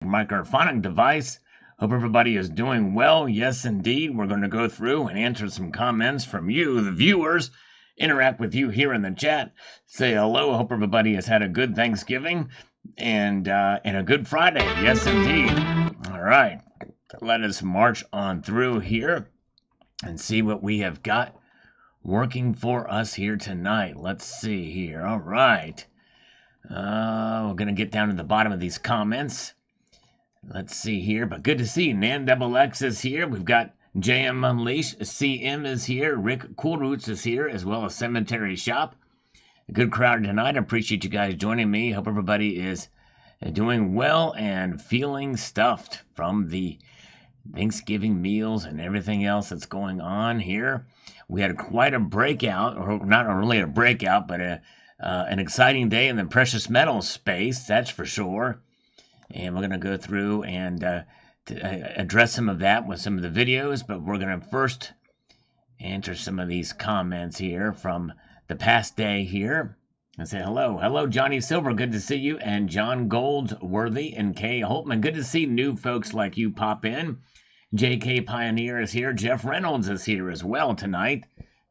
microphonic device. Hope everybody is doing well. Yes, indeed. We're going to go through and answer some comments from you, the viewers. Interact with you here in the chat. Say hello. Hope everybody has had a good Thanksgiving and a good Friday. Yes, indeed. All right. Let us march on through here and see what we have got working for us here tonight. Let's see here. All right. We're going to get down to the bottom of these comments. Let's see here. But good to see you. NanXX is here. We've got JM Unleashed. CM is here. Rick Coolroots is here, as well as Cemetery Shop. A good crowd tonight. I appreciate you guys joining me. Hope everybody is doing well and feeling stuffed from the Thanksgiving meals and everything else that's going on here. We had quite a breakout, or not really a breakout, but an exciting day in the precious metals space, that's for sure. And we're going to go through and address some of that with some of the videos, but we're going to first answer some of these comments here from the past day here. And say hello. Hello, Johnny Silver. Good to see you. And John Goldsworthy and Kay Holtman. Good to see new folks like you pop in. JK Pioneer is here. Jeff Reynolds is here as well tonight.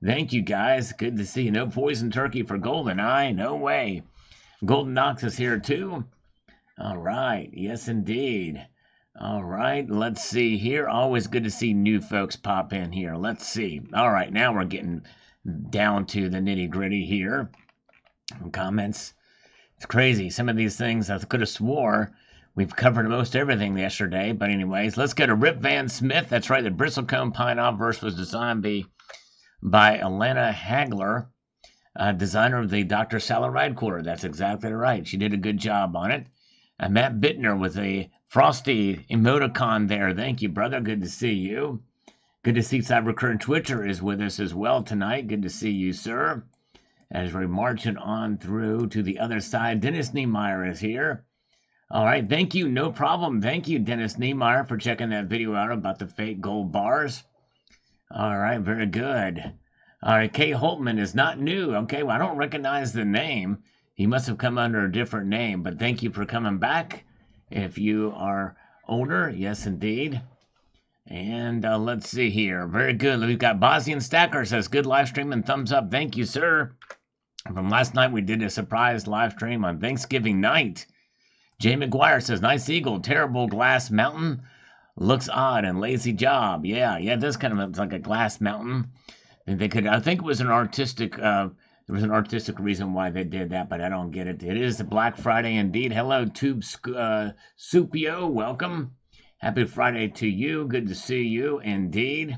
Thank you, guys. Good to see you. No poison turkey for Golden Eye. No way. Golden Knox is here, too. All right. Yes, indeed. All right. Let's see here. Always good to see new folks pop in here. Let's see. All right. Now we're getting down to the nitty-gritty here. Comments. It's crazy. Some of these things I could have swore we've covered most everything yesterday. But anyways, let's go to Rip Van Smith. That's right. The bristlecone pine obverse was designed by Alana Hagler, designer of the Dr. Sally Ride Quarter. That's exactly right. She did a good job on it. Matt Bittner with a frosty emoticon there. Thank you, brother. Good to see you. Good to see Cybercurrent Twitcher is with us as well tonight. Good to see you, sir. As we're marching on through to the other side, Dennis Niemeyer is here. All right, thank you. No problem. Thank you, Dennis Niemeyer, for checking that video out about the fake gold bars. All right, very good. All right, Kay Holtman is not new. Okay, well, I don't recognize the name. He must have come under a different name, but thank you for coming back. If you are older, yes, indeed. And let's see here. Very good. We've got Bosnian Stacker says, good live stream and thumbs up. Thank you, sir. From last night, we did a surprise live stream on Thanksgiving night. Jay McGuire says, nice eagle, terrible glass mountain. Looks odd and lazy job. Yeah, this kind of looks like a glass mountain. And I think it was an artistic, there was an artistic reason why they did that, but I don't get it. It is a Black Friday indeed. Hello, Tube Supio, welcome. Happy Friday to you. Good to see you indeed.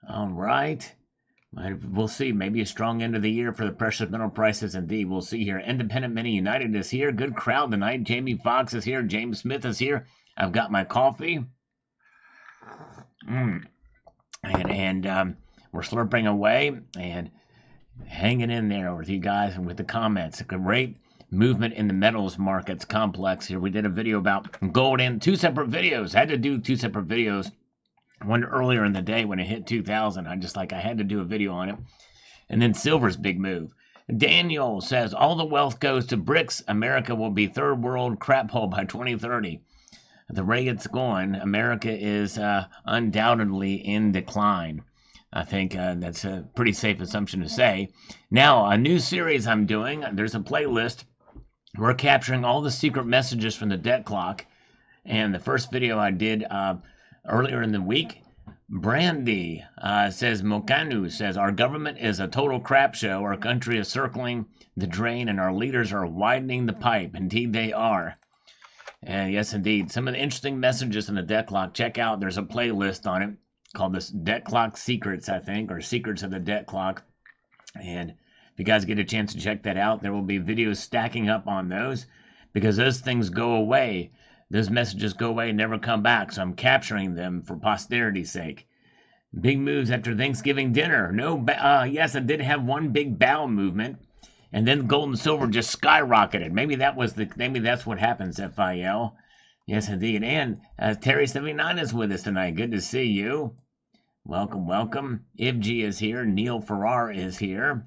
All right. We'll see. Maybe a strong end of the year for the precious metal prices. Indeed, we'll see here. Independent Mini United is here. Good crowd tonight. Jamie Foxx is here. James Smith is here. I've got my coffee. And we're slurping away and hanging in there with you guys and with the comments. A great movement in the metals markets complex here. We did a video about gold and two separate videos. I had to do two separate videos. One earlier in the day when it hit 2,000. I had to do a video on it. And then silver's big move. Daniel says, all the wealth goes to BRICS. America will be third world crap hole by 2030. The rate it's going, America is undoubtedly in decline. I think that's a pretty safe assumption to say. Now, a new series I'm doing, there's a playlist. We're capturing all the secret messages from the debt clock. And the first video I did earlier in the week, Brandy says, Mokanu says, our government is a total crap show. Our country is circling the drain and our leaders are widening the pipe. Indeed, they are. And yes, indeed. Some of the interesting messages in the debt clock. Check out, there's a playlist on it called this Debt Clock Secrets, I think, or Secrets of the Debt Clock. And if you guys get a chance to check that out, there will be videos stacking up on those because those things go away. Those messages go away and never come back, so I'm capturing them for posterity's sake. Big moves after Thanksgiving dinner. Yes, I did have one big bow movement, and then gold and silver just skyrocketed. Maybe that's what happens, FIL. Yes, indeed. And Terry79 is with us tonight. Good to see you. Welcome, welcome. Ibg is here. Neil Farrar is here.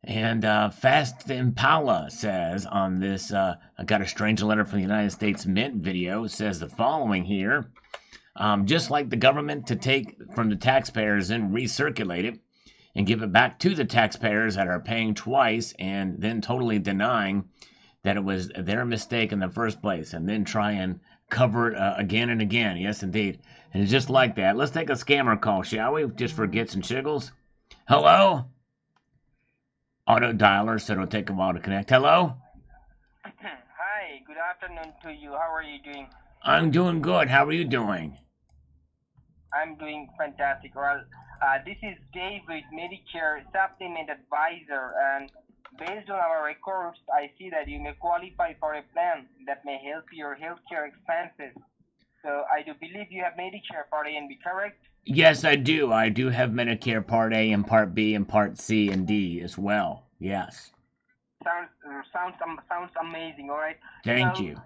And Fast Impala says on this, I got a strange letter from the United States Mint video, says the following here. Just like the government to take from the taxpayers and recirculate it and give it back to the taxpayers that are paying twice and then totally denying that it was their mistake in the first place and then try and cover it again and again. Yes, indeed. And it's just like that. Let's take a scammer call, shall we? Just for gits and shiggles. Hello? Auto dialer, so it'll take a while to connect. Hello? Hi, good afternoon to you. How are you doing? I'm doing good. How are you doing? I'm doing fantastic. Well, this is Dave with Medicare Supplement Advisor, and based on our records, I see that you may qualify for a plan that may help your healthcare expenses. So I do believe you have Medicare Part A and B, correct? Yes, I do. I do have Medicare Part A and Part B and Part C and D as well. Yes. Sounds amazing. All right. Thank you.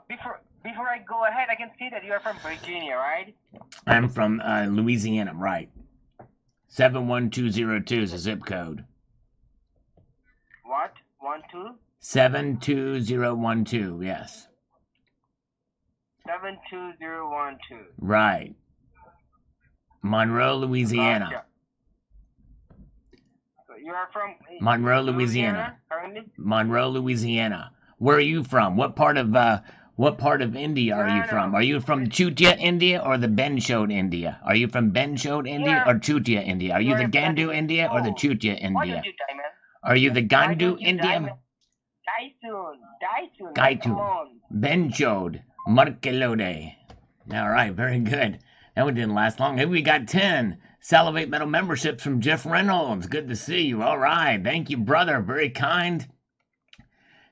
Before I go ahead, I can see that you are from Virginia, right? I'm from Louisiana, right. 71202 is the zip code. What? 12? 72012, yes. 72012. Right. Monroe, Louisiana. Gotcha. So you are from Monroe, Louisiana. Monroe, Louisiana. Where are you from? What part of India are you from? Are you from Chutia, India, or the Benchode, India? Are you from Benchode, India, or Chutia, India? Are you the Gandu, India, or the Chutia, India? Are you the Gandu, India? Gaitun. Benchode. Markelode. All right, very good. That one didn't last long. Maybe we got 10 Salivate Metal memberships from Jeff Reynolds. Good to see you. All right. Thank you, brother. Very kind.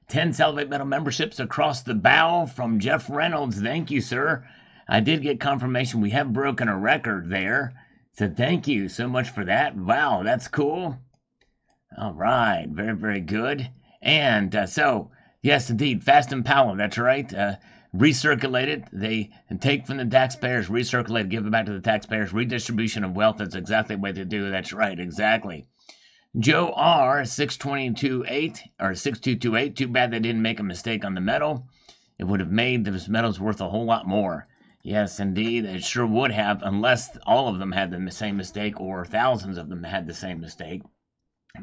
10 Salivate Metal memberships across the bow from Jeff Reynolds. Thank you, sir. I did get confirmation we have broken a record there. So thank you so much for that. Wow, that's cool. All right. Very, very good. And so, yes, indeed, Fast Impala. That's right. Recirculate it. They take from the taxpayers, recirculate it, give it back to the taxpayers. Redistribution of wealth. That's exactly what they do. That's right. Exactly. Joe R. 6228 or 6228. Too bad they didn't make a mistake on the metal. It would have made those metals worth a whole lot more. Yes, indeed, it sure would have, unless all of them had the same mistake or thousands of them had the same mistake.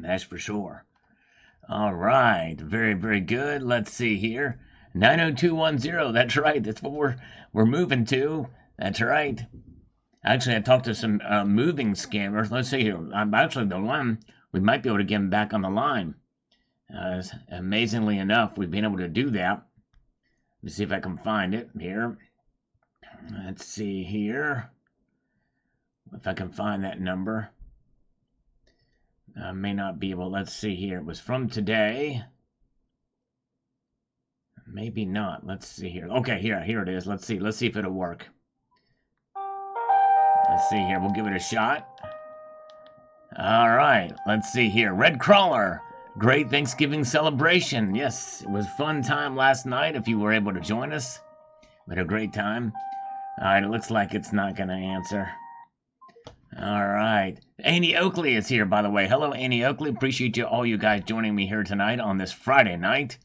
That's for sure. All right, very, very good. Let's see here. 90210. That's right. That's what we're moving to. That's right. Actually, I talked to some moving scammers. Let's see here. I'm actually the one. We might be able to get them back on the line. Amazingly enough, we've been able to do that. Let me see if I can find it here. Let's see here. If I can find that number. I may not be able. Let's see here. It was from today. Maybe not. Let's see here. Okay, here it is. Let's see if it'll work. Let's see here. We'll give it a shot. All right. Let's see here. Red Crawler. Great Thanksgiving celebration. Yes, it was a fun time last night if you were able to join us. We had a great time. All right, it looks like it's not going to answer. All right. Annie Oakley is here, by the way. Hello, Annie Oakley. Appreciate all you guys joining me here tonight on this Friday night.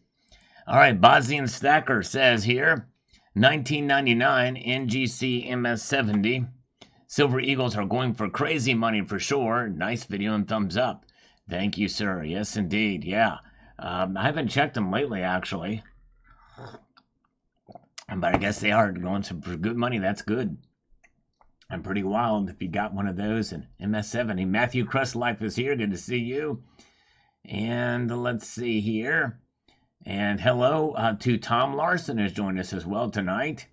All right, Bozian Stacker says here, 1999 NGC MS70. Silver Eagles are going for crazy money for sure. Nice video and thumbs up. Thank you, sir. Yes, indeed. Yeah. I haven't checked them lately, actually. But I guess they are going for good money. That's good. I'm pretty wild if you got one of those. And MS70. Matthew Crustlife is here. Good to see you. And let's see here. And hello to Tom Larson who's joined us as well tonight.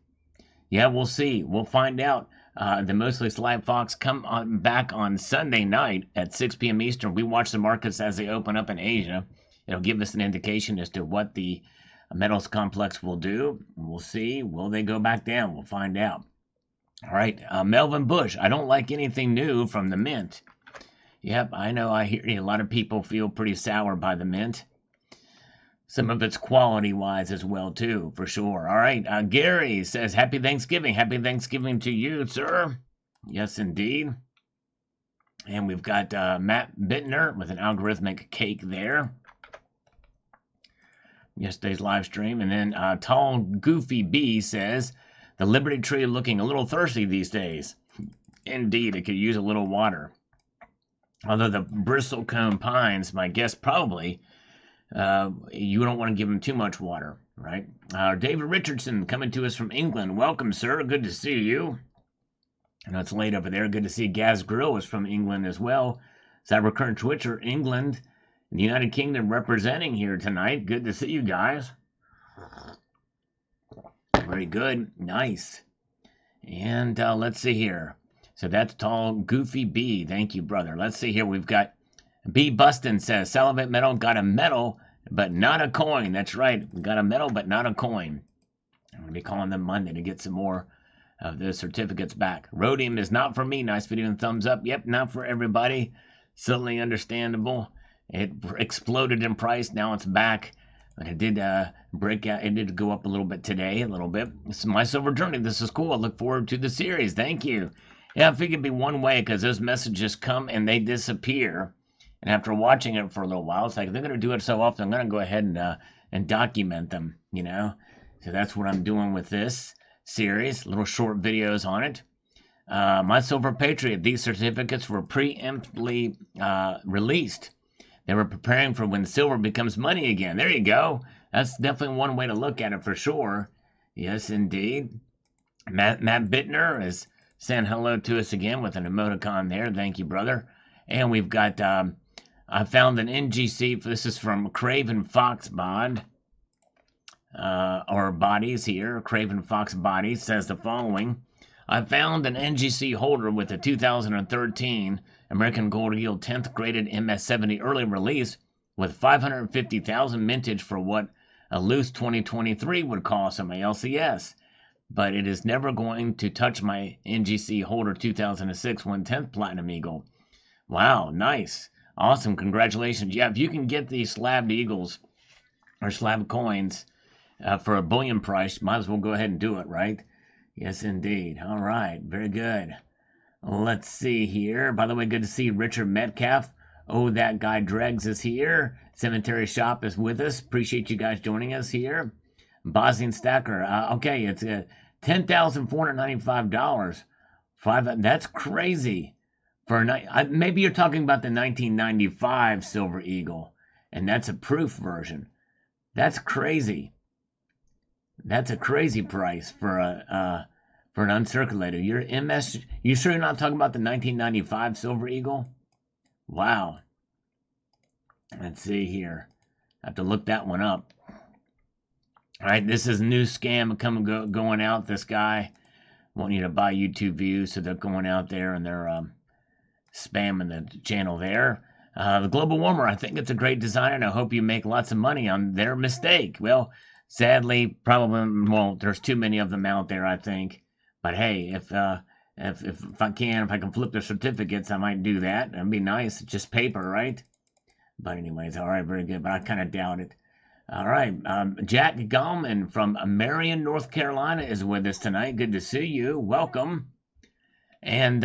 Yeah, we'll see. We'll find out. The Mostly Sly Fox come back on Sunday night at 6 p.m. Eastern. We watch the markets as they open up in Asia. It'll give us an indication as to what the metals complex will do. We'll see. Will they go back down? We'll find out. All right. Melvin Bush. I don't like anything new from the Mint. Yep, I know. I hear a lot of people feel pretty sour by the Mint. Some of it's quality-wise as well, too, for sure. All right, Gary says, Happy Thanksgiving. Happy Thanksgiving to you, sir. Yes, indeed. And we've got Matt Bittner with an algorithmic cake there. Yesterday's live stream. And then Tall Goofy B says, the Liberty Tree looking a little thirsty these days. Indeed, it could use a little water. Although the bristlecone pines, my guess probably, you don't want to give them too much water, right? David Richardson coming to us from England. Welcome, sir. Good to see you. I know it's late over there. Good to see Gaz Grill is from England as well. Cybercurrent Twitcher, England, and the United Kingdom representing here tonight. Good to see you guys. Very good. Nice. And let's see here. So that's Tall Goofy B. Thank you, brother. Let's see here. We've got B. Bustin says, Salivate Metal got a medal, but not a coin. That's right. We got a medal, but not a coin. I'm going to be calling them Monday to get some more of those certificates back. Rhodium is not for me. Nice video and thumbs up. Yep, not for everybody. Certainly understandable. It exploded in price. Now it's back. But it did break out. It did go up a little bit today, a little bit. This is my silver journey. This is cool. I look forward to the series. Thank you. Yeah, I figured it'd be one way because those messages come and they disappear. And after watching it for a little while, it's like, they're going to do it so often, I'm going to go ahead and document them, you know? So that's what I'm doing with this series, little short videos on it. My Silver Patriot, these certificates were preemptively released. They were preparing for when silver becomes money again. There you go. That's definitely one way to look at it for sure. Yes, indeed. Matt Bittner is saying hello to us again with an emoticon there. Thank you, brother. And we've got, I found an NGC. This is from Craven Fox Bod. Or Bodies here. Craven Fox Bodies says the following. I found an NGC holder with a 2013 American Gold Yield 10th graded MS70 early release with 550,000 mintage for what a loose 2023 would cost on my LCS. But it is never going to touch my NGC holder 2006 1/10 Platinum Eagle. Wow, nice. Awesome. Congratulations. Yeah, if you can get these slabbed eagles or slab coins for a bullion price, might as well go ahead and do it, right? Yes, indeed. All right. Very good. Let's see here. By the way, good to see Richard Metcalf. Oh, that guy Dregs is here. Cemetery Shop is with us. Appreciate you guys joining us here. Bosnian Stacker. Okay, it's $10,495. That's crazy. Maybe you're talking about the 1995 Silver Eagle, and that's a proof version. That's crazy. That's a crazy price for an uncirculated. You sure you're not talking about the 1995 Silver Eagle? Wow. Let's see here. I have to look that one up. All right, this is a new scam going out. This guy want you to buy YouTube views, so they're going out there and they're spamming the channel there. The Global Warmer, I think it's a great design, and I hope you make lots of money on their mistake. Well, sadly, probably won't. There's too many of them out there, I think. But hey, if I can flip the certificates, I might do that. That'd be nice. It's just paper, right? But anyways, all right, very good. But I kind of doubt it. All right, Jack Gallman from Marion, North Carolina is with us tonight. Good to see you. Welcome. And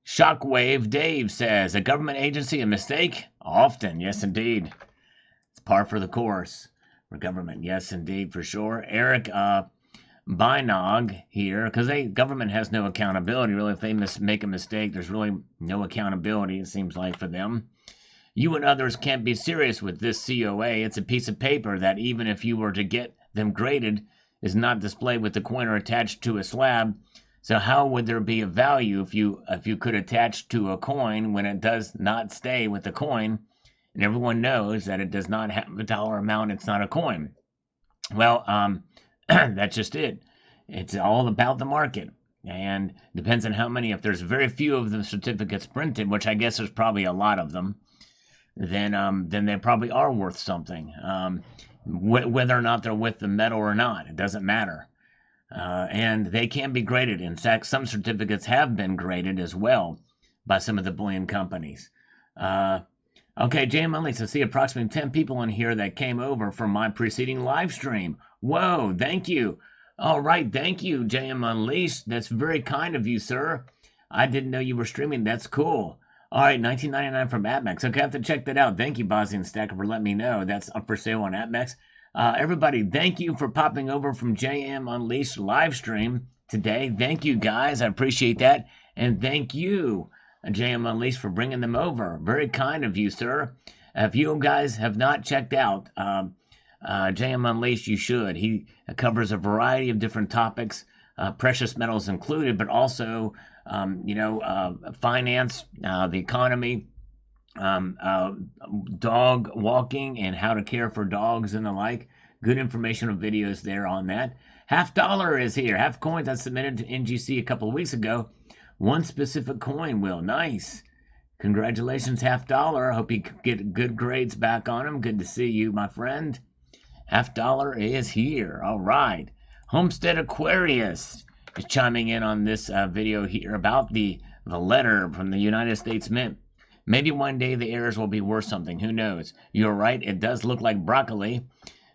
Shockwave Dave says, a government agency a mistake? Often, yes, indeed. It's par for the course for government. Yes, indeed, for sure. Eric Bynog here, because government has no accountability. Really, if they make a mistake, there's really no accountability, it seems like, for them. You and others can't be serious with this COA. It's a piece of paper that even if you were to get them graded, is not displayed with the coin or attached to a slab. So how would there be a value if you could attach to a coin when it does not stay with the coin, and everyone knows that it does not have a dollar amount, it's not a coin? Well, that's just it. It's all about the market, and depends on how many. If there's very few of the certificates printed, which I guess there's probably a lot of them, then they probably are worth something. Whether or not they're with the metal or not, it doesn't matter. And they can be graded. In fact, some certificates have been graded as well by some of the bullion companies. Okay, Jam Unleashed, I see approximately 10 people in here that came over from my preceding live stream. Whoa, thank you. All right, thank you, JM Unleashed. That's very kind of you, sir. I didn't know you were streaming. That's cool. All right, 19.99 from APMEX. Okay, I have to check that out. Thank you, Bosnian Stacker, for letting me know that's up for sale on APMEX. Everybody, thank you for popping over from JM Unleashed live stream today. Thank you, guys. I appreciate that. And thank you, JM Unleashed, for bringing them over. Very kind of you, sir. If you guys have not checked out JM Unleashed, you should. He covers a variety of different topics, precious metals included, but also finance, the economy, dog walking, and how to care for dogs and the like. Good informational videos there on that. Half Dollar is here. Half Coins I submitted to NGC a couple of weeks ago. One specific coin, Will. Nice. Congratulations, Half Dollar. Hope you get good grades back on them. Good to see you, my friend. Half Dollar is here. All right. Homestead Aquarius is chiming in on this video here about the letter from the United States Mint. Maybe one day the errors will be worth something. Who knows? You're right. It does look like broccoli.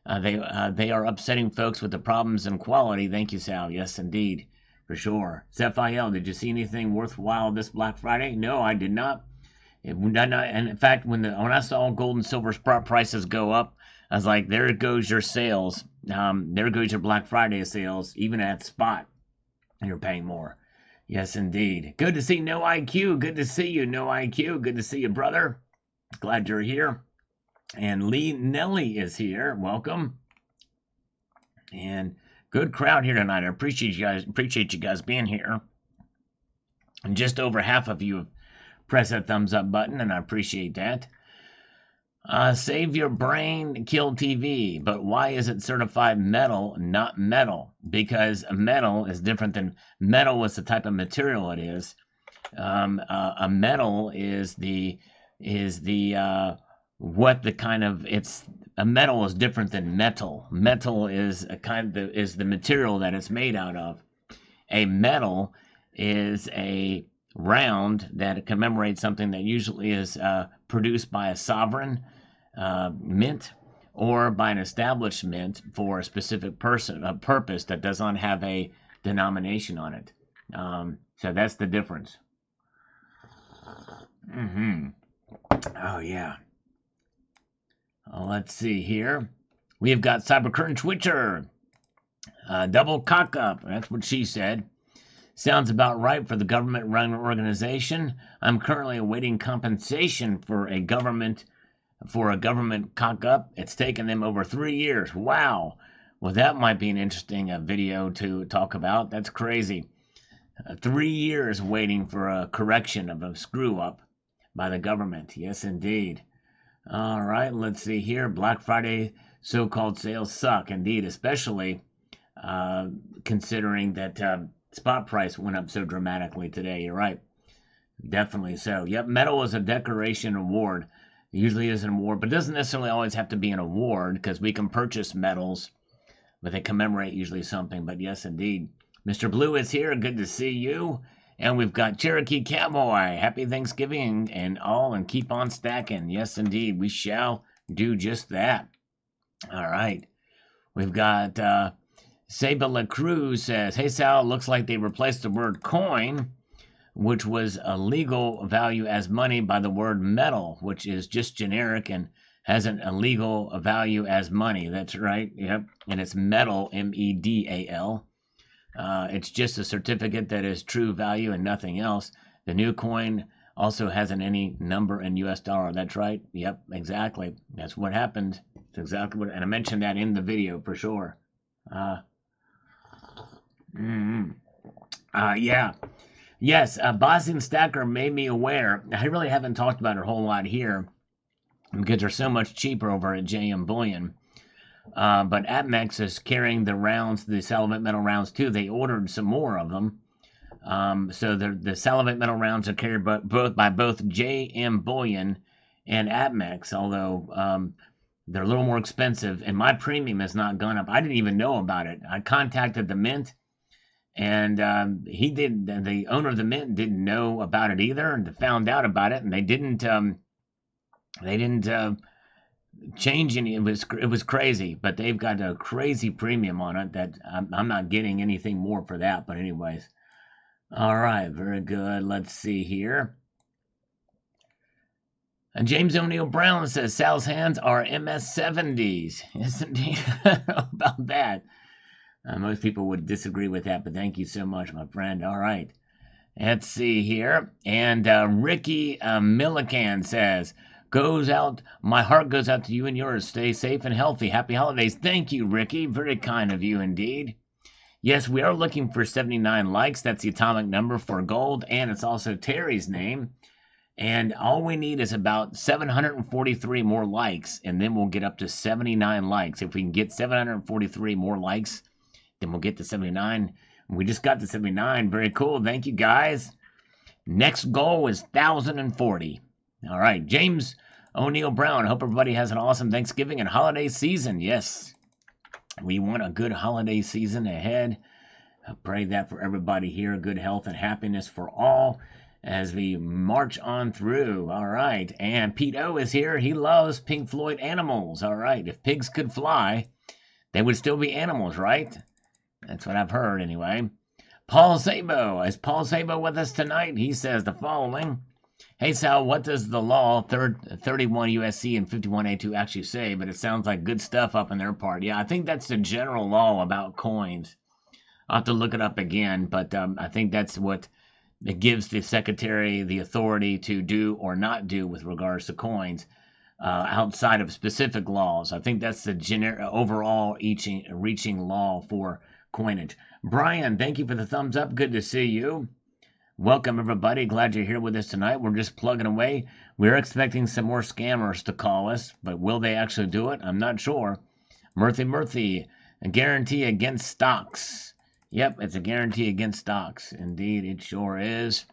They are upsetting folks with the problems and quality. Thank you, Sal. Yes, indeed. For sure. Zephiel, did you see anything worthwhile this Black Friday? No, I did not. And in fact, when I saw gold and silver prices go up, I was like, there goes your sales. There goes your Black Friday sales, even at spot. You're paying more. Yes, indeed. Good to see No IQ. Good to see you, No IQ. Good to see you, brother. Glad you're here. And Lee Nelly is here. Welcome. And good crowd here tonight. I appreciate you guys being here. And just over half of you have pressed that thumbs up button, and I appreciate that. Save your brain, kill TV. But why is it certified metal, not metal? Because metal is different than metal is the type of material it is. A metal is a metal is different than metal. Metal is is the material that it's made out of. A metal is a round that commemorates something that usually is produced by a sovereign mint or by an established mint for a specific purpose that does not have a denomination on it. So that's the difference. Oh, yeah. Let's see here. We have got Cyber Curtain Twitcher. Double cock up. That's what she said. Sounds about right for the government-run organization. I'm currently awaiting compensation for a government cock-up. It's taken them over 3 years. Wow. Well, that might be an interesting video to talk about. That's crazy. 3 years waiting for a correction of a screw-up by the government. Yes, indeed. All right, let's see here. Black Friday so-called sales suck, indeed, especially considering that spot price went up so dramatically today. You're right. Definitely so. Yep, metal is a decoration award. It usually is an award, but it doesn't necessarily always have to be an award because we can purchase metals, but they commemorate usually something. But yes, indeed. Mr. Blue is here. Good to see you. And we've got Cherokee Cowboy. Happy Thanksgiving and all, and keep on stacking. Yes, indeed. We shall do just that. All right. We've got Saba La Cruz says, hey, Sal, looks like they replaced the word coin, which was a legal value as money, by the word metal, which is just generic and has an illegal value as money. That's right. Yep. And it's metal, MEDAL. It's just a certificate that is true value and nothing else. The new coin also has any number in US dollar. That's right. Yep, exactly. That's what happened. It's exactly what, and I mentioned that in the video for sure. Yeah. Yes, Bosnian Stacker made me aware. I really haven't talked about it a whole lot here because they're so much cheaper over at JM Bullion. But APMEX is carrying the rounds, the salivate metal rounds too. They ordered some more of them. So the salivate metal rounds are carried by both JM Bullion and APMEX, although they're a little more expensive, and my premium has not gone up. I didn't even know about it. I contacted the Mint, and the owner of the Mint didn't know about it either, and found out about it, and they didn't change any. It was crazy, but they've got a crazy premium on it that I'm not getting anything more for that. But anyways, all right, very good. Let's see here. And James O'Neill Brown says Sal's hands are MS-70s. Yes, indeed. About that. Most people would disagree with that, but thank you so much, my friend. All right. Let's see here. And Ricky Millican says, my heart goes out to you and yours. Stay safe and healthy. Happy holidays. Thank you, Ricky. Very kind of you indeed. Yes, we are looking for 79 likes. That's the atomic number for gold, and it's also Terry's name. And all we need is about 743 more likes, and then we'll get up to 79 likes. If we can get 743 more likes, then we'll get to 79. We just got to 79. Very cool. Thank you, guys. Next goal is 1,040. All right. James O'Neill Brown. Hope everybody has an awesome Thanksgiving and holiday season. Yes, we want a good holiday season ahead. I pray that for everybody here. Good health and happiness for all as we march on through. All right. And Pete O is here. He loves Pink Floyd animals. All right. If pigs could fly, they would still be animals, right? That's what I've heard anyway. Paul Sabo. Is Paul Sabo with us tonight? He says the following. Hey, Sal, what does the law 31 USC and 51A2 actually say? But it sounds like good stuff up in their part. Yeah, I think that's the general law about coins. I'll have to look it up again, but I think that's what it gives the secretary the authority to do or not do with regards to coins outside of specific laws. I think that's the overall reaching law for coinage. Brian, thank you for the thumbs up. Good to see you. Welcome, everybody. Glad you're here with us tonight. We're just plugging away. We're expecting some more scammers to call us, but will they actually do it? I'm not sure. Murthy, a guarantee against stocks. Yep, it's a guarantee against stocks. Indeed, it sure is.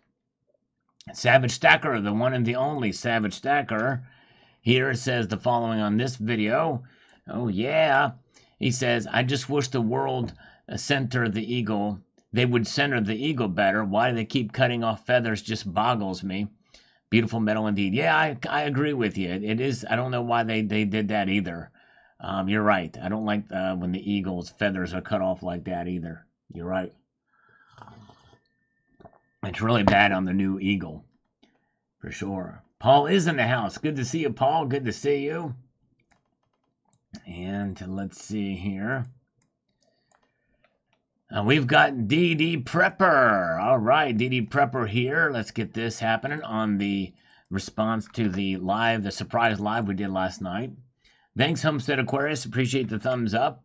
Savage Stacker, the one and the only Savage Stacker. Here says the following on this video. Oh, yeah. He says, I just wish the world center the eagle. They would center the eagle better. Why do they keep cutting off feathers just boggles me. Beautiful metal indeed. Yeah, I agree with you. It is. I don't know why they did that either. You're right. I don't like when the eagle's feathers are cut off like that either. You're right. It's really bad on the new eagle. For sure. Paul is in the house. Good to see you, Paul. Good to see you. And let's see here. We've got DD Prepper. All right, DD Prepper here. Let's get this happening on the response to the surprise live we did last night. Thanks, Homestead Aquarius. Appreciate the thumbs up.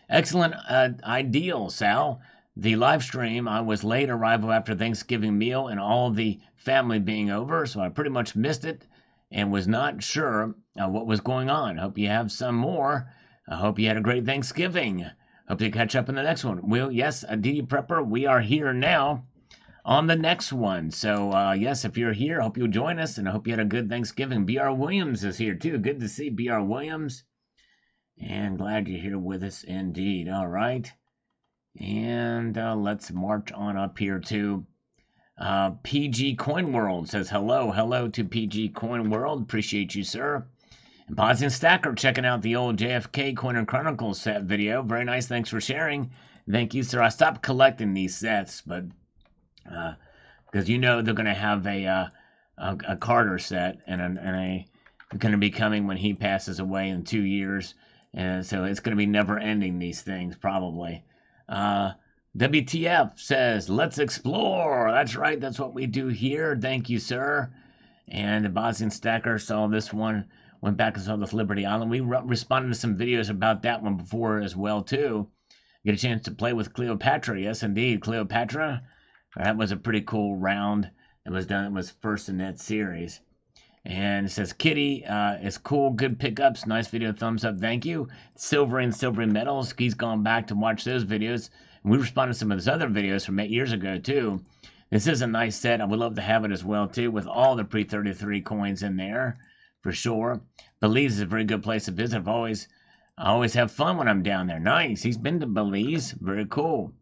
Excellent ideal, Sal. The live stream, I was late arrival after Thanksgiving meal and all the family being over, so I pretty much missed it and was not sure what was going on. Hope you have some more. I hope you had a great Thanksgiving. Hope you catch up in the next one. Well, yes, DD Prepper, we are here now on the next one. So, yes, if you're here, hope you'll join us, and I hope you had a good Thanksgiving. B.R. Williams is here, too. Good to see B.R. Williams. And glad you're here with us indeed. All right. And let's march on up here to PG Coin World says hello to PG Coin World. Appreciate you, sir. And Bosnian Stacker checking out the old JFK Coin and Chronicles set video. Very nice. Thanks for sharing. Thank you, sir. I stopped collecting these sets, but because you know they're going to have a Carter set and going to be coming when he passes away in 2 years. And so it's going to be never ending, these things, probably. WTF says, let's explore. That's right. That's what we do here. Thank you, sir. And the Bosnian Stacker saw this one, went back and saw this Liberty Island. We responded to some videos about that one before as well, too. Get a chance to play with Cleopatra. Yes, indeed. Cleopatra. That was a pretty cool round. It was done. It was first in that series. And it says, Kitty is cool, good pickups, nice video, thumbs up, thank you. Silvery and Silvery Metals, he's gone back to watch those videos. And we responded to some of his other videos from 8 years ago, too. This is a nice set. I would love to have it as well, too, with all the pre-33 coins in there, for sure. Belize is a very good place to visit. I always have fun when I'm down there. Nice. He's been to Belize. Very cool.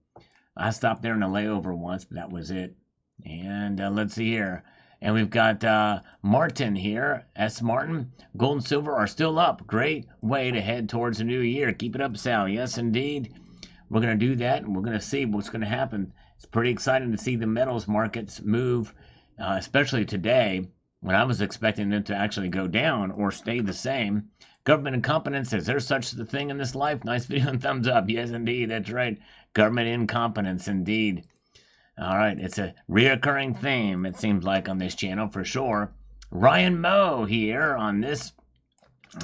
I stopped there in a layover once, but that was it. And let's see here. And we've got Martin here. S. Martin, gold and silver are still up. Great way to head towards the new year. Keep it up, Sal. Yes, indeed. We're going to do that, and we're going to see what's going to happen. It's pretty exciting to see the metals markets move, especially today. when I was expecting them to actually go down or stay the same. Government incompetence, is there such a thing in this life? Nice video and thumbs up. Yes, indeed, that's right. Government incompetence, indeed. All right, it's a reoccurring theme, it seems like, on this channel for sure. Ryan Moe here on this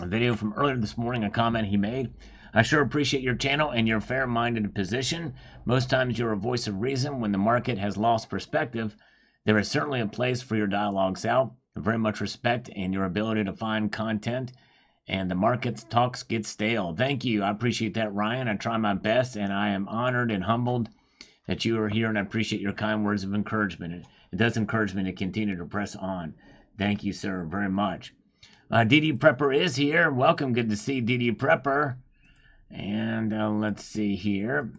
video from earlier this morning, a comment he made. I sure appreciate your channel and your fair-minded position. Most times you're a voice of reason when the market has lost perspective. There is certainly a place for your dialogues out. I very much respect and your ability to find content, and the market's talks get stale. Thank you. I appreciate that, Ryan. I try my best, and I am honored and humbled that you are here, and I appreciate your kind words of encouragement. It does encourage me to continue to press on. Thank you, sir, very much. DD Prepper is here. Welcome. Good to see DD Prepper. And let's see here.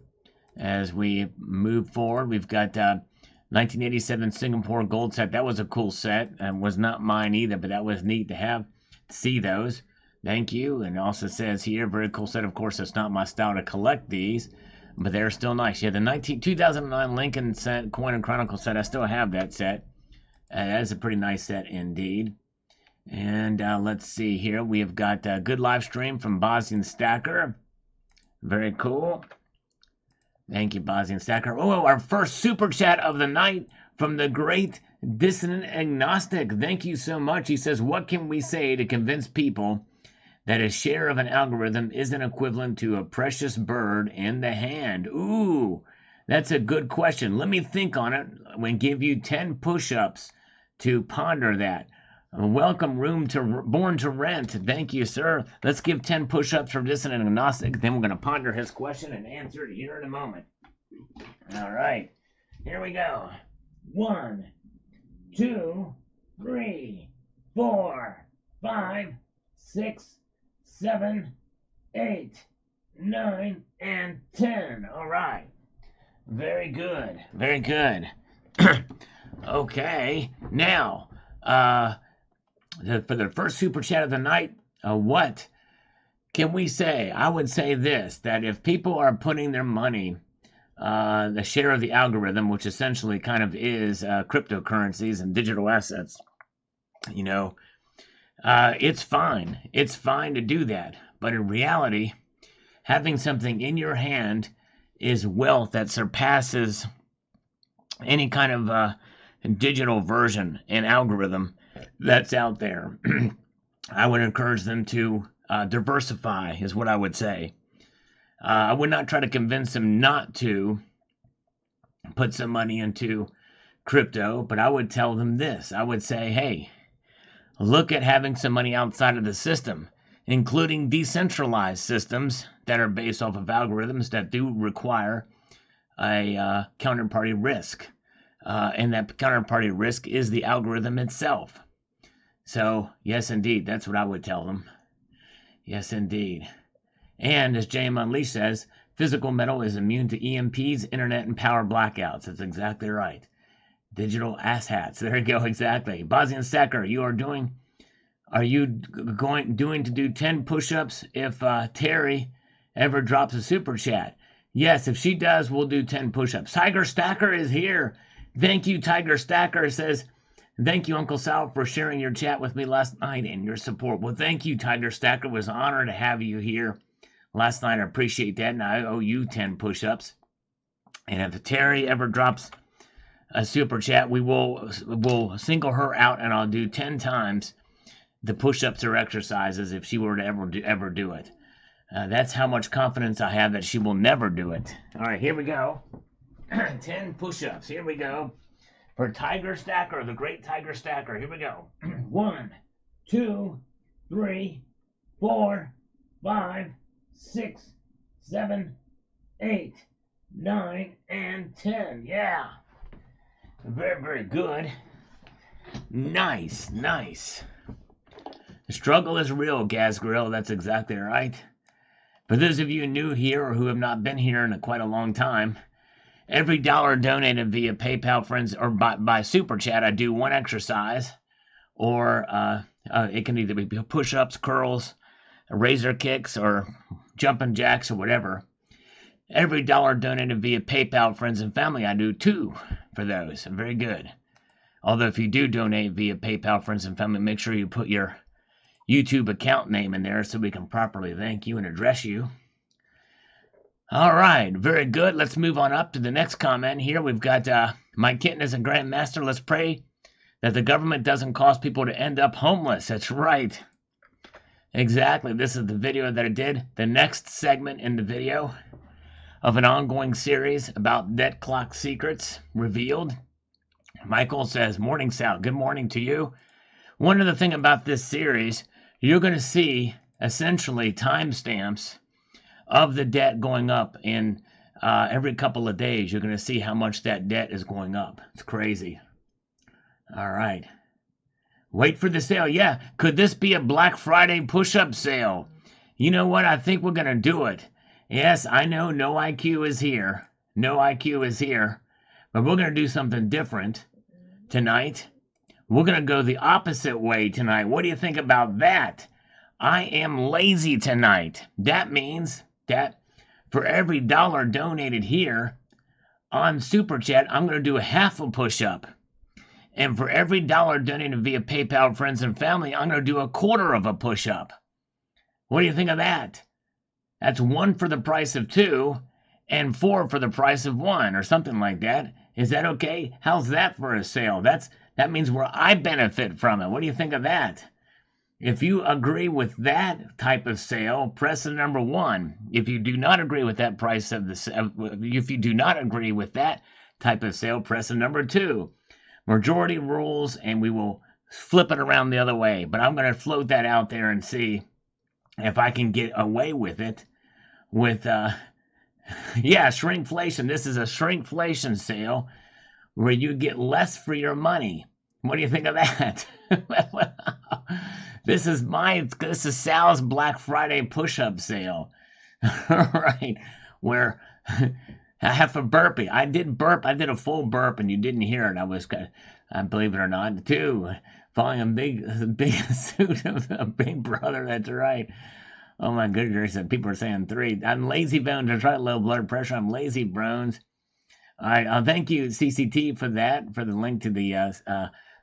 As we move forward, we've got 1987 Singapore gold set. That was a cool set, and was not mine either, but that was neat to see those. Thank you. And it also says here, very cool set. Of course, it's not my style to collect these, but they're still nice. Yeah, the 2009 Lincoln set, Coin and Chronicle set. I still have that set. That is a pretty nice set indeed. And let's see here. We have got a good live stream from Bosnian Stacker. Very cool. Thank you, Bosnian Stacker. Oh, our first super chat of the night from the great Dissonant Agnostic. Thank you so much. He says, what can we say to convince people that a share of an algorithm isn't equivalent to a precious bird in the hand? Ooh, that's a good question. Let me think on it and give you 10 push-ups to ponder that. Welcome, Born to Rent. Thank you, sir. Let's give 10 push-ups for Dissonant Agnostic. Then we're going to ponder his question and answer it here in a moment. All right. Here we go. 1, 2, 3, 4, 5, 6, 7, 8, 9, and 10. All right. Very good. Very good. Okay. Now, for the first super chat of the night, what can we say? I would say this, that if people are putting their money, the share of the algorithm, which essentially kind of is cryptocurrencies and digital assets, you know, it's fine. It's fine to do that. But in reality, having something in your hand is wealth that surpasses any kind of digital version and algorithm that's out there. I would encourage them to diversify, is what I would say. I would not try to convince them not to put some money into crypto, but I would tell them this. I would say, hey, look at having some money outside of the system, including decentralized systems that are based off of algorithms that do require a counterparty risk. And that counterparty risk is the algorithm itself. So, yes, indeed, that's what I would tell them. Yes, indeed. And as James Unleashed says, physical metal is immune to EMPs, internet, and power blackouts. That's exactly right. Digital asshats. There you go, exactly. Bosnian Stacker, are you going to do 10 push-ups if Terry ever drops a super chat? Yes, if she does, we'll do 10 push-ups. Tiger Stacker is here. Thank you, Tiger Stacker. Says, thank you, Uncle Sal, for sharing your chat with me last night and your support. Well, thank you, Tiger Stacker. It was an honor to have you here last night. I appreciate that, and I owe you 10 push-ups. And if Terry ever drops a super chat, we'll single her out, and I'll do 10 times the push-ups or exercises if she were to ever do it. That's how much confidence I have that she will never do it. All right, here we go. 10 push-ups. Here we go. For Tiger Stacker, the great Tiger Stacker. Here we go. 1, 2, 3, 4, 5, 6, 7, 8, 9, and 10. Yeah. Very, very good. Nice, nice. The struggle is real, Gas Grill. That's exactly right. For those of you new here or who have not been here in quite a long time, every dollar donated via PayPal, friends, or by Super Chat, I do one exercise, or it can either be push-ups, curls, razor kicks, or jumping jacks, or whatever. Every dollar donated via PayPal, friends and family, I do 2 for those. Very good. Although if you do donate via PayPal, friends and family, make sure you put your YouTube account name in there so we can properly thank you and address you. All right, very good. Let's move on up to the next comment here. We've got my kitten is a grandmaster. Let's pray that the government doesn't cause people to end up homeless. That's right. Exactly. This is the video that I did. The next segment in the video of an ongoing series about debt clock secrets revealed. Michael says, morning, Sal. Good morning to you. One other thing about this series, you're going to see essentially timestamps of the debt going up in every couple of days. You're going to see how much that debt is going up. It's crazy. All right. Wait for the sale. Yeah. Could this be a Black Friday push-up sale? You know what? I think we're going to do it. Yes, I know no IQ is here. No IQ is here. But we're going to do something different tonight. We're going to go the opposite way tonight. What do you think about that? I am lazy tonight. That means that for every dollar donated here on Super Chat, I'm going to do a half a push-up. And for every dollar donated via PayPal, friends and family, I'm going to do a quarter of a push-up. What do you think of that? That's 1 for the price of 2 and 4 for the price of 1 or something like that. Is that okay? How's that for a sale? That means where I benefit from it. What do you think of that? If you agree with that type of sale, press the number 1. If you do not agree with that price of if you do not agree with that type of sale, press the number 2. Majority rules, and we will flip it around the other way. But I'm going to float that out there and see if I can get away with it. With yeah, shrinkflation. This is a shrinkflation sale where you get less for your money. What do you think of that? This is Sal's Black Friday push-up sale. All right, where I have a burpee. I did a full burp, and you didn't hear it. I was, believe it or not, 2, following a big suit of a big brother. That's right. Oh my goodness, people are saying 3. I'm lazy bones. I try low blood pressure. I'm lazy bones. All right, thank you CCT for that, for the link to the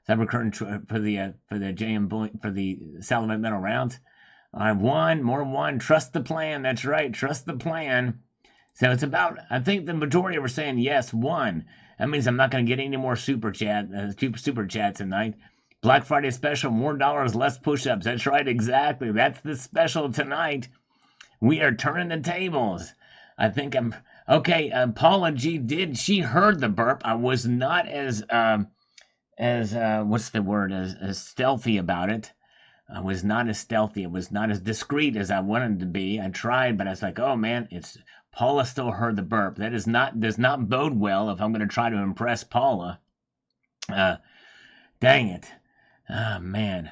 cyber curtain for the JM for the Salivate Metal rounds. I won, more 1. Trust the plan. That's right, trust the plan. So it's about, I think the majority were saying yes, 1. That means I'm not going to get any more super chats tonight. Black Friday special, more dollars, less push-ups. That's right, exactly. That's the special tonight. We are turning the tables. I think I'm okay. Paula G she heard the burp. I was not as what's the word, as stealthy about it. I was not as stealthy. It was not as discreet as I wanted to be. I tried, but I was like, oh man, Paula still heard the burp. That does not bode well if I'm going to try to impress Paula. Dang it. Oh, man.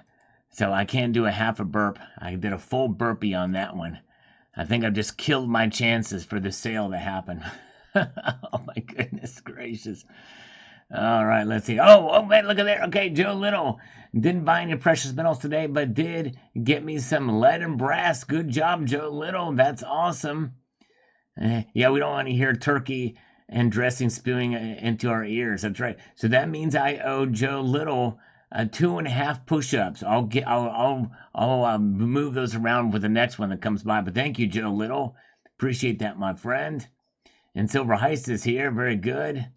So I can't do a half a burp. I did a full burpee on that one. I think I've just killed my chances for the sale to happen. Oh, my goodness gracious. All right, let's see. Oh, man, look at that. Okay, Joe Little didn't buy any precious metals today, but did get me some lead and brass. Good job, Joe Little. That's awesome. Yeah, we don't want to hear turkey and dressing spewing into our ears. That's right. So that means I owe Joe Little 2.5 push-ups. I'll move those around with the next one that comes by. But thank you, Joe Little. Appreciate that, my friend. And Silver Heist is here. Very good.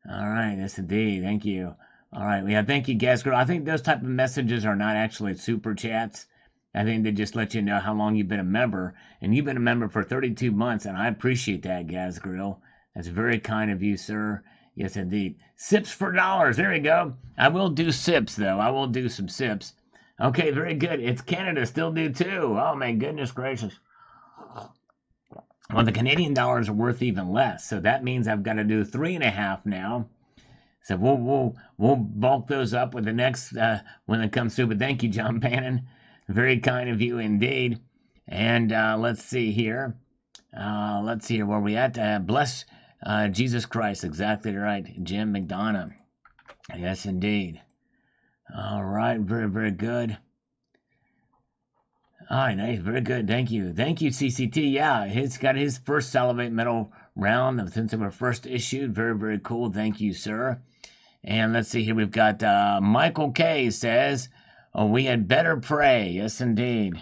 All right, yes indeed. Thank you. All right, yeah, thank you, Gas Girl. I think those type of messages are not actually super chats. I think they just let you know how long you've been a member. And you've been a member for 32 months, and I appreciate that, Gas Grill. That's very kind of you, sir. Yes, indeed. Sips for dollars. There we go. I will do sips, though. I will do some sips. Okay, very good. It's Canada. Still do, too. Oh, my goodness gracious. Well, the Canadian dollars are worth even less. So that means I've got to do 3.5 now. So we'll bulk those up with the next when it comes through. But thank you, John Bannon. Very kind of you indeed. And let's see here. Let's see here where we at. Bless Jesus Christ. Exactly right. Jim McDonough. Yes, indeed. All right. Very, very good. All right, nice. Very good. Thank you. Thank you, CCT. Yeah, he's got his first Salivate Metal round since they were first issued. Very, very cool. Thank you, sir. And let's see here. We've got Michael K says, oh, we had better pray. Yes, indeed.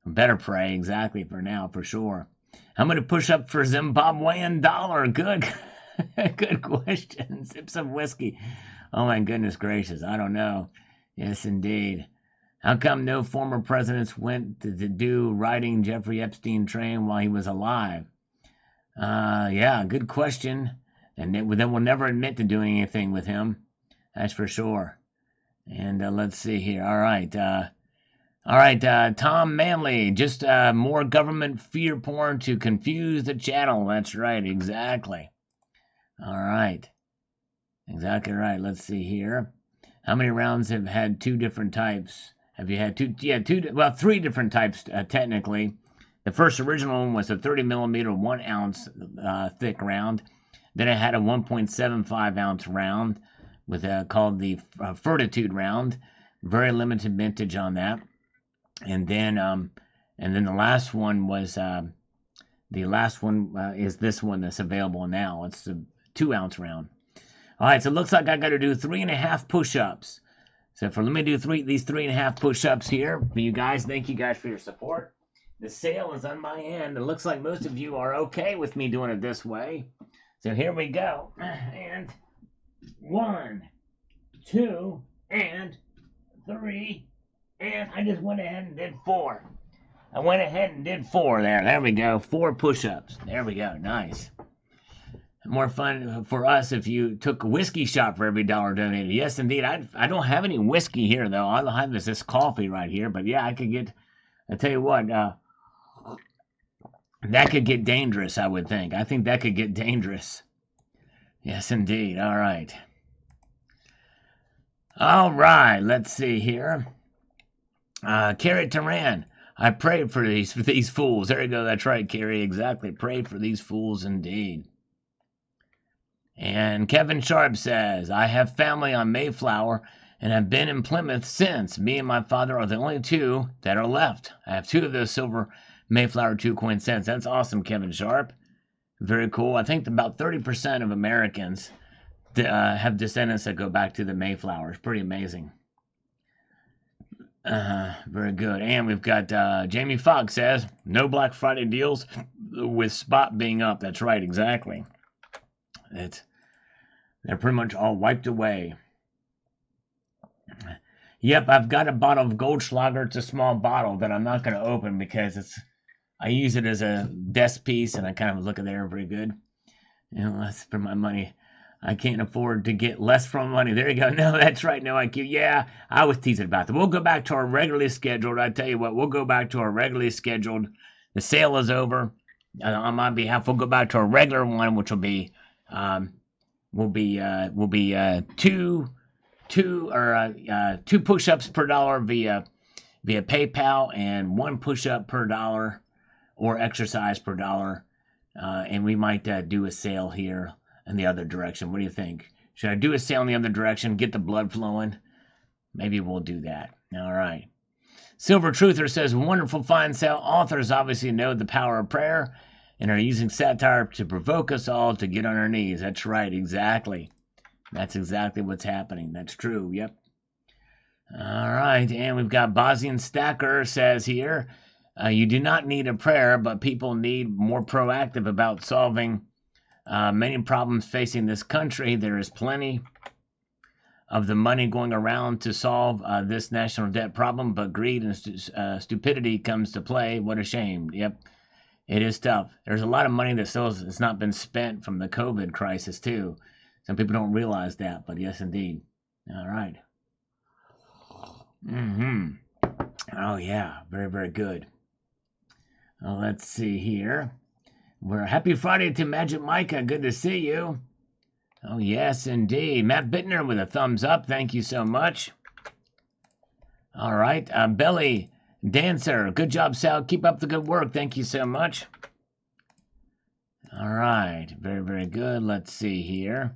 Better pray, exactly, for now, for sure. How many push-ups for Zimbabwean dollar? Good. Good question. Sip some whiskey. Oh, my goodness gracious. I don't know. Yes, indeed. How come no former presidents went to do riding Jeffrey Epstein train while he was alive? Yeah, good question. And they will never admit to doing anything with him. That's for sure. And let's see here. All right, Tom Manley. Just more government fear porn to confuse the channel. That's right, exactly. All right. Exactly right. Let's see here. How many rounds have had two different types? Have you had two? Yeah, three different types, technically. The first original one was a 30 millimeter, 1 ounce thick round. Then it had a 1.75 ounce round with called the Fortitude round. Very limited vintage on that. And then the last one was is this one that's available now. It's a 2 ounce round. All right, so it looks like I got to do 3.5 push-ups. So let me do these 3.5 push-ups here for you guys. Thank you guys for your support. The sale is on my end. It looks like most of you are okay with me doing it this way. So here we go. And 1, 2, and 3, and I just went ahead and did 4. I went ahead and did 4 there. There we go. 4 push-ups. There we go. Nice. More fun for us if you took a whiskey shot for every dollar donated. Yes, indeed. I don't have any whiskey here, though. All I have is this coffee right here. But yeah, I tell you what, that could get dangerous, I would think. I think that could get dangerous. Yes, indeed. All right. All right. Let's see here. Carrie Turan. I prayed for these fools. There you go. That's right, Carrie. Exactly. Pray for these fools indeed. And Kevin Sharp says, I have family on Mayflower and have been in Plymouth since. Me and my father are the only two that are left. I have 2 of those silver Mayflower 2 coin cents. That's awesome, Kevin Sharp. Very cool. I think about 30% of Americans have descendants that go back to the Mayflower. It's pretty amazing. Very good. And we've got Jamie Foxx says, no Black Friday deals with spot being up. That's right, exactly. They're pretty much all wiped away. Yep, I've got a bottle of Goldschlager. It's a small bottle that I'm not going to open because I use it as a desk piece and I kind of look at there very good. That's for my money. I can't afford to get less from money. There you go. No, that's right. No IQ. Yeah, I was teasing about that. We'll go back to our regularly scheduled. I tell you what, we'll go back to our regularly scheduled. The sale is over. On my behalf, we'll go back to our regular one, which will be two push-ups per dollar via PayPal and 1 push-up per dollar or exercise per dollar. And we might do a sale here in the other direction. What do you think? Should I do a sale in the other direction, get the blood flowing? Maybe we'll do that. All right. Silver Truther says, wonderful fine sale. Authors obviously know the power of prayer and are using satire to provoke us all to get on our knees. That's right, exactly. That's exactly what's happening. That's true, yep. All right, and we've got Bosnian Stacker says here, you do not need a prayer, but people need more proactive about solving many problems facing this country. There is plenty of the money going around to solve this national debt problem, but greed and stupidity comes to play. What a shame. Yep, it is tough. There's a lot of money that still has not been spent from the COVID crisis, too. Some people don't realize that, but yes, indeed. All right. Oh, yeah. Very, very good. Well, let's see here. Happy Friday to Magic Micah. Good to see you. Oh, yes, indeed. Matt Bittner with a thumbs up. Thank you so much. All right. Belly Dancer. Good job, Sal. Keep up the good work. Thank you so much. All right. Very, very good. Let's see here.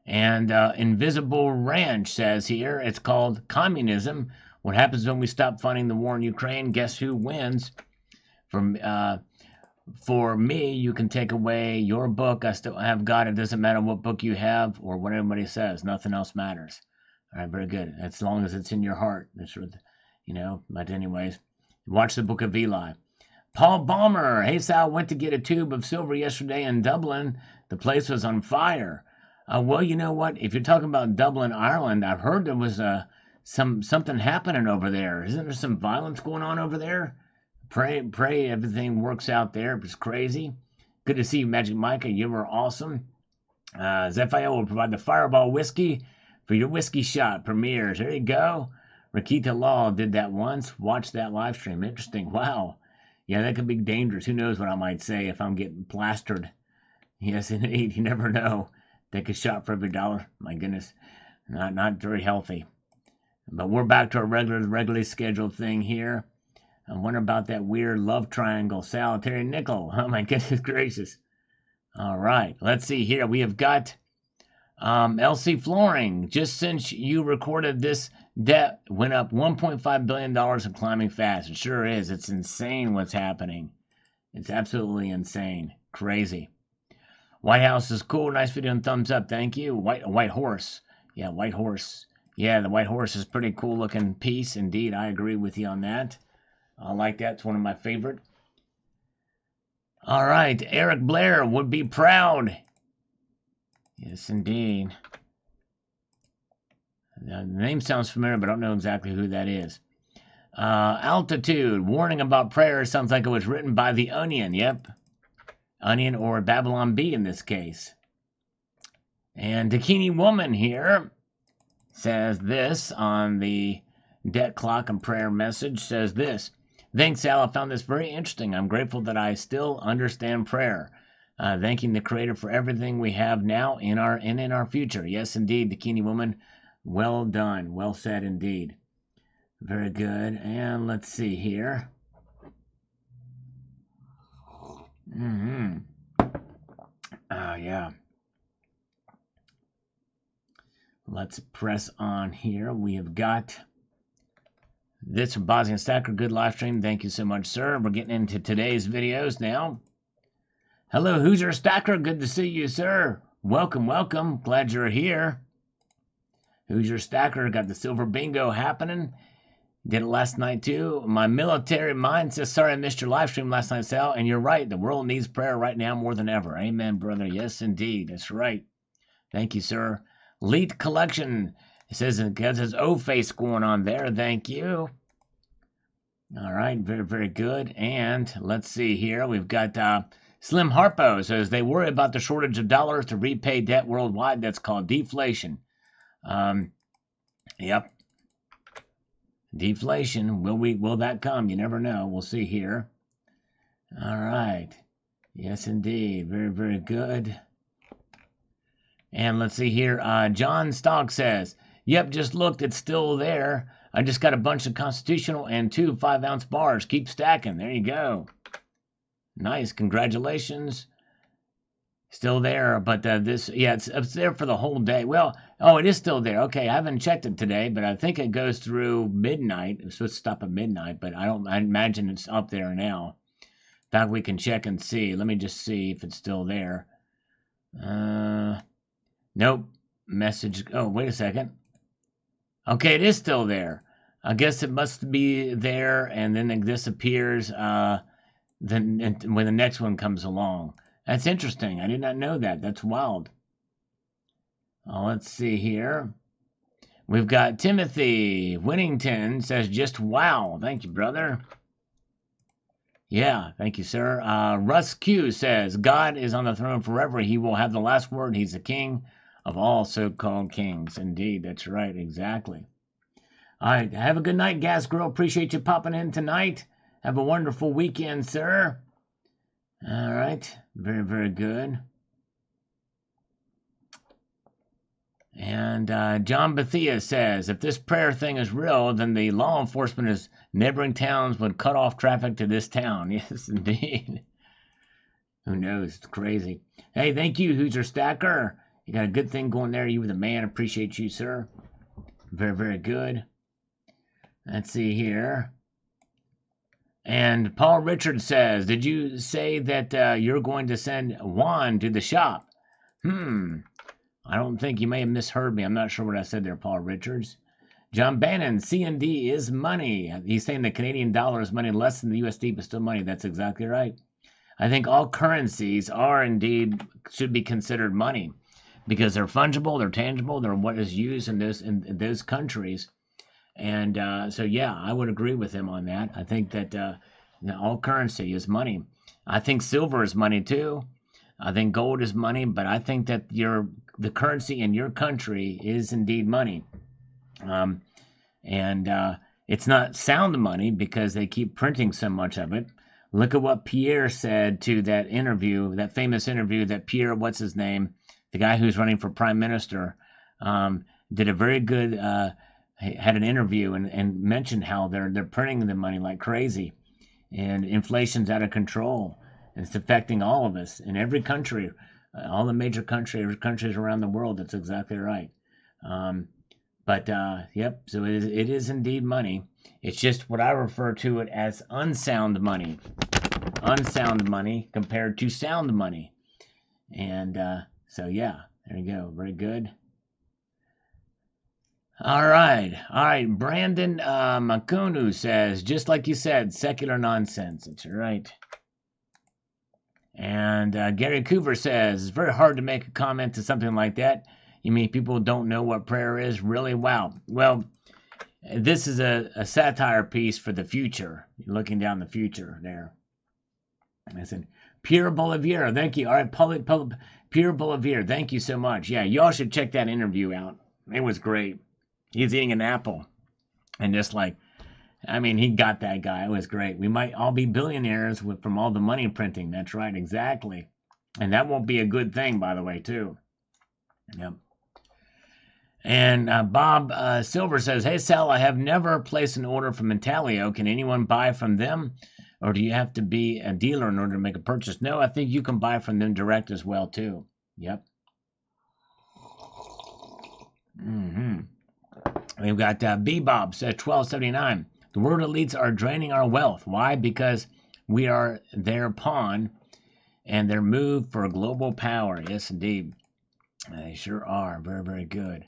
And Invisible Ranch says here, it's called communism. What happens when we stop funding the war in Ukraine? Guess who wins? for me, you can take away your book. I still have God. It doesn't matter what book you have or what anybody says. Nothing else matters. All right, very good. As long as it's in your heart. That's what, But anyways, watch the Book of Eli. Paul Balmer. Hey, Sal, went to get a tube of silver yesterday in Dublin. The place was on fire. Well, you know what? If you're talking about Dublin, Ireland, I've heard there was something happening over there. Isn't there some violence going on over there? Pray everything works out there. It's crazy. Good to see you, Magic Micah. You were awesome. Zephyr will provide the Fireball whiskey for your whiskey shot premieres. There you go. Rakita Law did that once. Watch that live stream. Interesting. Wow. Yeah, that could be dangerous. Who knows what I might say if I'm getting plastered. Yes, indeed. You never know. Take a shot for every $1. My goodness. Not very healthy. But we're back to our regularly scheduled thing here. I wonder about that weird love triangle. Solitary nickel. Oh, my goodness gracious. All right. Let's see here. We have got LC Flooring. Just since you recorded this, debt went up $1.5 billion and climbing fast. It sure is. It's insane what's happening. It's absolutely insane. Crazy. White House is cool. Nice video and thumbs up. Thank you. White Horse. Yeah, White Horse. Yeah, the White Horse is pretty cool looking piece. Indeed, I agree with you on that. I like that. It's one of my favorite. All right. Eric Blair would be proud. Yes, indeed. The name sounds familiar, but I don't know exactly who that is. Altitude. Warning about prayer. Sounds like it was written by The Onion. Yep. Onion or Babylon Bee in this case. And Dakini Woman here says this on the Debt Clock and Prayer message. Says this. Thanks, Al. I found this very interesting. I'm grateful that I still understand prayer. Thanking the Creator for everything we have now in our future. Yes, indeed, Dakini Woman. Well done. Well said, indeed. Very good. And let's see here. Yeah. Let's press on here. We have got this from Bosnian Stacker. Good live stream. Thank you so much, sir. We're getting into today's videos now. Hello, Hoosier Stacker. Good to see you, sir. Welcome, welcome. Glad you're here. Hoosier Stacker got the silver bingo happening. Did it last night, too. My military mind says, sorry I missed your live stream last night, Sal. And you're right. The world needs prayer right now more than ever. Amen, brother. Yes, indeed. That's right. Thank you, sir. Elite Collection. It says it has O-face going on there. Thank you. All right. Very, very good. And let's see here. We've got Slim Harpo says they worry about the shortage of dollars to repay debt worldwide. That's called deflation. Yep. Deflation. Will that come? You never know. We'll see here. All right. Yes, indeed. Very, very good. And let's see here. John Stock says, yep, just looked. It's still there. I just got a bunch of constitutional and 2 5-ounce bars. Keep stacking. There you go. Nice. Congratulations. Still there, but it's there for the whole day. Well, it is still there. Okay, I haven't checked it today, but I think it goes through midnight. It's supposed to stop at midnight, but I imagine it's up there now. In fact, we can check and see. Let me just see if it's still there. Nope. Message. Oh, wait a second. Okay, it is still there. I guess it must be there, and then it disappears then when the next one comes along. That's interesting. I did not know that. That's wild. Let's see here. We've got Timothy Winnington says, just wow. Thank you, brother. Yeah, thank you, sir. Russ Q says, God is on the throne forever. He will have the last word. He's the king of all so-called kings. Indeed, that's right. Exactly. All right. Have a good night, Gas Girl. Appreciate you popping in tonight. Have a wonderful weekend, sir. All right. Very, very good. And John Bethia says, if this prayer thing is real, then the law enforcement in neighboring towns would cut off traffic to this town. Yes, indeed. Who knows? It's crazy. Hey, thank you, Hoosier Stacker. You got a good thing going there. You were the man. Appreciate you, sir. Very, very good. Let's see here. And Paul Richards says, did you say that you're going to send Juan to the shop? I don't think you may have misheard me. I'm not sure what I said there, Paul Richards. John Bannon, CND is money. He's saying the Canadian dollar is money less than the USD, but still money. That's exactly right. I think all currencies are indeed should be considered money because they're fungible, they're tangible, they're what is used in those countries. And so, yeah, I would agree with him on that. I think that all currency is money. I think silver is money too. I think gold is money, but I think that the currency in your country is indeed money. It's not sound money because they keep printing so much of it. Look at what Pierre said to that interview, that famous interview that Pierre, what's his name, the guy who's running for prime minister, did a very good, had an interview and mentioned how they're printing the money like crazy, and inflation's out of control. And it's affecting all of us in every country, all the major countries around the world. That's exactly right. Yep, so it is indeed money. It's just what I refer to it as unsound money. Unsound money compared to sound money. And so, yeah, there you go. Very good. All right. Brandon Makunu says, just like you said, secular nonsense. That's right. And Gary Coover says, it's very hard to make a comment to something like that. You mean people don't know what prayer is? Really? Wow. Well, this is a satire piece for the future. You're looking down the future there. I said, Pierre Bolivier, thank you. All right, Pierre Bolivier, thank you so much. Yeah, y'all should check that interview out. It was great. He's eating an apple. And just like, I mean, he got that guy. It was great. We might all be billionaires from all the money printing. That's right, exactly. And that won't be a good thing, by the way, too. Yep. And Bob Silver says, hey, Sal, I have never placed an order from Intalio. Can anyone buy from them? Or do you have to be a dealer in order to make a purchase? No, I think you can buy from them direct as well, too. Yep. We've got B-Bob says 1279. The world elites are draining our wealth. Why? Because we are their pawn and their move for global power. Yes, indeed. They sure are. Very, very good.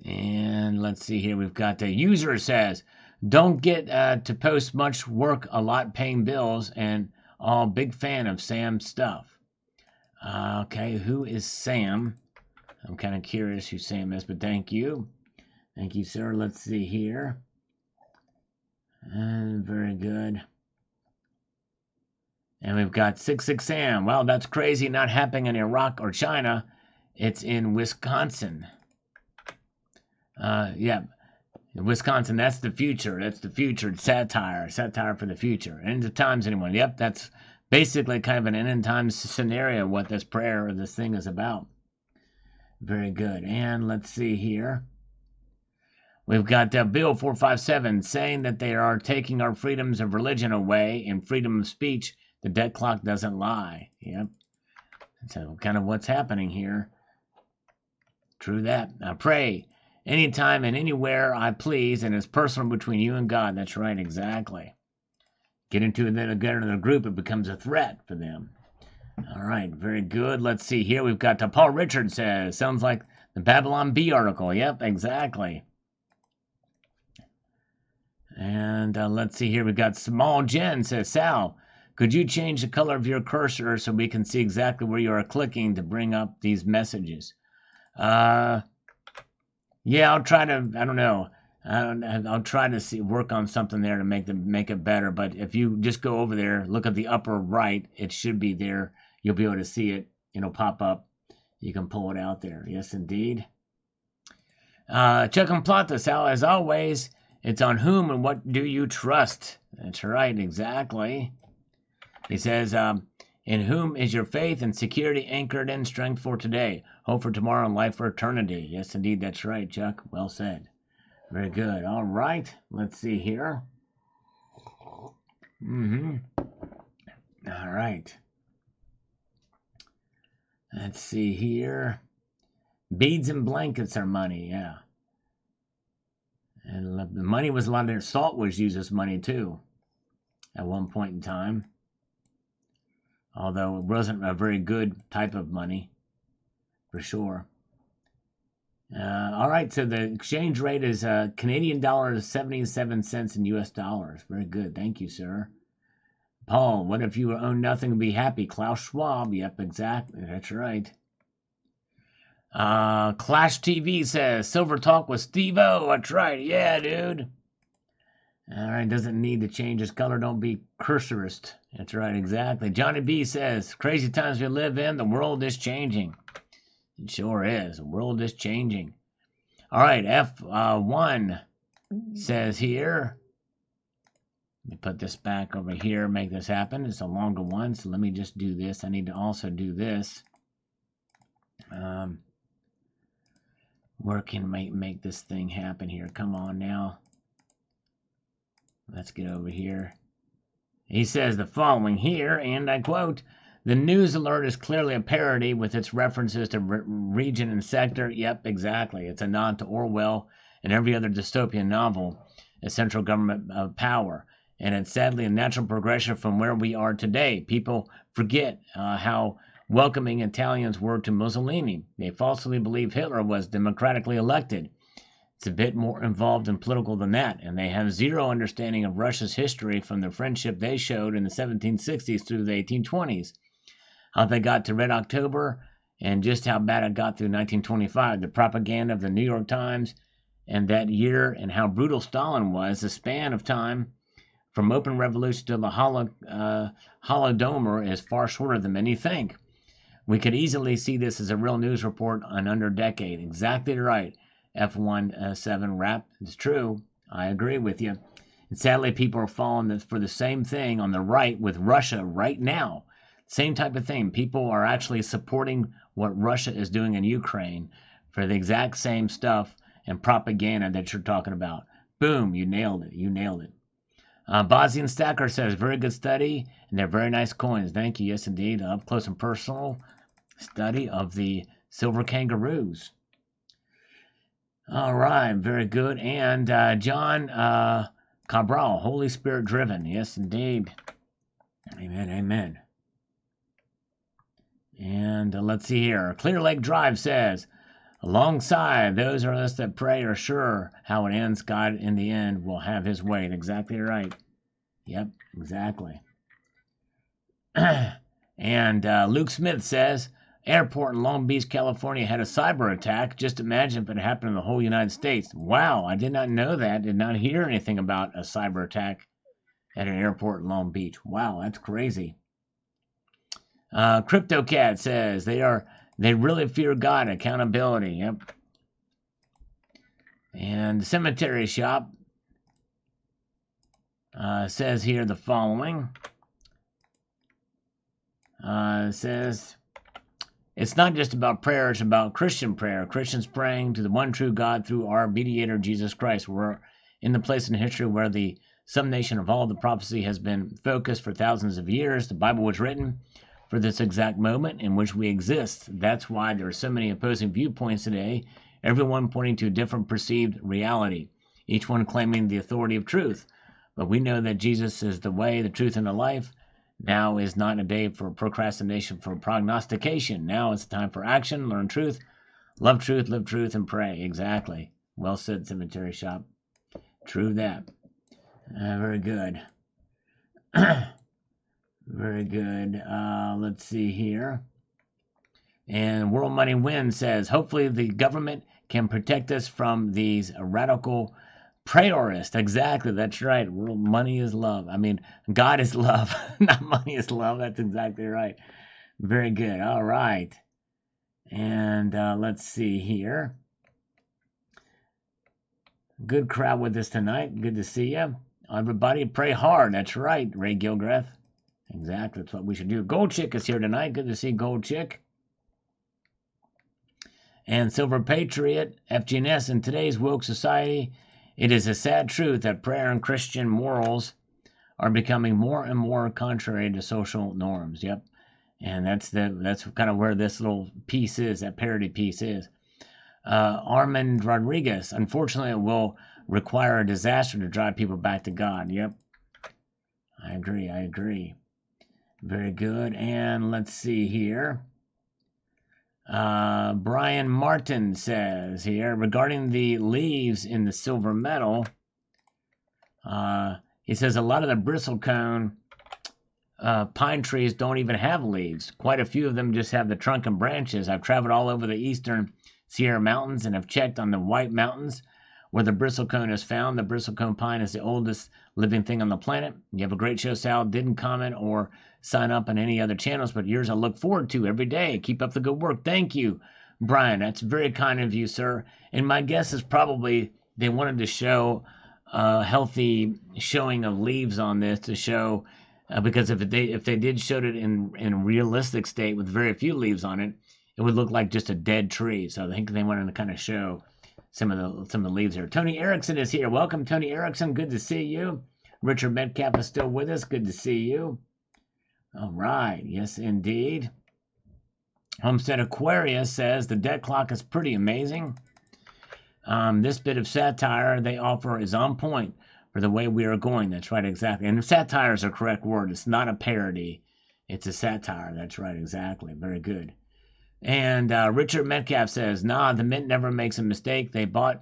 And let's see here. We've got the user says, don't get to post much work, a lot paying bills, and all big fan of Sam's stuff. Okay, who is Sam? I'm kind of curious who Sam is, but thank you. Thank you, sir. Let's see here. Very good. And we've got 66 Sam. Well, that's crazy. Not happening in Iraq or China. It's in Wisconsin. Yeah. Wisconsin, that's the future. That's the future. It's satire. Satire for the future. End of times, anyone. Yep, that's basically kind of an end of times scenario, what this prayer or this thing is about. Very good. And let's see here. We've got Bill 457 saying that they are taking our freedoms of religion away and freedom of speech. The debt clock doesn't lie. Yep. So kind of what's happening here. True that. I pray anytime and anywhere I please, and it's personal between you and God. That's right, exactly. Get into another group, it becomes a threat for them. All right, very good. Let's see here. We've got Paul Richards says, sounds like the Babylon Bee article. Yep, exactly. And let's see here. We've got Small Jen says, Sal, could you change the color of your cursor so we can see exactly where you are clicking to bring up these messages? Yeah, I'll try to, I don't know. I'll try to work on something there to make it better. But if you just go over there, look at the upper right, it should be there. You'll be able to see it. It'll pop up. You can pull it out there. Yes, indeed. Chuck and Plata, Sal, as always, it's on whom and what do you trust? That's right, exactly. He says, in whom is your faith and security anchored in, strength for today, hope for tomorrow, and life for eternity? Yes, indeed, that's right, Chuck. Well said. Very good. All right, let's see here. All right. Let's see here. Beads and blankets are money, yeah. And the money was a lot of their salt was used as money too. at one point in time. Although it wasn't a very good type of money, for sure. All right, so the exchange rate is Canadian dollars 77 cents in US dollars. Very good. Thank you, sir. Paul, what if you own nothing and be happy? Klaus Schwab. Yep, exactly. That's right. Clash TV says, Silver Talk with Steve-O. That's right. Yeah, dude. All right, doesn't need to change his color. Don't be cursorist. That's right, exactly. Johnny B says, crazy times we live in. The world is changing. It sure is. The world is changing. All right, F1 says here. Let me put this back over here, make this happen. It's a longer one, so let me just do this. I need to also do this. Where can I make this thing happen here? Come on now. Let's get over here. He says the following here, and I quote, the news alert is clearly a parody with its references to region and sector. Yep, exactly. It's a nod to Orwell and every other dystopian novel, a central government power. And it's sadly a natural progression from where we are today. People forget how welcoming Italians were to Mussolini. They falsely believe Hitler was democratically elected. It's a bit more involved and political than that, and they have zero understanding of Russia's history from the friendship they showed in the 1760s through the 1820s. How they got to Red October, and just how bad it got through 1925. The propaganda of the New York Times and that year, and how brutal Stalin was, the span of time from open revolution to the Holodomor is far shorter than many think. We could easily see this as a real news report on under a decade. Exactly right. F17 rap. It's true. I agree with you. And sadly, people are falling for the same thing on the right with Russia right now. Same type of thing. People are actually supporting what Russia is doing in Ukraine for the exact same stuff and propaganda that you're talking about. Boom, you nailed it. You nailed it. Bosnian Stacker says, very good study, and they're very nice coins. Thank you. Yes, indeed. Up close and personal study of the silver kangaroos. All right, very good. And John Cabral, Holy Spirit driven. Yes, indeed. Amen, amen. And let's see here. Clear Lake Drive says, alongside those of us that pray are sure how it ends, God in the end will have his way. Exactly right. Yep, exactly. And Luke Smith says, airport in Long Beach, California had a cyber attack. Just imagine if it happened in the whole United States. Wow, I did not know that. Did not hear anything about a cyber attack at an airport in Long Beach. Wow, that's crazy. CryptoCat says they really fear God, accountability. Yep. And the Cemetery Shop says here the following. Says, it's not just about prayer, it's about Christian prayer. Christians praying to the one true God through our mediator, Jesus Christ. We're in the place in history where the summation of all the prophecy has been focused for thousands of years. The Bible was written for this exact moment in which we exist. That's why there are so many opposing viewpoints today, everyone pointing to a different perceived reality, each one claiming the authority of truth. But we know that Jesus is the way, the truth, and the life. Now is not a day for procrastination, for prognostication. Now it's time for action, learn truth, love truth, live truth, and pray. Exactly. Well said, Cemetery Shop. True that. Very good. Very good. Let's see here. And World Money Win says, hopefully the government can protect us from these radical prayerists. Exactly. That's right. World money is love. I mean, God is love. Not money is love. That's exactly right. Very good. All right. And let's see here. Good crowd with us tonight. Good to see you. Everybody pray hard. That's right, Ray Gilgreth. Exactly. That's what we should do. Gold Chick is here tonight. Good to see Gold Chick. And Silver Patriot, FGNS, in today's woke society, it is a sad truth that prayer and Christian morals are becoming more and more contrary to social norms. Yep. And that's kind of where this little piece is, that parody piece is. Armand Rodriguez, unfortunately, it will require a disaster to drive people back to God. Yep. I agree. Very good. And let's see here. Brian Martin says here regarding the leaves in the silver metal. He says a lot of the bristlecone pine trees don't even have leaves. Quite a few of them just have the trunk and branches. I've traveled all over the eastern Sierra Mountains and have checked on the White Mountains where the bristlecone is found. The bristlecone pine is the oldest living thing on the planet. You have a great show, Sal. Didn't comment or sign up on any other channels, but yours I look forward to every day. Keep up the good work. Thank you, Brian. That's very kind of you, sir. And my guess is probably they wanted to show a healthy showing of leaves on this to show, because if they did show it in a realistic state with very few leaves on it, it would look like just a dead tree. So I think they wanted to kind of show some of the leaves here. Tony Erickson is here. Welcome, Tony Erickson. Good to see you. Richard Metcalf is still with us. Good to see you. All right. Yes, indeed. Homestead Aquarius says the debt clock is pretty amazing. This bit of satire they offer is on point for the way we are going. That's right, exactly. And satire is a correct word. It's not a parody. It's a satire. That's right, exactly. Very good. And Richard Metcalf says, nah, the Mint never makes a mistake. They thought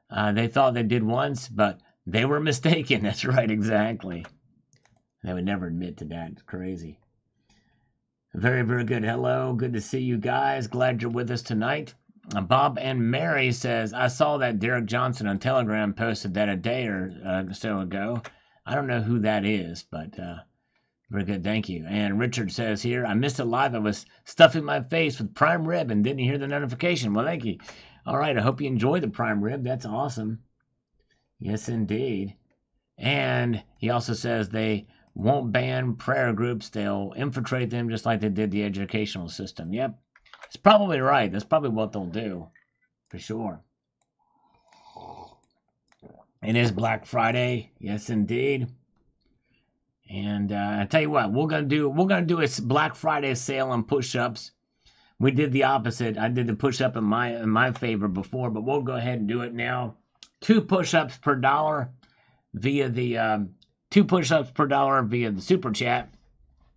they did once, but they were mistaken. That's right, exactly. They would never admit to that. It's crazy. Very, very good. Hello. Good to see you guys. Glad you're with us tonight. Bob and Mary says, I saw that Derek Johnson on Telegram posted that a day or so ago. I don't know who that is, but very good. Thank you. And Richard says here, I missed it live. I was stuffing my face with prime rib and didn't hear the notification. Well, thank you. All right. I hope you enjoy the prime rib. That's awesome. Yes, indeed. And he also says they won't ban prayer groups. They'll infiltrate them just like they did the educational system. Yep. It's probably right. That's probably what they'll do. For sure. It is Black Friday. Yes, indeed. And I tell you what, we're gonna do a Black Friday sale on push-ups. We did the opposite. I did the push-up in my favor before, but we'll go ahead and do it now. 2 push-ups per dollar via the 2 push-ups per dollar via the super chat,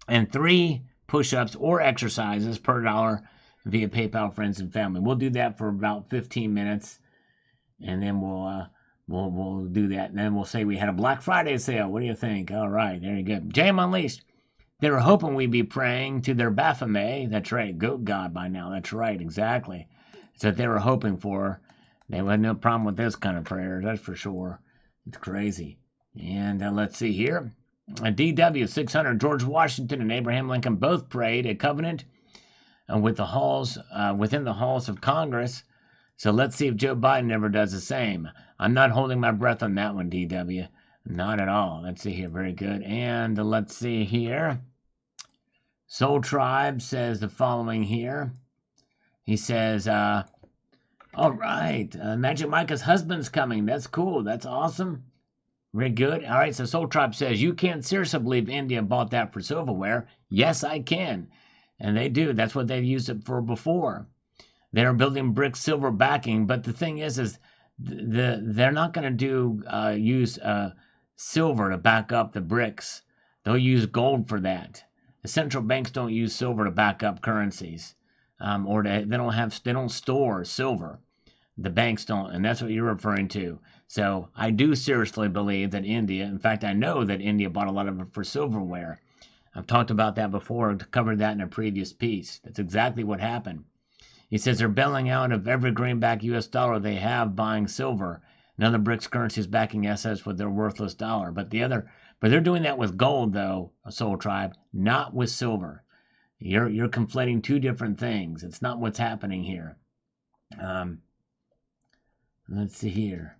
and 3 push-ups or exercises per dollar via PayPal, friends and family. We'll do that for about 15 minutes, and then we'll do that, and then we'll say we had a Black Friday sale. What do you think? All right, there you go. Jam Unleashed. They were hoping we'd be praying to their Baphomet. That's right, goat god by now. That's right, exactly. It's what they were hoping for. They had no problem with this kind of prayer, that's for sure. It's crazy. And let's see here. DW 600, George Washington and Abraham Lincoln both prayed a covenant with the halls, within the halls of Congress. So let's see if Joe Biden ever does the same. I'm not holding my breath on that one, DW. Not at all. Let's see here. Very good. And let's see here. Soul Tribe says the following here. He says, all right, Magic Micah's husband's coming. That's cool. That's awesome. Very good. All right, so Soul Tribe says, you can't seriously believe India bought that for silverware. Yes, I can. And they do. That's what they used it for before. They're building brick silver backing, but the thing is they're not going to use silver to back up the bricks. They'll use gold for that. The central banks don't use silver to back up currencies, or they don't store silver. The banks don't, and that's what you're referring to. So I do seriously believe that India, in fact, I know that India bought a lot of it for silverware. I've talked about that before, covered that in a previous piece. That's exactly what happened. He says they're bailing out of every greenback U.S. dollar they have, buying silver and other BRICS currencies backing assets with their worthless dollar. But they're doing that with gold, though, Soul Tribe, not with silver. You're conflating 2 different things. It's not what's happening here. Let's see here.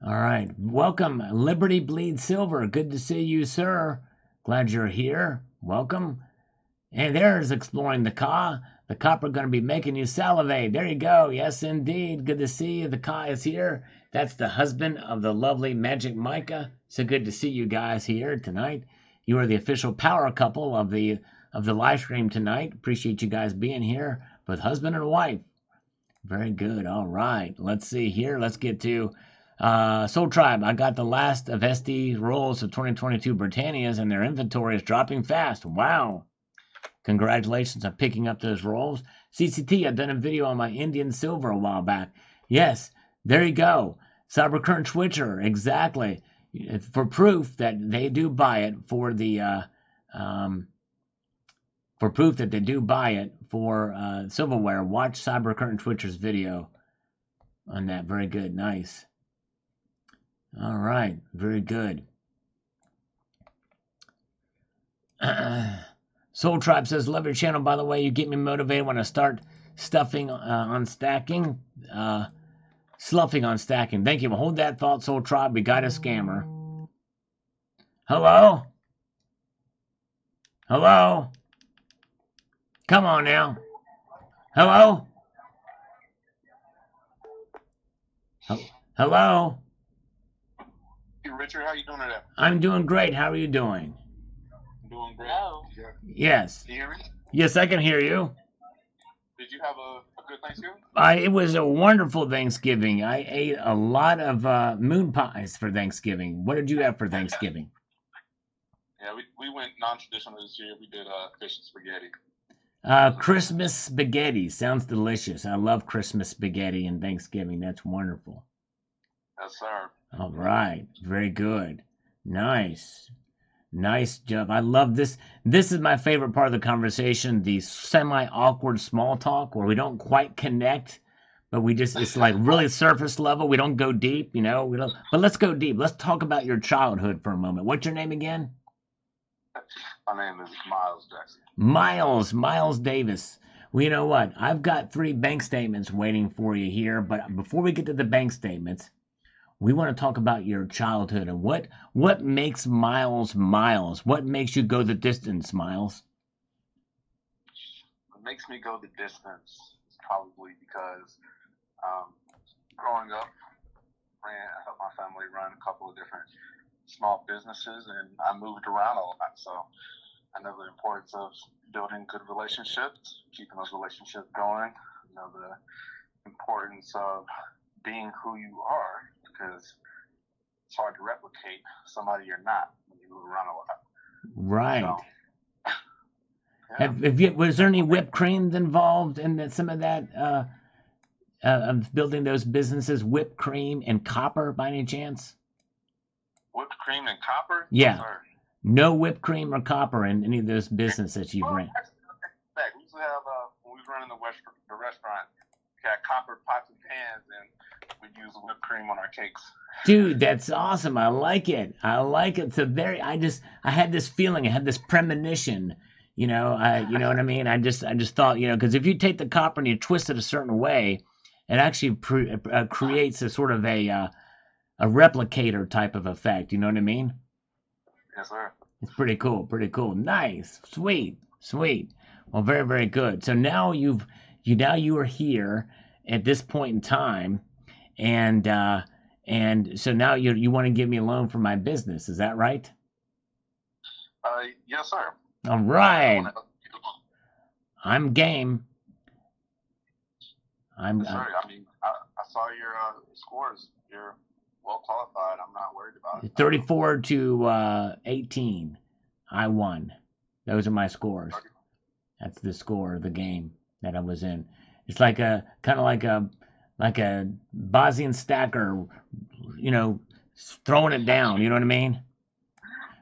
All right. Welcome, Liberty Bleed Silver. Good to see you, sir. Glad you're here. Welcome. And there's Exploring the Ka. The copper going to be making you salivate. There you go. Yes, indeed. Good to see you. The Ka is here. That's the husband of the lovely Magic Micah. So good to see you guys here tonight. You are the official power couple of the live stream tonight. Appreciate you guys being here, both husband and wife. Very good. All right. Let's see here. Let's get to Soul Tribe, I got the last of SD rolls of 2022 Britannias, and their inventory is dropping fast. Wow. Congratulations on picking up those rolls. CCT, I've done a video on my Indian silver a while back. Yes, there you go. Cybercurrent Switcher, exactly. For proof that they do buy it for the silverware, watch Cybercurrent Switcher's video on that. Very good, nice. All right, very good. Soul Tribe says, love your channel. By the way, you get me motivated when I start sloughing on stacking. Thank you. Well, hold that thought, Soul Tribe. We got a scammer. Hello? Hello? Come on now. Hello? Hello? Hey, Richard, how you doing today? I'm doing great. How are you doing? I'm doing great. Yes. Can you hear me? Yes, I can hear you. Did you have a good Thanksgiving? It was a wonderful Thanksgiving. I ate a lot of moon pies for Thanksgiving. What did you have for Thanksgiving? Yeah, we went non-traditional this year. We did fish and spaghetti. Christmas spaghetti sounds delicious. I love Christmas spaghetti and Thanksgiving. That's wonderful. Yes, sir. All right. Very good. Nice. Nice job. I love this. This is my favorite part of the conversation, the semi-awkward small talk where we don't quite connect, but it's like really surface level. We don't go deep, but let's go deep. Let's talk about your childhood for a moment. What's your name again? My name is Miles Jackson. Miles Davis. Well, you know what? I've got 3 bank statements waiting for you here, but before we get to the bank statements, we want to talk about your childhood and what makes Miles Miles. What makes you go the distance, Miles? What makes me go the distance is probably because growing up, I helped my family run a couple of different small businesses, and I moved around a lot. So I know the importance of building good relationships, keeping those relationships going. I know the importance of being who you are, because it's hard to replicate somebody you're not when you move around a lot. Right. So, yeah. Was there any whipped cream involved in some of that of building those businesses? Whipped cream and copper, by any chance? Whipped cream and copper? Yeah. Yes, no whipped cream or copper in any of those businesses you've ran. We used to have when we were running the restaurant, we had copper pots and pans, and we'd use whipped cream on our cakes. Dude, that's awesome. I like it. So I had this feeling, I had this premonition, you know what I mean? I just thought, because if you take the copper and you twist it a certain way, it actually creates a sort of a replicator type of effect. You know what I mean? Yes, sir. It's pretty cool. Nice. Sweet. Well, very, very good. So now you are here at this point in time, and so now you want to give me a loan for my business. Is that right? Yes, sir. All right. I'm game. Yes, sir. I mean, I saw your scores. You're well qualified. I'm not worried about it. 34 to 18. I won. Those are my scores. That's the score of the game that I was in. It's like a kind of like a Bosnian stacker, throwing it down. You know what I mean?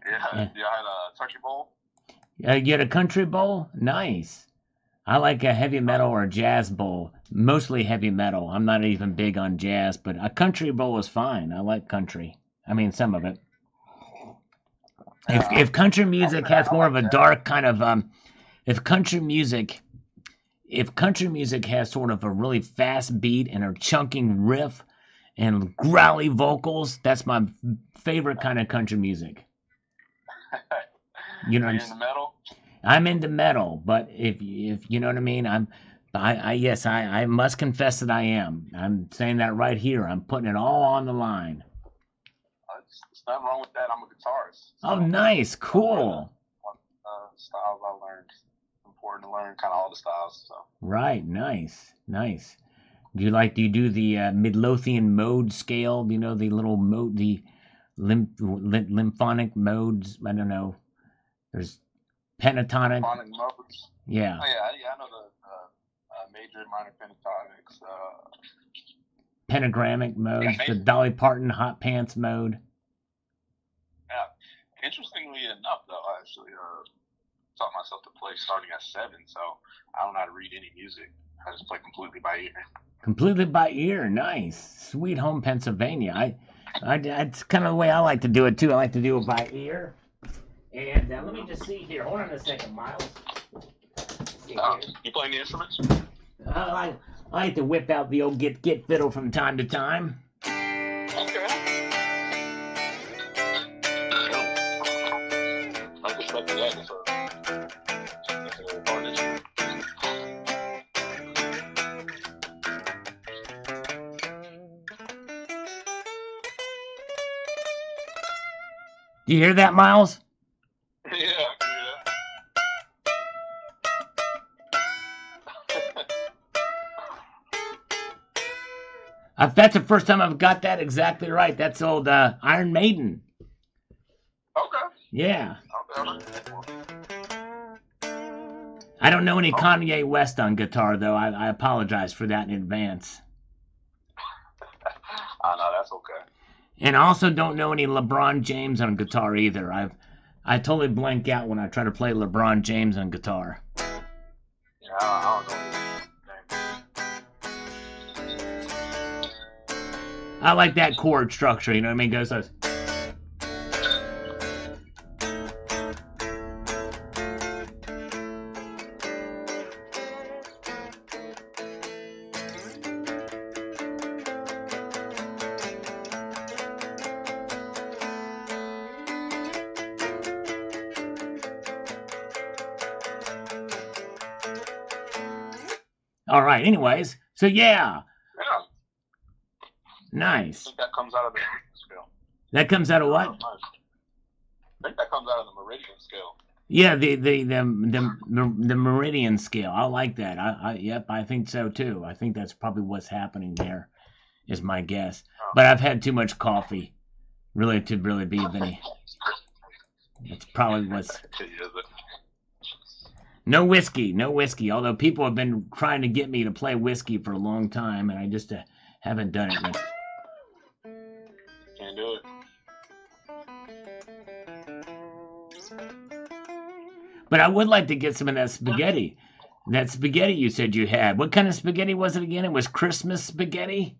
Yeah. You had a turkey bowl. You had a country bowl? Nice. I like a heavy metal or a jazz bowl. Mostly heavy metal. I'm not even big on jazz, but a country bowl is fine. I like country. I mean, some of it. If country music has more of a dark kind of if country music has sort of a really fast beat and a chunking riff and growly vocals, that's my favorite kind of country music. You know, Are you into metal? I'm into metal, but if you know what I mean, I must confess that I am. I'm saying that right here. I'm putting it all on the line. There's nothing wrong with that. I'm a guitarist. So nice, cool. Styles I learned. It's important to learn kind of all the styles. So. Right, nice. Do you do the Midlothian mode scale? You know, the little mode, the lymphonic modes? I don't know. There's pentatonic. Symphonic modes. Yeah. Oh, yeah, I know the major, minor pentatonics. Pentagrammic modes, Yeah, the Dolly Parton hot pants mode. yeah. Interestingly enough, though, I actually taught myself to play starting at 7, so I don't know how to read any music. I just play completely by ear. Completely by ear, nice. Sweet home Pennsylvania. It's kind of the way I like to do it too. I like to do it by ear. And let me just see here. Hold on a second, Miles. You play any instruments? I like to whip out the old get fiddle from time to time. Okay. I respect that. That's a hard instrument. Do you hear that, Miles? Yeah, I can hear that. That's the first time I've got that exactly right. That's old Iron Maiden. Okay. Yeah. Okay. I don't know any Kanye West on guitar, though. I apologize for that in advance. I know, that's okay. And I also don't know any LeBron James on guitar either. I totally blank out when I try to play LeBron James on guitar. Yeah, I don't know. I like that chord structure, you know what I mean? Goes like, all right, anyways. So, yeah. Yeah. Nice. I think that comes out of the meridian scale. That comes out of what? Nice. I think that comes out of the meridian scale. Yeah, the meridian scale. I like that. Yep, I think so too. I think that's probably what's happening there, is my guess. But I've had too much coffee, really, to really be of any. That's probably what's. No whiskey. Although people have been trying to get me to play whiskey for a long time, and I just haven't done it yet. Can't do it. But I would like to get some of that spaghetti. That spaghetti you said you had. What kind of spaghetti was it again? It was Christmas spaghetti?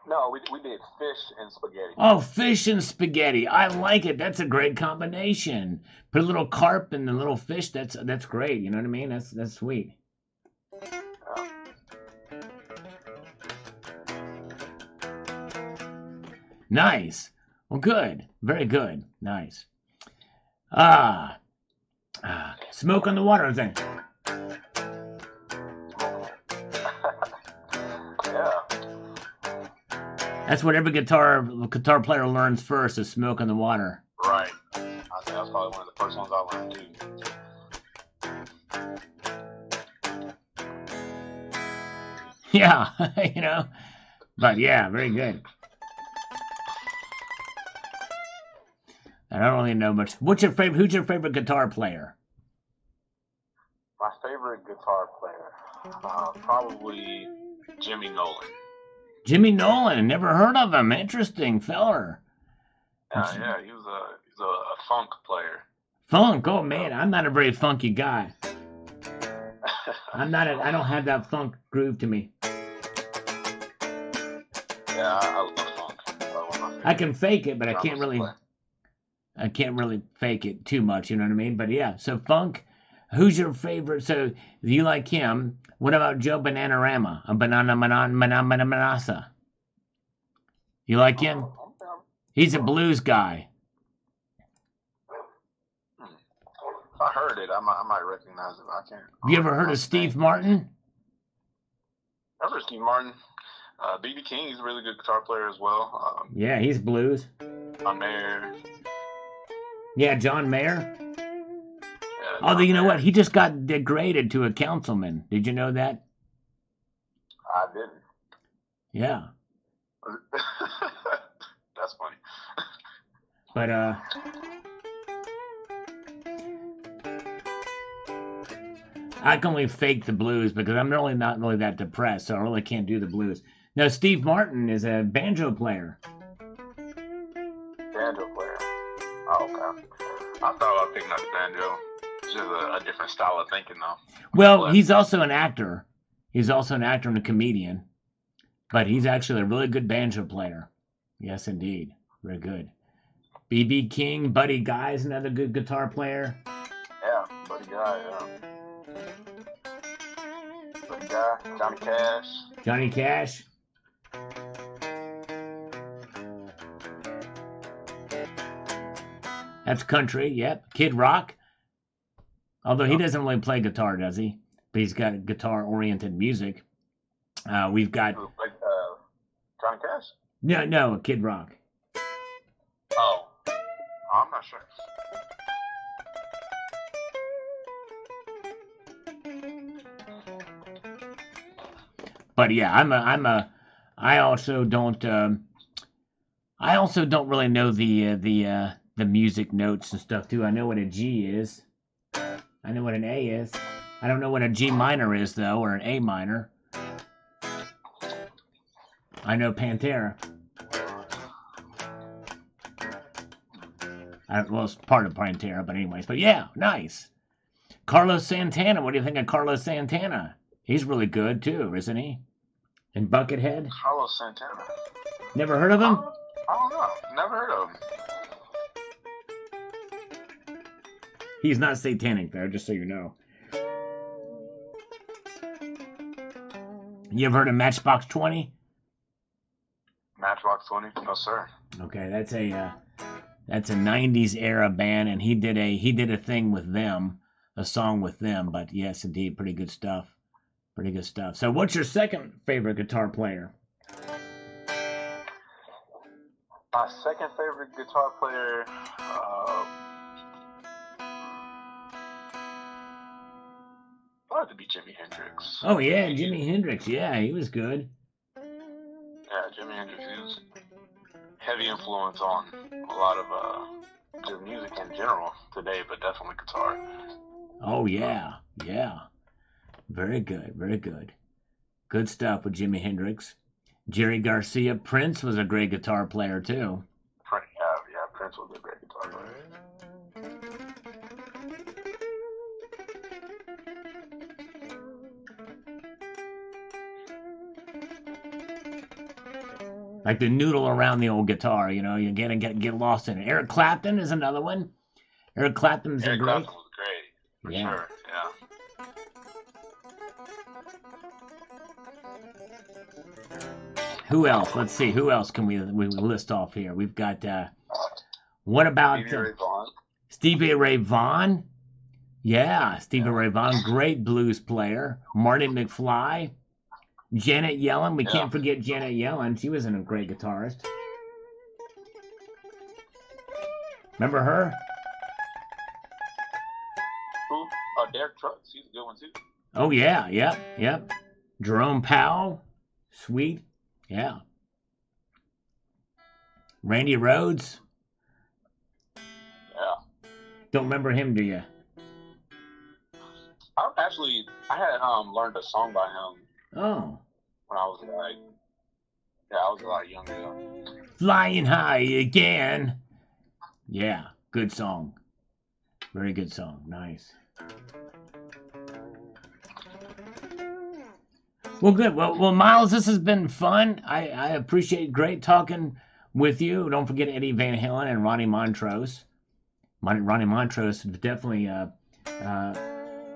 No, we did fish and spaghetti. Oh, fish and spaghetti. I like it. That's a great combination. Put a little carp and a little fish. That's great. You know what I mean? That's sweet. Yeah. Nice. Well, good. Very good. Nice. Smoke on the water thing. Yeah. That's what every guitar player learns first, is smoke on the water. Right. I think that's probably one of the first ones I learned too. Yeah, you know. But yeah, very good. I don't really know much. Who's your favorite guitar player? My favorite guitar player, probably Jimmy Nolan. Jimmy Nolan. Never heard of him. Interesting feller. Yeah, he's a funk player. Funk. Oh man, I'm not a very funky guy. I don't have that funk groove to me. Yeah, I love funk. I can fake it, but I can't really fake it too much, you know what I mean? But yeah, so funk. Who's your favorite? So you like him. What about Joe Bananarama? Manasa. You like him? He's a blues guy. If I heard it, I might recognize it. I can't. Have you ever heard of Steve Martin? I've heard Steve Martin. B.B. King, he's a really good guitar player as well. Yeah, he's blues. John Mayer. Yeah, John Mayer. Yeah, Although, you know what? He just got degraded to a councilman. Did you know that? I didn't. Yeah. That's funny. But I can only fake the blues because I'm really not really that depressed, so I really can't do the blues. Now, Steve Martin is a banjo player. Banjo player. Oh, okay. I thought about picking up the banjo. It's just a different style of thinking, though. Well, he's also an actor. He's also an actor and a comedian. But he's actually a really good banjo player. Yes, indeed. Very good. B.B. King, Buddy Guy is another good guitar player. Yeah, Buddy Guy, yeah. Buddy Guy, Johnny Cash. Johnny Cash. That's country, yep. Kid Rock. Although he doesn't really play guitar, does he? But he's got guitar-oriented music. We've got... Like, Johnny Cash? No, Kid Rock. Oh. I'm not sure. But yeah, I also don't really know the music notes and stuff too. I know what a G is. I know what an A is. I don't know what a G minor is though, or an A minor. I know Pantera. Well, it's part of Pantera, but anyways. But yeah, nice. Carlos Santana. What do you think of Carlos Santana? He's really good too, isn't he? And Buckethead. Carlos Santana. Never heard of him? I don't know. Never heard of him. He's not satanic there, just so you know. You ever heard of Matchbox 20? Matchbox 20? No, sir. Okay, that's a 90s era band, and he did a thing with them, a song with them. But yes, indeed, pretty good stuff. Pretty good stuff. So, what's your second favorite guitar player? My second favorite guitar player, probably to be Jimi Hendrix. Oh yeah, Jimi Hendrix. Yeah, he was good. Yeah, Jimi Hendrix. He was heavy influence on a lot of just music in general today, but definitely guitar. Oh yeah, yeah. Very good, very good. Good stuff with Jimi Hendrix. Jerry Garcia. Prince was a great guitar player too. Yeah, Prince was a great guitar player. Like the noodle around the old guitar, you know, you get lost in it. Eric Clapton is another one. Eric Clapton's a great. Clapton was great, for sure. Yeah. Who else? Let's see. Who else can we list off here? We've got. What about Stevie Ray Vaughan? Stevie Ray Vaughan? Yeah, Stevie Ray Vaughan, great blues player. Marty McFly, Janet Yellen. We can't forget Janet Yellen. She was a great guitarist. Remember her? Who? Derek Trucks. He's a good one too. Oh yeah, yep. Jerome Powell, sweet. Yeah. Randy Rhoads. Yeah. Don't remember him, do you? I had learned a song by him. Oh. When I was I was a lot younger though. Flying High Again. Yeah, good song. Very good song. Nice. Well, good. Well, Miles, this has been fun. I appreciate great talking with you. Don't forget Eddie Van Halen and Ronnie Montrose. Ronnie Montrose is definitely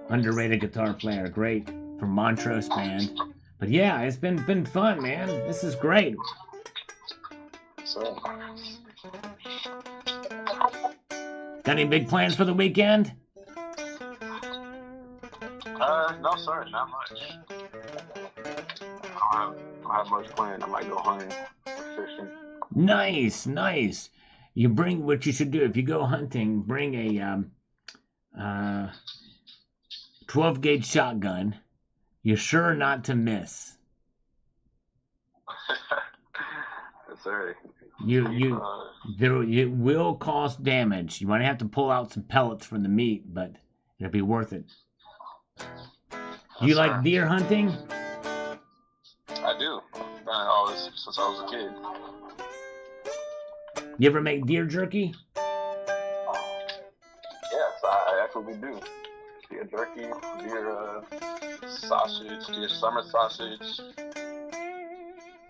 underrated guitar player. Great from Montrose Band. But yeah, it's been fun, man. This is great. So. Got any big plans for the weekend? No, sir, not much. I don't have much planned. I might go hunting or fishing. Nice. You bring what you should do if you go hunting. Bring a 12 gauge shotgun. You're sure not to miss. Yes, sir. It will cause damage. You might have to pull out some pellets from the meat, but it'll be worth it. Do you Yes, like sir. deer hunting? I do. I've done it always since I was a kid. You ever make deer jerky? Yes, I actually do. Deer jerky, deer sausage, deer summer sausage,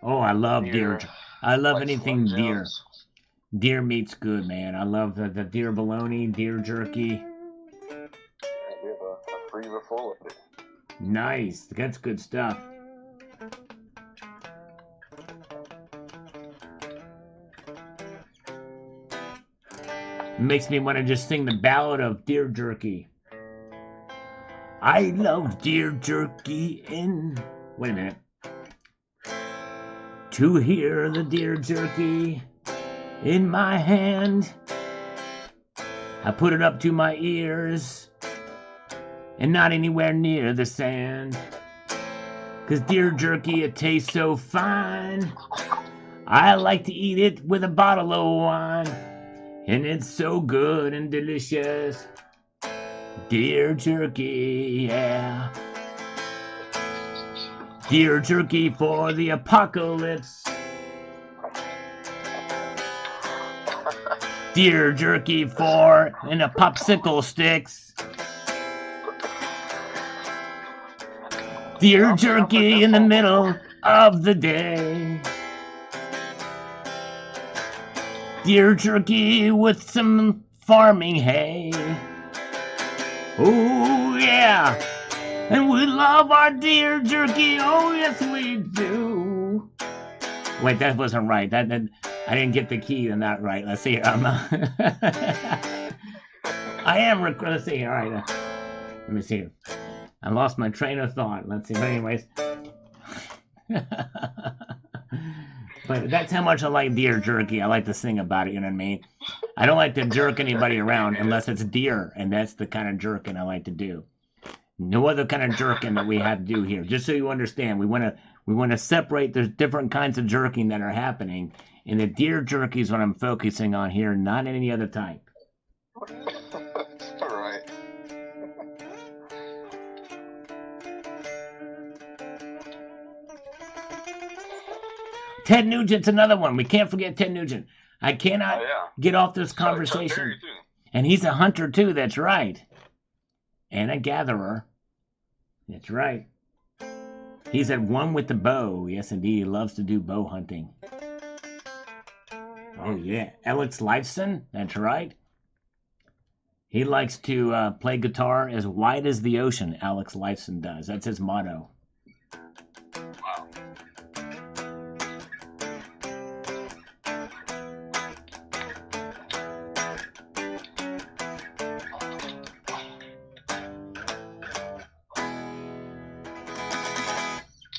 Oh, I love deer. deer I love like Slim anything deer. Jims. Deer meat's good, man. I love the deer bologna, deer jerky. Yeah, we have a freezer full of it. Nice. That's good stuff. Makes me want to just sing the ballad of deer jerky. I love deer jerky in... Wait a minute. To hear the deer jerky in my hand, I put it up to my ears and not anywhere near the sand. 'Cause deer jerky, it tastes so fine. I like to eat it with a bottle of wine. And it's so good and delicious. Deer jerky, yeah. Deer jerky for the apocalypse. Deer jerky for in a popsicle sticks. Deer jerky in the middle of the day. Deer jerky with some farming hay. Oh yeah, and we love our deer jerky. Oh yes we do. Wait, that wasn't right. That I didn't get the key in that right. Let's see. I am. Let's see. All right. Let me see. I lost my train of thought. Let's see. But anyways. But that's how much I like deer jerky. I like to sing about it, you know what I mean? I don't like to jerk anybody around unless it's deer, and that's the kind of jerking I like to do. No other kind of jerking that we have to do here. Just so you understand, we want to separate. There's different kinds of jerking that are happening, and the deer jerky is what I'm focusing on here, not any other type. All right. Ted Nugent's another one. We can't forget Ted Nugent. I cannot get off this conversation. And he's a hunter too, that's right. And a gatherer. That's right. He's at one with the bow. Yes, indeed. He loves to do bow hunting. Oh, yeah. Alex Lifeson. That's right. He likes to play guitar as wide as the ocean, Alex Lifeson does. That's his motto. Wow.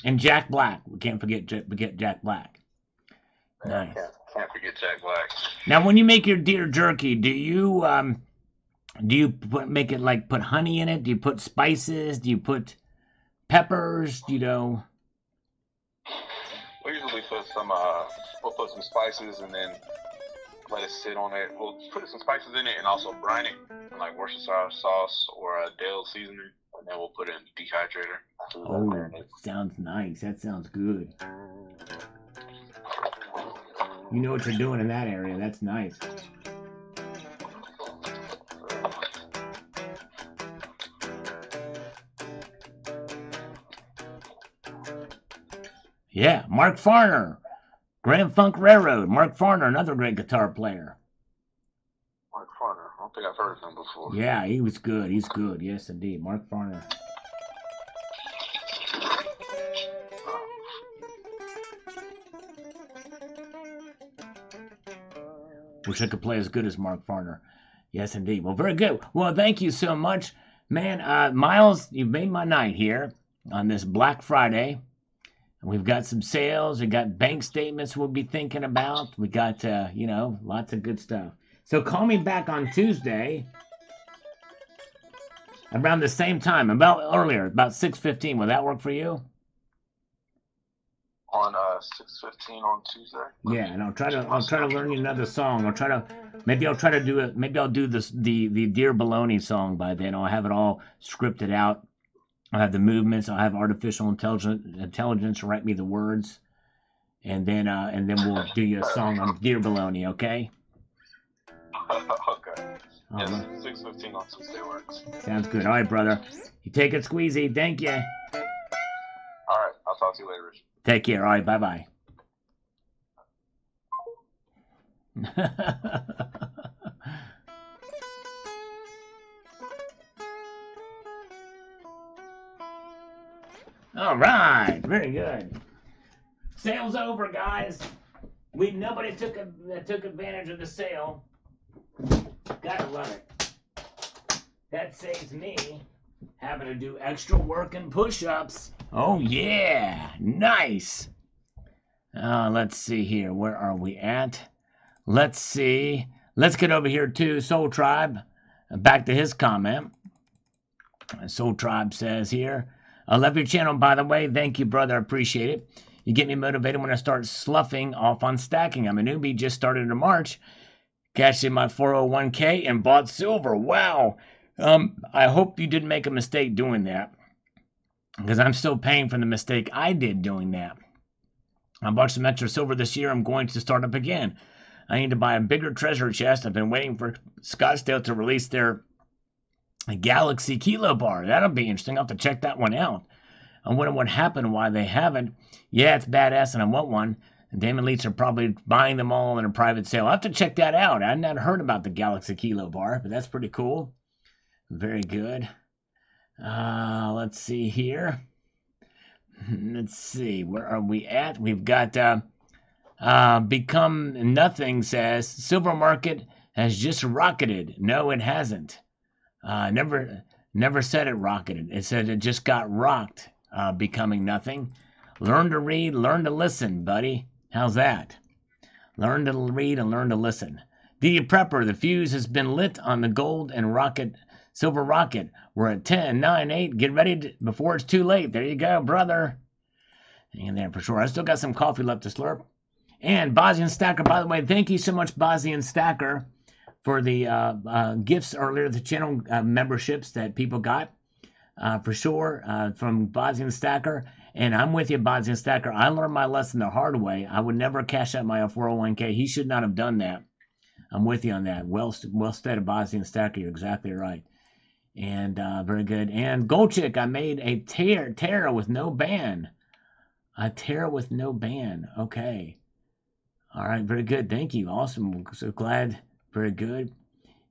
And Jack Black. We can't forget Jack Black. Nice. Can't forget Jack Black. Now, when you make your deer jerky, do you make it like put honey in it? Do you put spices? Do you put peppers? You know? We usually put we'll put some spices and then let it sit on it. We'll put some spices in it and also brine it in like Worcestershire sauce or a Dale seasoning, and then we'll put it in the dehydrator. Oh, sounds nice. That sounds good. You know what you're doing in that area. That's nice. Yeah, Mark Farner, Grand Funk Railroad. Mark Farner, another great guitar player. Mark Farner. I don't think I've heard of him before. Yeah, he was good. He's good. Yes, indeed. Mark Farner. Wish I could play as good as Mark Farner. Yes, indeed. Well, very good. Well, thank you so much. Man, Miles, you've made my night here on this Black Friday. We've got some sales. We got bank statements we'll be thinking about. We got, lots of good stuff. So call me back on Tuesday around the same time, about 6:15. Will that work for you? on 6:15 on Tuesday. Yeah, and I'll try to learn you another song. Maybe I'll try to do it. Maybe I'll do the Dear Baloney song by then. I'll have it all scripted out. I'll have the movements. I'll have artificial intelligence write me the words, and then we'll do you a song on Dear Baloney. Okay. Okay. Yes, 6:15 on Tuesday works. Sounds good. All right, brother. You take it, Squeezy. Thank you. All right. I'll talk to you later, Rich. Take care. All right. Bye-bye. All right. Very good. Sale's over, guys. Nobody took advantage of the sale. Gotta love it. That saves me having to do extra work and push-ups. Oh yeah, nice. Let's see here. Where are we at? Let's see. Let's get over here to Soul Tribe. Back to his comment. Soul Tribe says here, I love your channel, by the way. Thank you, brother. I appreciate it. You get me motivated when I start sloughing off on stacking. I'm a newbie, just started in March. Cashed in my 401k and bought silver. Wow. I hope you didn't make a mistake doing that, because I'm still paying for the mistake I did doing that. I bought some extra silver this year. I'm going to start up again. I need to buy a bigger treasure chest. I've been waiting for Scottsdale to release their Galaxy Kilo Bar. That'll be interesting. I'll have to check that one out. I wonder what happened, why they haven't. Yeah, it's badass and I want one. And Damon Leach are probably buying them all in a private sale. I'll have to check that out. I've not heard about the Galaxy Kilo Bar, but that's pretty cool. Very good. Let's see here. Let's see. Where are we at? We've got Become Nothing says, silver market has just rocketed. No, it hasn't. Never said it rocketed. It said it just got rocked. Becoming Nothing. Learn to read, learn to listen, buddy. How's that? Learn to read and learn to listen. D. Prepper, the fuse has been lit on the gold and silver rocket. We're at 10, 9, 8. Get ready before it's too late. There you go, brother. Hang in there for sure. I still got some coffee left to slurp. And Bosnian Stacker, by the way, thank you so much, Bosnian Stacker, for the gifts earlier, the channel memberships that people got. For sure, from Bosnian Stacker. And I'm with you, Bosnian Stacker. I learned my lesson the hard way. I would never cash out my 401k. He should not have done that. I'm with you on that. Well said, Bosnian Stacker. You're exactly right. And very good. And Goldchick, I made a tear with no ban. A tear with no ban. Okay. All right. Very good. Thank you. Awesome. So glad. Very good.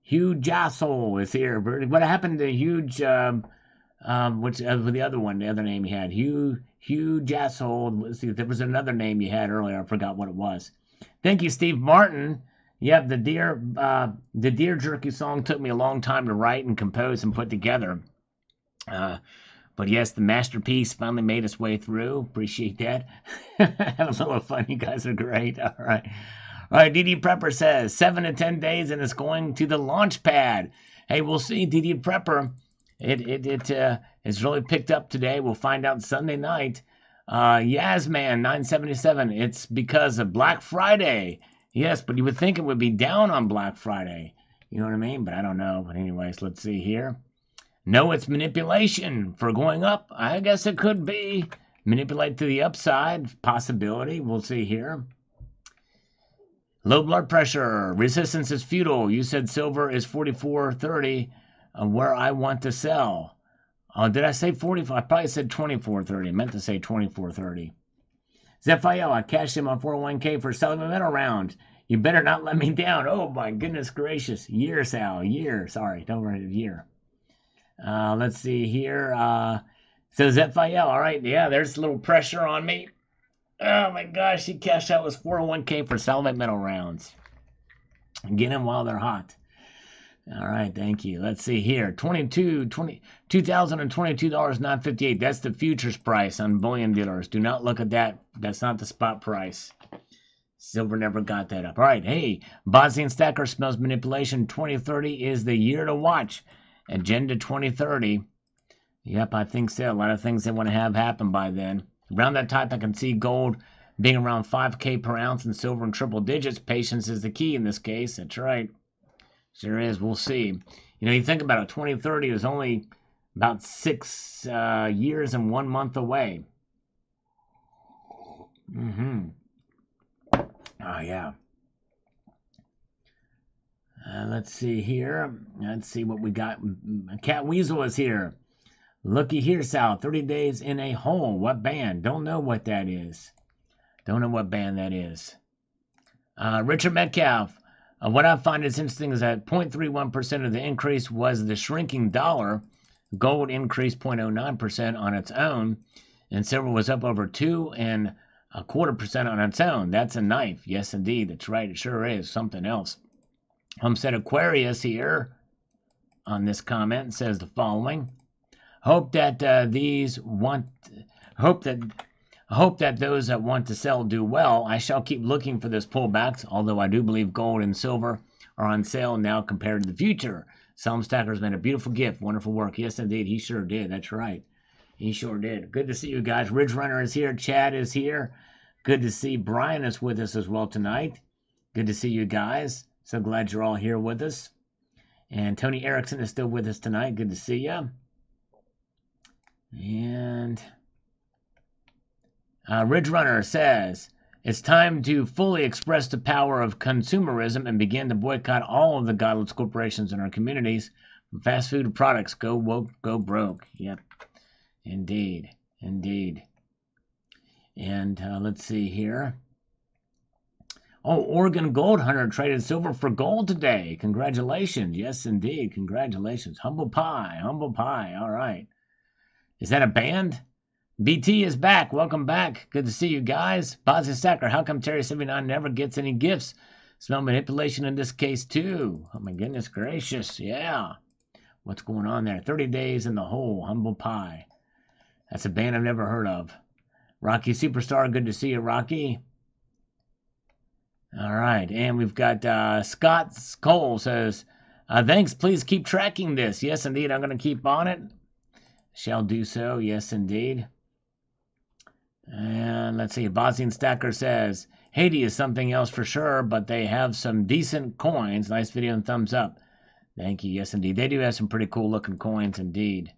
Huge Asshole is here. What happened to Huge? What's the other one? The other name you had? Huge Asshole. Let's see. There was another name you had earlier. I forgot what it was. Thank you, Steve Martin. Yep, the Deer Jerky song took me a long time to write and compose and put together. But yes, the masterpiece finally made its way through. Appreciate that. That was a little fun. You guys are great. All right. All right, DD Prepper says 7 to 10 days and it's going to the launch pad. Hey, we'll see, DD Prepper. It's really picked up today. We'll find out Sunday night. Yasman 977. It's because of Black Friday. Yes, but you would think it would be down on Black Friday. You know what I mean? But I don't know. But anyways, let's see here. No, it's manipulation for going up. I guess it could be. Manipulate to the upside. Possibility. We'll see here. Low blood pressure. Resistance is futile. You said silver is 44.30. Where I want to sell. Did I say 45? I probably said 24.30. I meant to say 24.30. Zephiel, I cashed in my 401k for selling my middle round. You better not let me down. Oh my goodness gracious. Year, Sal. Year. Sorry, don't write it. Year. Let's see here. So Zephiel, all right. Yeah, there's a little pressure on me. Oh my gosh, he cashed out his 401k for selling middle rounds. Get them while they're hot. All right, thank you. Let's see here. $2,022.958. That's the futures price on bullion dealers. Do not look at that. That's not the spot price. Silver never got that up. All right, hey, Bosnian Stacker smells manipulation. 2030 is the year to watch. Agenda 2030. Yep, I think so. A lot of things they want to have happen by then. Around that time, I can see gold being around 5K per ounce and silver in triple digits. Patience is the key in this case. That's right. Sure is. We'll see. You know, you think about it, 2030 is only about 6 years and 1 month away. Oh, yeah. Let's see here. Let's see what we got. Cat Weasel is here. Looky here, Sal. 30 days in a hole. What band? Don't know what that is. Don't know what band that is. Richard Metcalf. What I find is interesting is that 0.31% of the increase was the shrinking dollar. Gold increased 0.09% on its own, and silver was up over 2.25% on its own. That's a knife. Yes, indeed. That's right. It sure is. Something else. Homestead Aquarius here on this comment says the following. Hope that those that want to sell do well. I shall keep looking for this pullback, although I do believe gold and silver are on sale now compared to the future. Salm Stacker's made a beautiful gift. Wonderful work. Yes, indeed. He sure did. That's right. He sure did. Good to see you guys. Ridge Runner is here. Chad is here. Good to see Brian is with us as well tonight. Good to see you guys. So glad you're all here with us. And Tony Erickson is still with us tonight. Good to see you. And Ridge Runner says, it's time to fully express the power of consumerism and begin to boycott all of the godless corporations in our communities. From fast food products, go woke, go broke. Yep, indeed, indeed. And let's see here. Oh, Oregon Gold Hunter traded silver for gold today. Congratulations. Yes, indeed. Congratulations. Humble Pie. Humble Pie. All right. Is that a band? BT is back. Welcome back. Good to see you guys. Bozzy Stacker, how come Terry 79 never gets any gifts? Smell manipulation in this case, too. Oh, my goodness gracious. Yeah. What's going on there? 30 days in the hole. Humble Pie. That's a band I've never heard of. Rocky Superstar, good to see you, Rocky. All right. And we've got Scott Cole says, thanks. Please keep tracking this. Yes, indeed. I'm going to keep on it. Shall do so. Yes, indeed. And let's see. Bosnian Stacker says, Haiti is something else for sure, but they have some decent coins. Nice video and thumbs up. Thank you. Yes, indeed. They do have some pretty cool looking coins, indeed.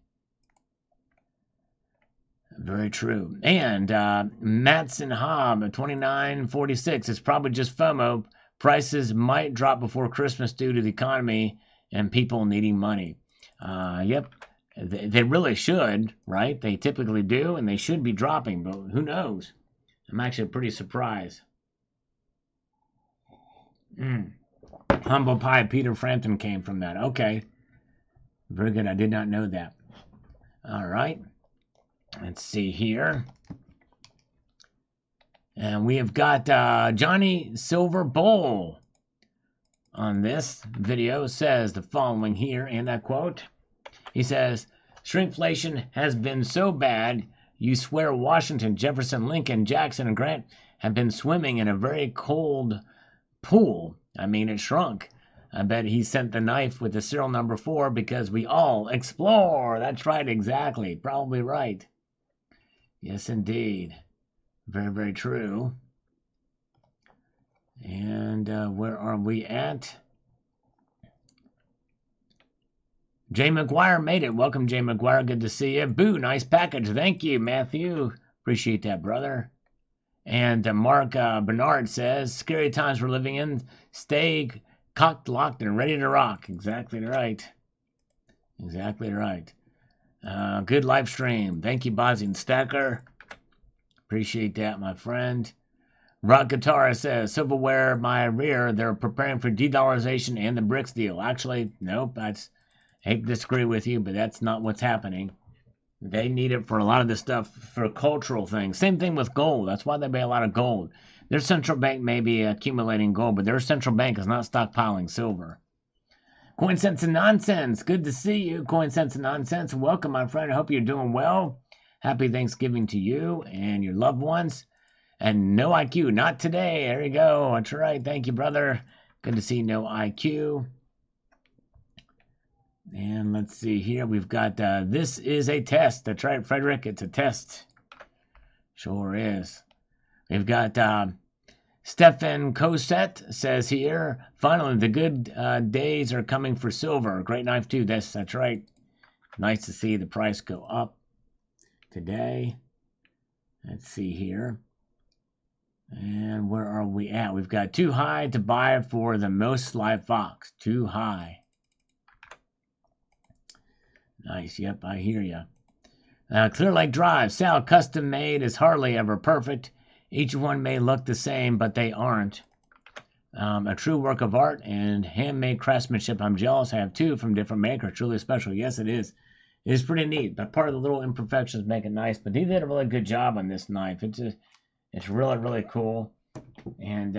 Very true. And Matson Hobb, 2946. It's probably just FOMO. Prices might drop before Christmas due to the economy and people needing money. Yep. They really should, right? They typically do, and they should be dropping, but who knows? I'm actually pretty surprised. Humble Pie, Peter Frampton came from that. Okay. Very good. I did not know that. All right. Let's see here. And we have got Johnny Silver Bowl on this video. Says the following here, and I quote. He says, shrinkflation has been so bad, you swear Washington, Jefferson, Lincoln, Jackson, and Grant have been swimming in a very cold pool. I mean, it shrunk. I bet he sent the knife with the serial number 4 because we all explore. That's right, exactly. Probably right. Yes, indeed. Very, very true. And where are we at? Jay McGuire made it. Welcome, Jay McGuire. Good to see you. Boo, nice package. Thank you, Matthew. Appreciate that, brother. And Mark Bernard says, scary times we're living in. Stay cocked, locked, and ready to rock. Exactly right. Exactly right. Good live stream. Thank you, Bozzy and Stacker. Appreciate that, my friend. Rock Guitar says, silverware my rear. They're preparing for de-dollarization and the BRICS deal. Actually, nope. I hate to disagree with you, but that's not what's happening. They need it for a lot of this stuff, for cultural things. Same thing with gold. That's why they buy a lot of gold. Their central bank may be accumulating gold, but their central bank is not stockpiling silver. Coin Sense and Nonsense. Good to see you, Coin Sense and Nonsense. Welcome, my friend. I hope you're doing well. Happy Thanksgiving to you and your loved ones. And No IQ, not today. There you go. That's right. Thank you, brother. Good to see No IQ. And let's see here. We've got, this is a test. That's right, Frederick. It's a test. Sure is. We've got Stefan Coset says here, finally, the good days are coming for silver. Great knife, too. That's right. Nice to see the price go up today. Let's see here. And where are we at? We've got too high to buy for the most live fox. Too high. Nice. Yep, I hear you. Clear Lake Drive. Sal, custom made is hardly ever perfect. Each one may look the same, but they aren't. A true work of art and handmade craftsmanship. I'm jealous. I have two from different makers. Truly special. Yes, it is. It is pretty neat, but part of the little imperfections make it nice. But he did a really good job on this knife. It's really, really cool and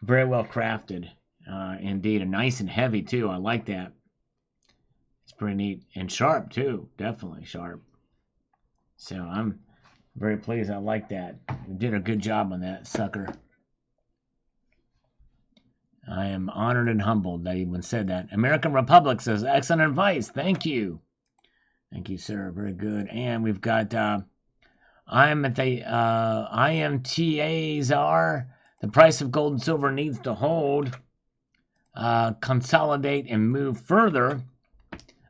very well crafted. Indeed, and nice and heavy too. I like that. It's pretty neat and sharp too. Definitely sharp. So I'm very pleased. I like that. You did a good job on that sucker. I am honored and humbled that anyone said that. American Republic says, excellent advice. Thank you. Thank you, sir. Very good. And we've got I'm at the IMTAs are. The price of gold and silver needs to hold, consolidate, and move further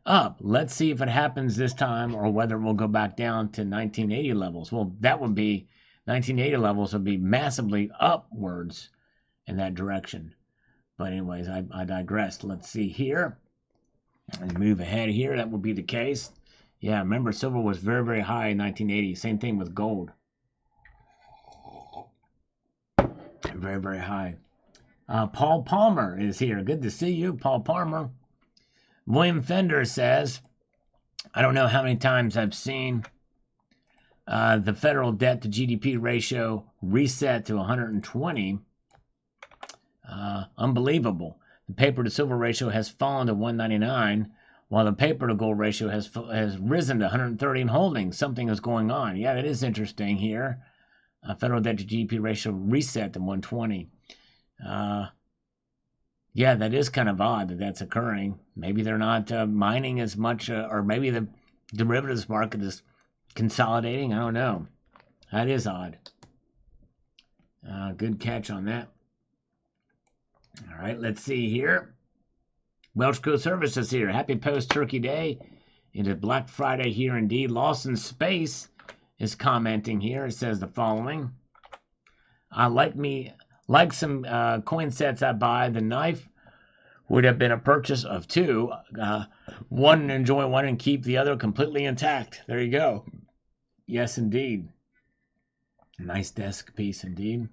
up. Let's see if it happens this time or whether we'll go back down to 1980 levels. Well, that would be 1980 levels would be massively upwards in that direction. But anyways, I digress. Let's see here and move ahead here. That will be the case. Yeah, remember silver was very, very high in 1980. Same thing with gold. Very, very high. Paul Palmer is here. Good to see you, Paul Palmer. William Fender says, I don't know how many times I've seen the federal debt to GDP ratio reset to 120. Unbelievable. The paper to silver ratio has fallen to 199, while the paper to gold ratio has risen to 130 and holding. Something is going on. Yeah, that is interesting here. Federal debt to GDP ratio reset to 120. Yeah, that is kind of odd that that's occurring. Maybe they're not mining as much, or maybe the derivatives market is consolidating. I don't know. That is odd. Good catch on that. All right, let's see here. Welch Coast Services here. Happy post-Turkey Day. It is Black Friday here indeed. Lawson Space is commenting here. It says the following. I like some coin sets I buy. The knife would have been a purchase of two. One enjoy one and keep the other completely intact. There you go. Yes, indeed. Nice desk piece indeed.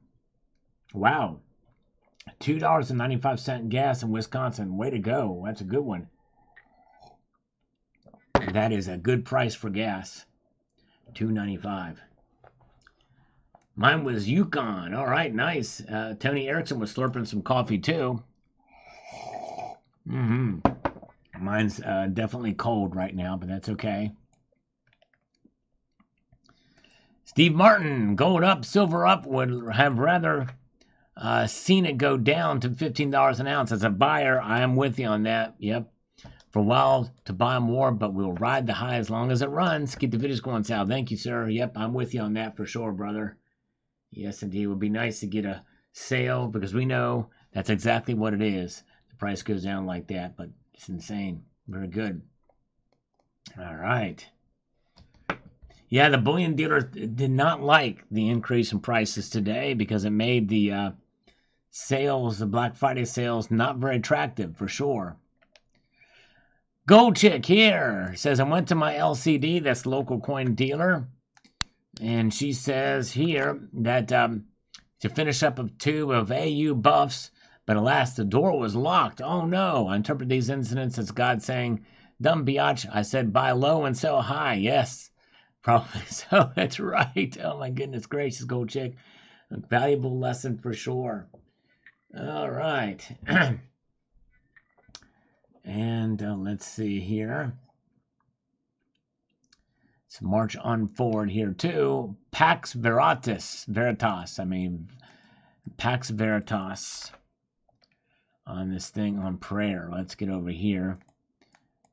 Wow. $2.95 gas in Wisconsin. Way to go. That's a good one. That is a good price for gas. $2.95. Mine was Yukon. All right, nice. Tony Erickson was slurping some coffee too. Mine's definitely cold right now, but that's okay. Steve Martin, gold up, silver up, would have rather seen it go down to $15 an ounce. As a buyer, I am with you on that. Yep. For a while to buy more, but we'll ride the high as long as it runs. Keep the videos going, Sal. Thank you, sir. Yep, I'm with you on that for sure, brother. Yes, indeed. It would be nice to get a sale because we know that's exactly what it is. The price goes down like that, but it's insane. Very good. All right. Yeah, the bullion dealer did not like the increase in prices today because it made the sales, the Black Friday sales, not very attractive for sure. Gold Chick here says, I went to my LCD, that's the local coin dealer, and she says here that to finish up a tube of AU buffs, but alas, the door was locked. Oh no, I interpret these incidents as God saying, dumb biatch, I said buy low and sell high. Yes, probably so. That's right. Oh my goodness gracious, Gold Chick. A valuable lesson for sure. All right. And let's see here. Let's march on forward here too. Pax Veritas. Pax Veritas on this thing on prayer. Let's get over here.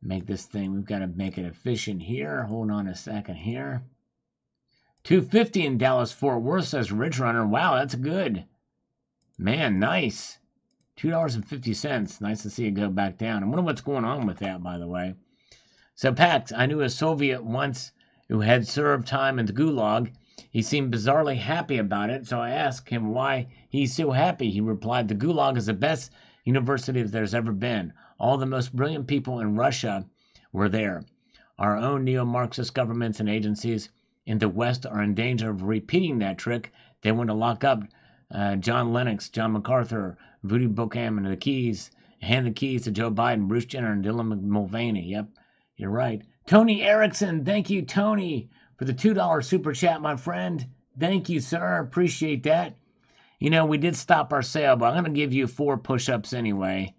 Make this thing, we've got to make it efficient here. Hold on a second here. 250 in Dallas Fort Worth, says Rich Runner. Wow, that's good. Man, nice. $2.50. Nice to see it go back down. I wonder what's going on with that, by the way. So, Pax, I knew a Soviet once who had served time in the Gulag. He seemed bizarrely happy about it, so I asked him why he's so happy. He replied, the Gulag is the best university there's ever been. All the most brilliant people in Russia were there. Our own neo-Marxist governments and agencies in the West are in danger of repeating that trick. They want to lock up John Lennox, John MacArthur, Voodoo Buchanan, hand the keys to Joe Biden, Bruce Jenner, and Dylan Mulvaney. Yep, you're right. Tony Erickson, thank you, Tony, for the $2 super chat, my friend. Thank you, sir. Appreciate that. You know, we did stop our sale, but I'm going to give you 4 push-ups anyway,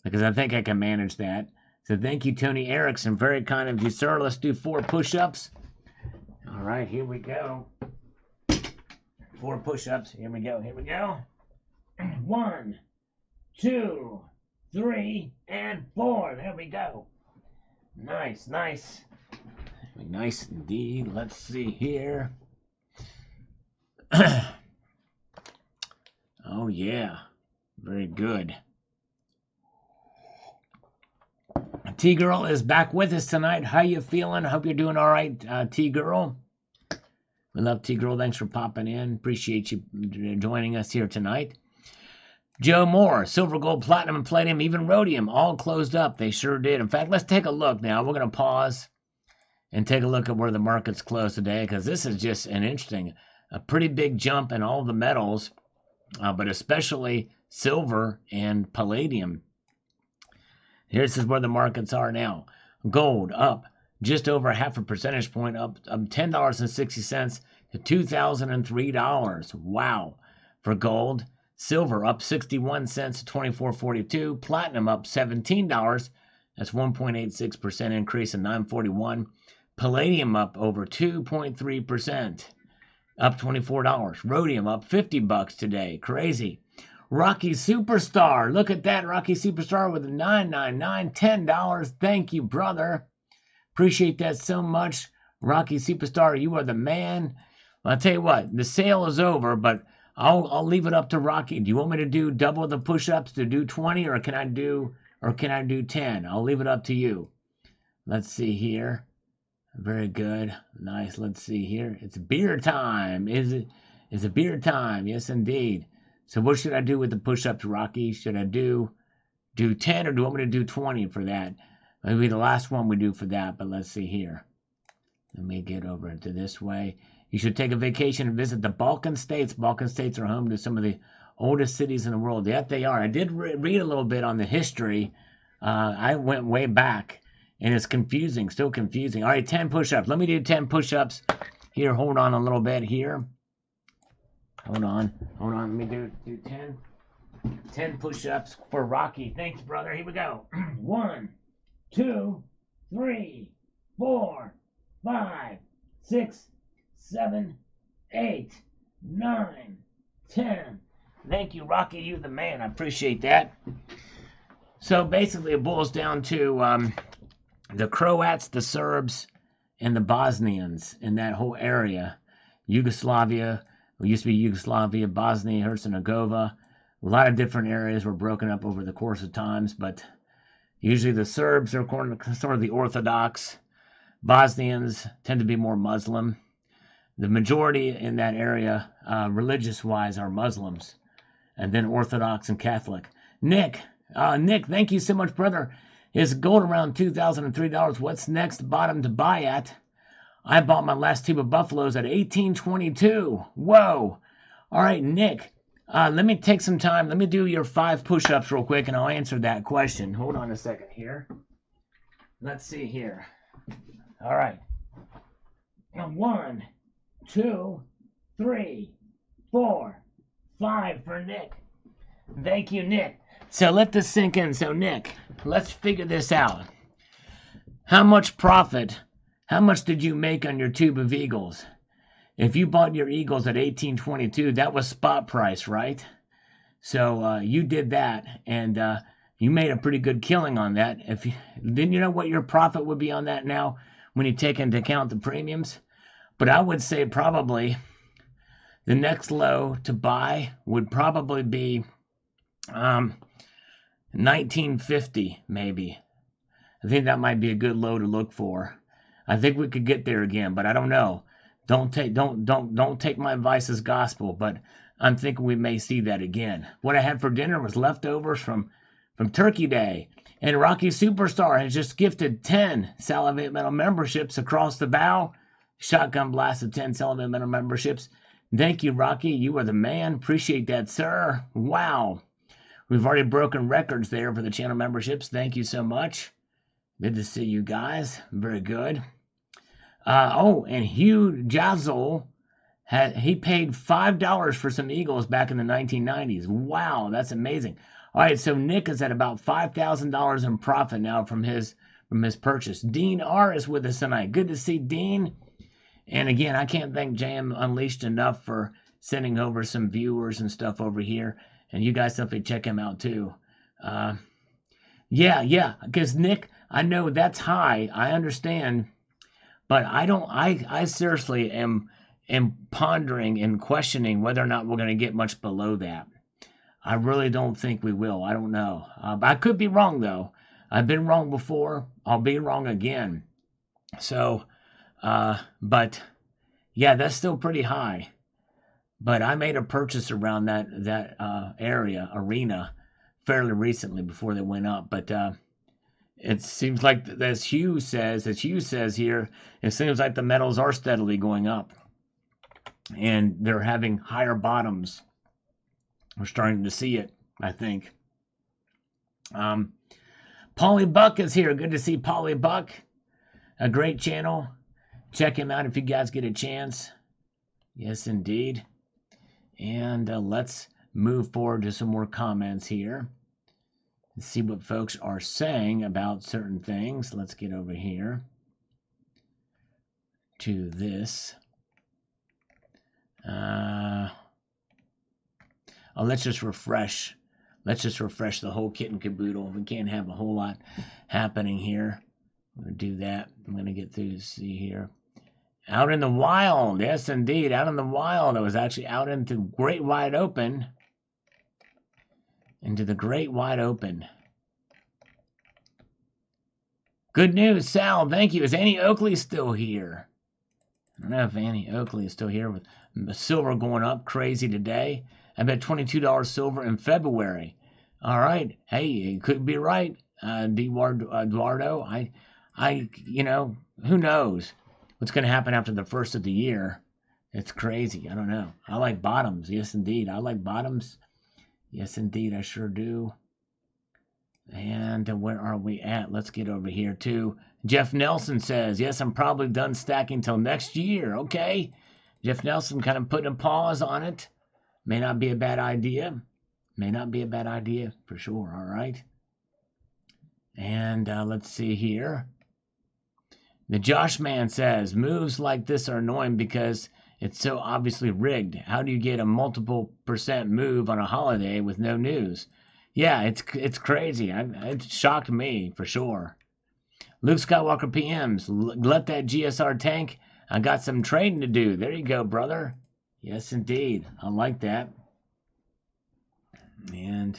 because I think I can manage that. So thank you, Tony Erickson. Very kind of you, sir. Let's do 4 push-ups. All right, here we go. 4 push-ups. Here we go. Here we go. 1, 2, 3, and 4. There we go. Nice, nice. Nice indeed. Let's see here. Oh, yeah. Very good. T-Girl is back with us tonight. How you feeling? Hope you're doing all right, T-Girl. We love T-Girl. Thanks for popping in. Appreciate you joining us here tonight. Joe Moore, silver, gold, platinum, and palladium, even rhodium, all closed up. They sure did. In fact, let's take a look now. We're going to pause and take a look at where the markets closed today, because this is just an interesting, a pretty big jump in all the metals, but especially silver and palladium. Here's where the markets are now. Gold up just over half a percentage point, up $10.60 to $2,003. Wow. For gold, silver up 61 cents to $24.42. Platinum up $17. That's 1.86% increase in 941. Palladium up over 2.3%, up $24. Rhodium up $50 today. Crazy. Rocky Superstar. Look at that. Rocky Superstar with a $9.99, $10. Thank you, brother. Appreciate that so much. Rocky Superstar, you are the man. Well, I'll tell you what, the sale is over, but I'll leave it up to Rocky. Do you want me to do double the push-ups to do 20, or can I do 10? I'll leave it up to you. Let's see here. Very good. Nice. Let's see here. It's beer time. Is it? It's a beer time. Yes, indeed. So what should I do with the push-ups, Rocky? Should I do 10, or do you want me to do 20 for that? Maybe the last one we do for that, but let's see here. Let me get over to this way. You should take a vacation and visit the Balkan states. Balkan states are home to some of the oldest cities in the world. Yet they are. I did read a little bit on the history. I went way back, and it's confusing, still confusing. All right, 10 push-ups. Let me do 10 push-ups. Here, hold on a little bit here. Hold on. Let me do 10 push-ups for Rocky. Thanks, brother. Here we go. 1, 2, 3, 4, 5, 6, 7, 8, 9, 10. Thank you, Rocky. You're the man. I appreciate that. So basically, it boils down to the Croats, the Serbs, and the Bosnians in that whole area. Yugoslavia, it used to be Yugoslavia, Bosnia, Herzegovina. A lot of different areas were broken up over the course of times, but usually the Serbs are sort of the Orthodox. Bosnians tend to be more Muslim. The majority in that area, religious-wise, are Muslims, and then Orthodox and Catholic. Nick, thank you so much, brother. Is gold around $2,003? What's next bottom to buy at? I bought my last tube of Buffaloes at $18.22. Whoa. All right, Nick, let me take some time. Let me do your 5 push-ups real quick, and I'll answer that question. Hold on a second here. Let's see here. All right. 1, 2, 3, 4, 5 for Nick. Thank you, Nick. So let this sink in. So, Nick, let's figure this out. How much did you make on your tube of Eagles? If you bought your Eagles at $18.22, that was spot price, right? So you did that, and you made a pretty good killing on that. Didn't you know what your profit would be on that now when you take into account the premiums? But I would say probably the next low to buy would probably be 1950, maybe. I think that might be a good low to look for. I think we could get there again, but I don't know. Don't take my advice as gospel, but I'm thinking we may see that again. What I had for dinner was leftovers from Turkey Day, and Rocky Superstar has just gifted 10 Salivate Metal memberships across the bow. Shotgun blast of 10 Salivate Metal memberships. Thank you, Rocky. You are the man. Appreciate that, sir. Wow. We've already broken records there for the channel memberships. Thank you so much. Good to see you guys. Very good. And Hugh Jazzle, he paid $5 for some Eagles back in the 1990s. Wow, that's amazing. All right, so Nick is at about $5,000 in profit now from his purchase. Dean R is with us tonight. Good to see Dean. And again, I can't thank JM Unleashed enough for sending over some viewers and stuff over here. And you guys definitely check him out too. Yeah, because Nick, I know that's high. I understand. But I seriously am pondering and questioning whether or not we're going to get much below that. I really don't think we will. I don't know. I could be wrong, though. I've been wrong before. I'll be wrong again. So, but yeah, that's still pretty high. But I made a purchase around that arena fairly recently before they went up. But it seems like, as Hugh says here, it seems like the metals are steadily going up. And they're having higher bottoms. We're starting to see it, I think. Polly Buck is here. Good to see Polly Buck. A great channel. Check him out if you guys get a chance. Yes, indeed. And let's move forward to some more comments here. See what folks are saying about certain things. Let's get over here to this. Let's just refresh. Let's just refresh the whole kit and caboodle. We can't have a whole lot happening here. I'm going to do that. I'm going to get through to see here. Out in the wild. Yes, indeed. Out in the wild. I was actually out into great wide open. Into the great wide open. Good news, Sal. Thank you. Is Annie Oakley still here? I don't know if Annie Oakley is still here with silver going up crazy today. I bet $22 silver in February. All right. Hey, you could be right, Eduardo. Who knows what's going to happen after the first of the year. It's crazy. I don't know. I like bottoms. Yes, indeed. I like bottoms. Yes, indeed. I sure do. And where are we at? Let's get over here too. Jeff Nelson says, yes, I'm probably done stacking till next year. Okay. Jeff Nelson kind of putting a pause on it. May not be a bad idea. May not be a bad idea for sure. All right. And let's see here. The Josh Man says, moves like this are annoying because it's so obviously rigged. How do you get a multiple % move on a holiday with no news? Yeah, it's crazy. It shocked me for sure. Luke Skywalker PMs, let that GSR tank. I got some trading to do. There you go, brother. Yes, indeed. I like that. And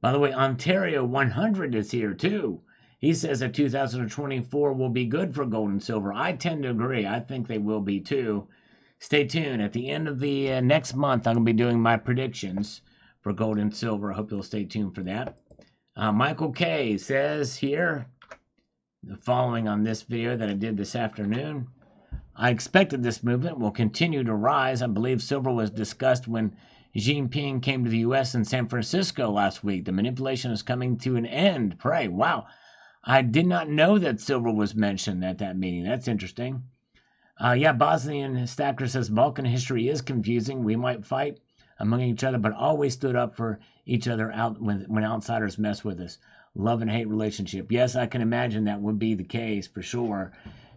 by the way, Ontario 100 is here too. He says that 2024 will be good for gold and silver. I tend to agree. I think they will be too. Stay tuned. At the end of the next month, I'm going to be doing my predictions for gold and silver. I hope you'll stay tuned for that. Michael K says here, the following on this video that I did this afternoon. I expected this movement will continue to rise. I believe silver was discussed when Xi Jinping came to the U.S. in San Francisco last week. The manipulation is coming to an end. Pray. Wow. I did not know that silver was mentioned at that meeting. That's interesting. Bosnian Stacker says Balkan history is confusing. We might fight among each other, but always stood up for each other out when outsiders mess with us. Love and hate relationship. Yes, I can imagine that would be the case for sure.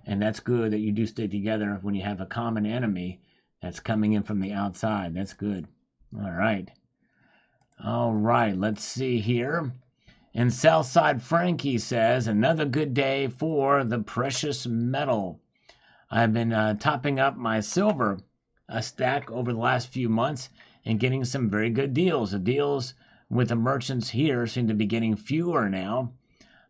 And that's good that you do stay together when you have a common enemy that's coming in from the outside. That's good. All right. All right. Let's see here. And Southside Frankie says, another good day for the precious metal. I've been topping up my silver stack over the last few months and getting some very good deals. The deals with the merchants here seem to be getting fewer now.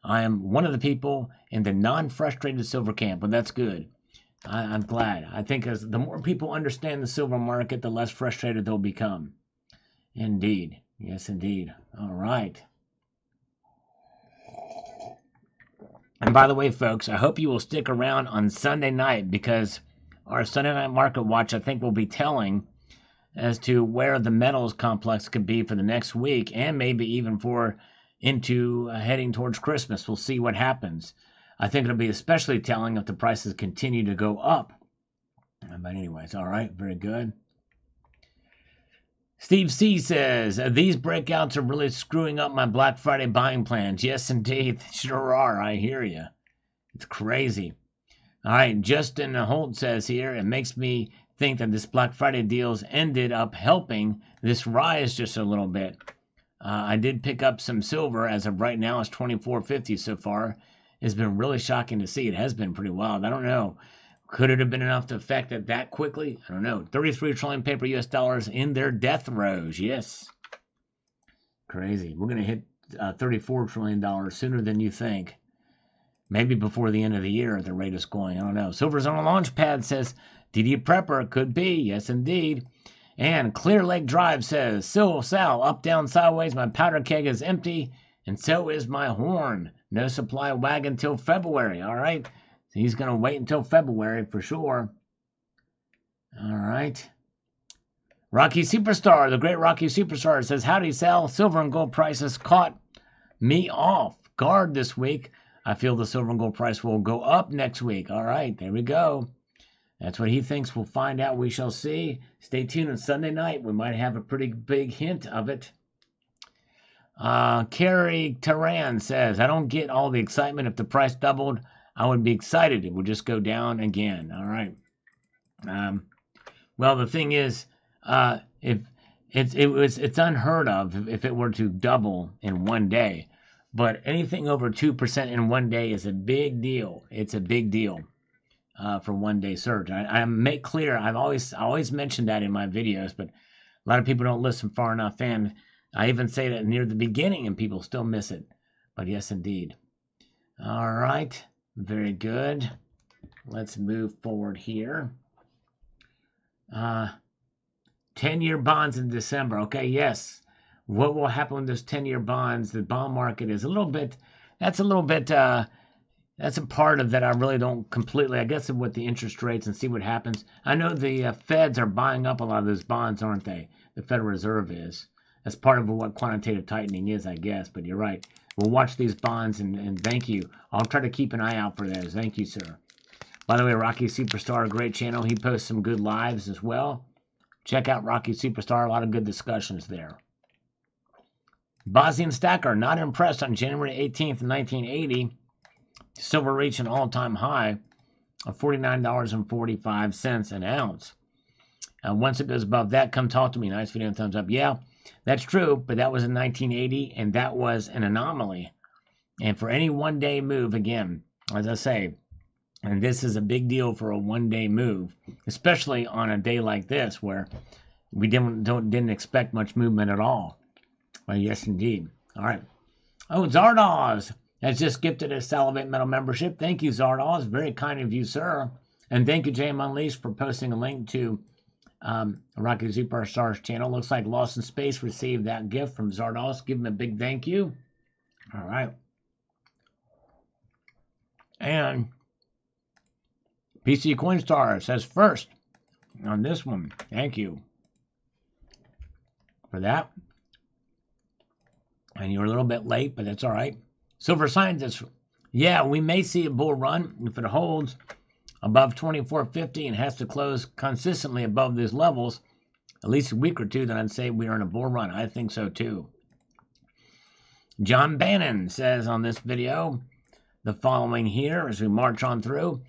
I am one of the people in the non-frustrated silver camp, but that's good. I'm glad. I think as the more people understand the silver market, the less frustrated they'll become. Indeed. Yes, indeed. All right. And by the way, folks, I hope you will stick around on Sunday night because our Sunday night market watch, I think, will be telling as to where the metals complex could be for the next week and maybe even for into heading towards Christmas. We'll see what happens. I think it'll be especially telling if the prices continue to go up. But anyways, all right, very good. Steve C says, these breakouts are really screwing up my Black Friday buying plans. Yes, indeed, sure are. I hear you. It's crazy. All right, Justin Holt says here, it makes me think that this Black Friday deals ended up helping this rise just a little bit. I did pick up some silver. As of right now, it's $24.50 so far. It's been really shocking to see. It has been pretty wild. I don't know. Could it have been enough to affect it that quickly? I don't know. 33 trillion paper US dollars in their death throes. Yes. Crazy. We're going to hit $34 trillion sooner than you think. Maybe before the end of the year at the rate it's going. I don't know. Silver's on a launch pad says, DD Prepper could be. Yes, indeed. And Clear Lake Drive says, Sal, up, down, sideways. My powder keg is empty. And so is my horn. No supply wagon till February. All right. So he's going to wait until February for sure. All right. Rocky Superstar, the great Rocky Superstar says, howdy, Sal. Silver and gold prices caught me off guard this week. I feel the silver and gold price will go up next week. All right. There we go. That's what he thinks. We'll find out. We shall see. Stay tuned on Sunday night. We might have a pretty big hint of it. Carrie Taran says, I don't get all the excitement. If the price doubled, I would be excited. It would just go down again. All right. Well, the thing is, if it's unheard of if it were to double in one day. But anything over 2% in one day is a big deal. It's a big deal for one day surge. I make clear, I've always mentioned that in my videos, but a lot of people don't listen far enough in. I even say that near the beginning and people still miss it. But yes, indeed. All right. Very good. Let's move forward here. 10-year bonds in December. Okay, yes. What will happen with those 10-year bonds? The bond market is that's a part of that I really don't completely, I guess, with the interest rates and see what happens. I know the Feds are buying up a lot of those bonds, aren't they? The Federal Reserve is. That's part of what quantitative tightening is, I guess, but you're right. We'll watch these bonds and thank you. I'll try to keep an eye out for those. Thank you, sir. By the way, Rocky Superstar, a great channel. He posts some good lives as well. Check out Rocky Superstar. A lot of good discussions there. Bosnian Stacker, not impressed on January 18th, 1980. Silver reached an all-time high of $49.45 an ounce. Once it goes above that, come talk to me. Nice video and thumbs up. Yeah, that's true, but that was in 1980, and that was an anomaly. And for any one-day move, again, as I say, and this is a big deal for a one-day move, especially on a day like this where we didn't expect much movement at all. Well, yes, indeed. All right. Oh, Zardoz has just gifted a Salivate Metal membership. Thank you, Zardoz. Very kind of you, sir. And thank you, JM Unleashed, for posting a link to Rocky Superstar's channel. Looks like Lost in Space received that gift from Zardoz. Give him a big thank you. All right. And PC Coinstar says first on this one. Thank you for that. And you're a little bit late, but that's all right. Silver Scientist, yeah, we may see a bull run if it holds above 24.50 and has to close consistently above these levels, at least a week or two, then I'd say we are in a bull run. I think so too. John Bannon says on this video the following here as we march on through.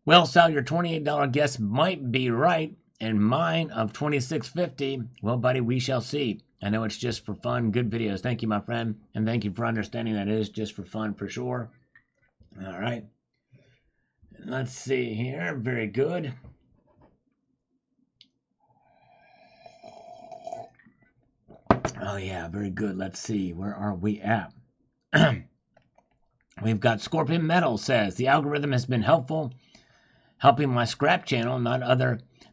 Well, Sal, your $28 guess might be right, and mine of $26.50, well, buddy, we shall see. I know it's just for fun. Good videos. Thank you, my friend. And thank you for understanding that it is just for fun for sure. All right. Let's see here. Very good. Oh, yeah, very good. Let's see. Where are we at? We've got Scorpion Metal says, the algorithm has been helpful, helping my scrap channel, not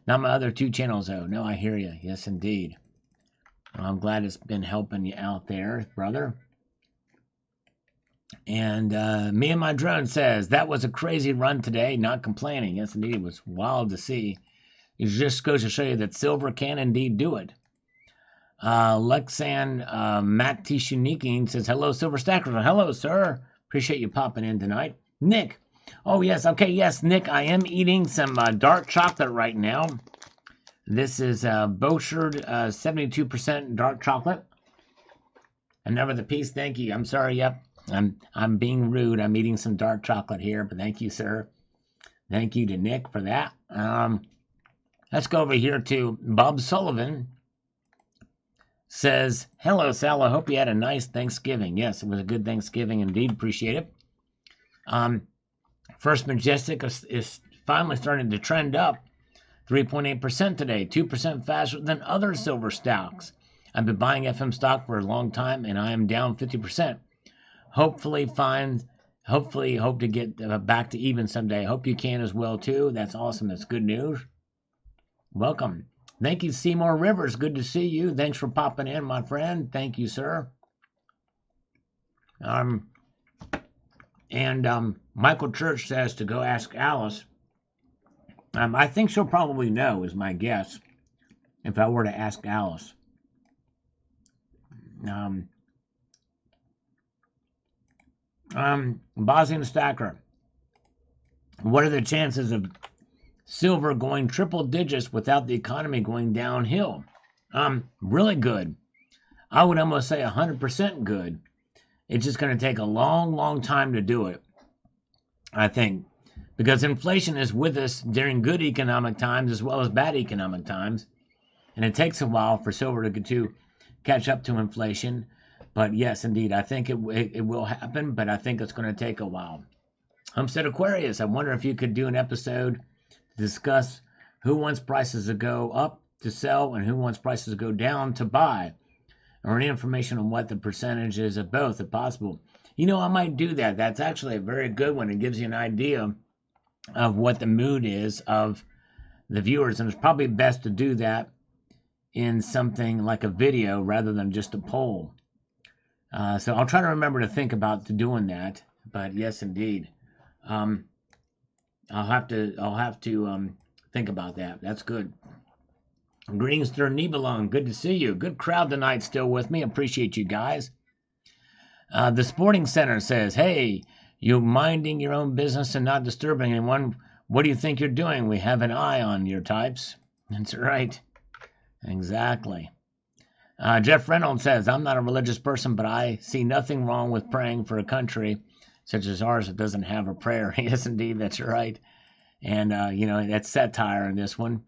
my other two channels, though. No, I hear you. Yes, indeed. Well, I'm glad it's been helping you out there, brother. And me and my drone says, that was a crazy run today, not complaining. Yes, indeed. It was wild to see. It just goes to show you that silver can indeed do it. Lexan Matt Tishunikin says, hello, Silver Stackers. Hello, sir. Appreciate you popping in tonight. Nick. Oh, yes. Okay, yes, Nick. I am eating some dark chocolate right now. This is Bouchard 72% dark chocolate. Another the piece. Thank you. I'm sorry. Yep. I'm being rude. I'm eating some dark chocolate here, but thank you, sir. Thank you to Nick for that. Let's go over here to Bob Sullivan. Says, hello, Sal. I hope you had a nice Thanksgiving. Yes, it was a good Thanksgiving indeed. Appreciate it. First Majestic is finally starting to trend up. 3.8% today, 2% faster than other silver stocks. I've been buying FM stock for a long time, and I am down 50%. Hopefully hope to get back to even someday. Hope you can as well, too. That's awesome. That's good news. Welcome. Thank you, Seymour Rivers. Good to see you. Thanks for popping in, my friend. Thank you, sir. Michael Church says to go ask Alice. I think she'll probably know, is my guess, if I were to ask Alice. Bosnian Stacker. What are the chances of silver going triple digits without the economy going downhill? Really good. I would almost say 100% good. It's just going to take a long, long time to do it, I think, because inflation is with us during good economic times as well as bad economic times, and it takes a while for silver to catch up to inflation. But yes, indeed, I think it will happen, but I think it's going to take a while. Homestead Aquarius, I wonder if you could do an episode to discuss who wants prices to go up to sell and who wants prices to go down to buy, or any information on what the percentage is of both, if possible. I might do that. That's actually a very good one. It gives you an idea of what the mood is of the viewers, and it's probably best to do that in something like a video rather than just a poll. So I'll try to remember to think about doing that. But yes, indeed, I'll have to think about that. That's good. Greenster Nibelung, good to see you. Good crowd tonight still with me. Appreciate you guys. The Sporting Center says, hey, you minding your own business and not disturbing anyone. What do you think you're doing? We have an eye on your types. That's right. Exactly. Jeff Reynolds says, I'm not a religious person, but I see nothing wrong with praying for a country such as ours that doesn't have a prayer. Yes, indeed, that's right. And, that's satire in this one.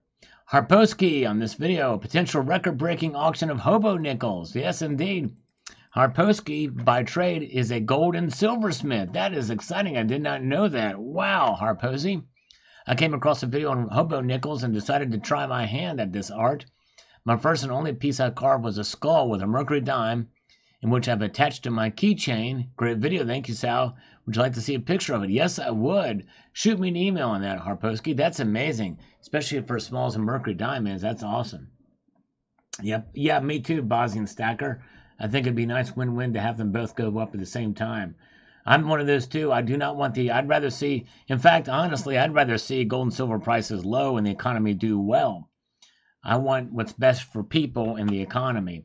Harposki on this video, potential record-breaking auction of hobo nickels. Yes, indeed. Harposki, by trade, is a gold and silversmith. That is exciting. I did not know that. Wow, Harposi. I came across a video on hobo nickels and decided to try my hand at this art. My first and only piece I carved was a skull with a mercury dime, in which I've attached to my keychain. Great video. Thank you, Sal. Would you like to see a picture of it? Yes, I would. Shoot me an email on that, Harposki. That's amazing, especially for as small as a mercury dime is. That's awesome. Yep. Yeah, me too, Bosnian Stacker. I think it'd be nice win-win to have them both go up at the same time. I'm one of those too. I do not want I'd rather see, in fact, honestly, I'd rather see gold and silver prices low and the economy do well. I want what's best for people in the economy.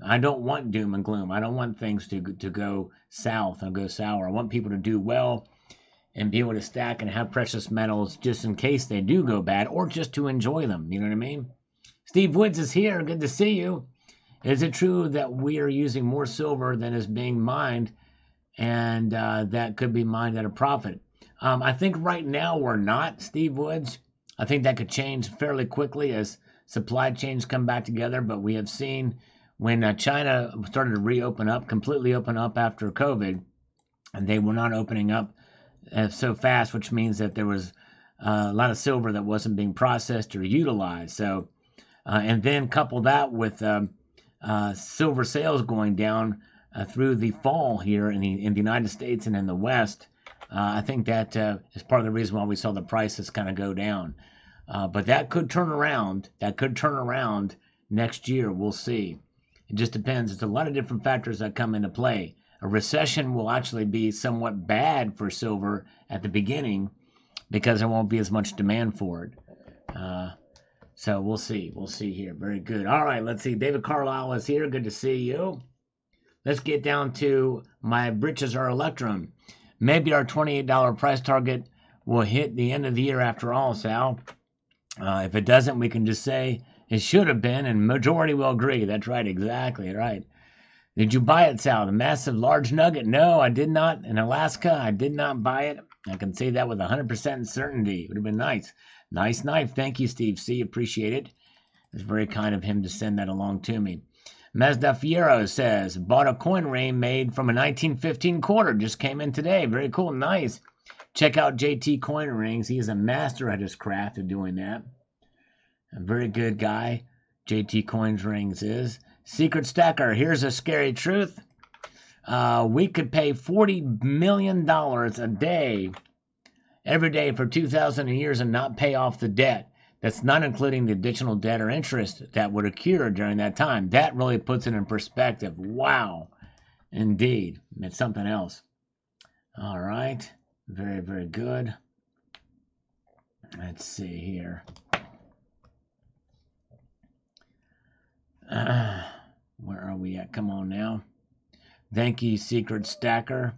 I don't want doom and gloom. I don't want things to go south and go sour. I want people to do well and be able to stack and have precious metals just in case they do go bad, or just to enjoy them. You know what I mean? Steve Woods is here. Good to see you. Is it true that we are using more silver than is being mined, and that could be mined at a profit? I think right now we're not, Steve Woods. I think that could change fairly quickly as supply chains come back together, but we have seen when China started to completely open up after COVID, and they were not opening up so fast, which means that there was a lot of silver that wasn't being processed or utilized. So, and then couple that with silver sales going down through the fall here in the United States and in the West. I think that is part of the reason why we saw the prices kind of go down. But that could turn around. That could turn around next year. We'll see. It just depends. There's a lot of different factors that come into play. A recession will actually be somewhat bad for silver at the beginning because there won't be as much demand for it. So we'll see. We'll see here. Very good. All right, let's see. David Carlisle is here. Good to see you. Let's get down to my britches are electrum. Maybe our $28 price target will hit the end of the year after all, Sal. If it doesn't, we can just say it should have been, and majority will agree. That's right, exactly right. Did you buy it, Sal? The massive large nugget? No, I did not. In Alaska, I did not buy it. I can say that with 100% certainty. It would have been nice. Nice knife. Thank you, Steve C. Appreciate it. It's very kind of him to send that along to me. Mazda Fiero says, bought a coin ring made from a 1915 quarter. Just came in today. Very cool. Nice. Check out JT Coin Rings. He is a master at his craft of doing that. A very good guy. JT Coins Rings is. Secret Stacker, here's a scary truth. We could pay $40 million a day, every day for 2,000 years and not pay off the debt. That's not including the additional debt or interest that would occur during that time. That really puts it in perspective. Wow. Indeed. It's something else. All right. Very, very good. Let's see here. Where are we at? Come on now. Thank you, Secret Stacker.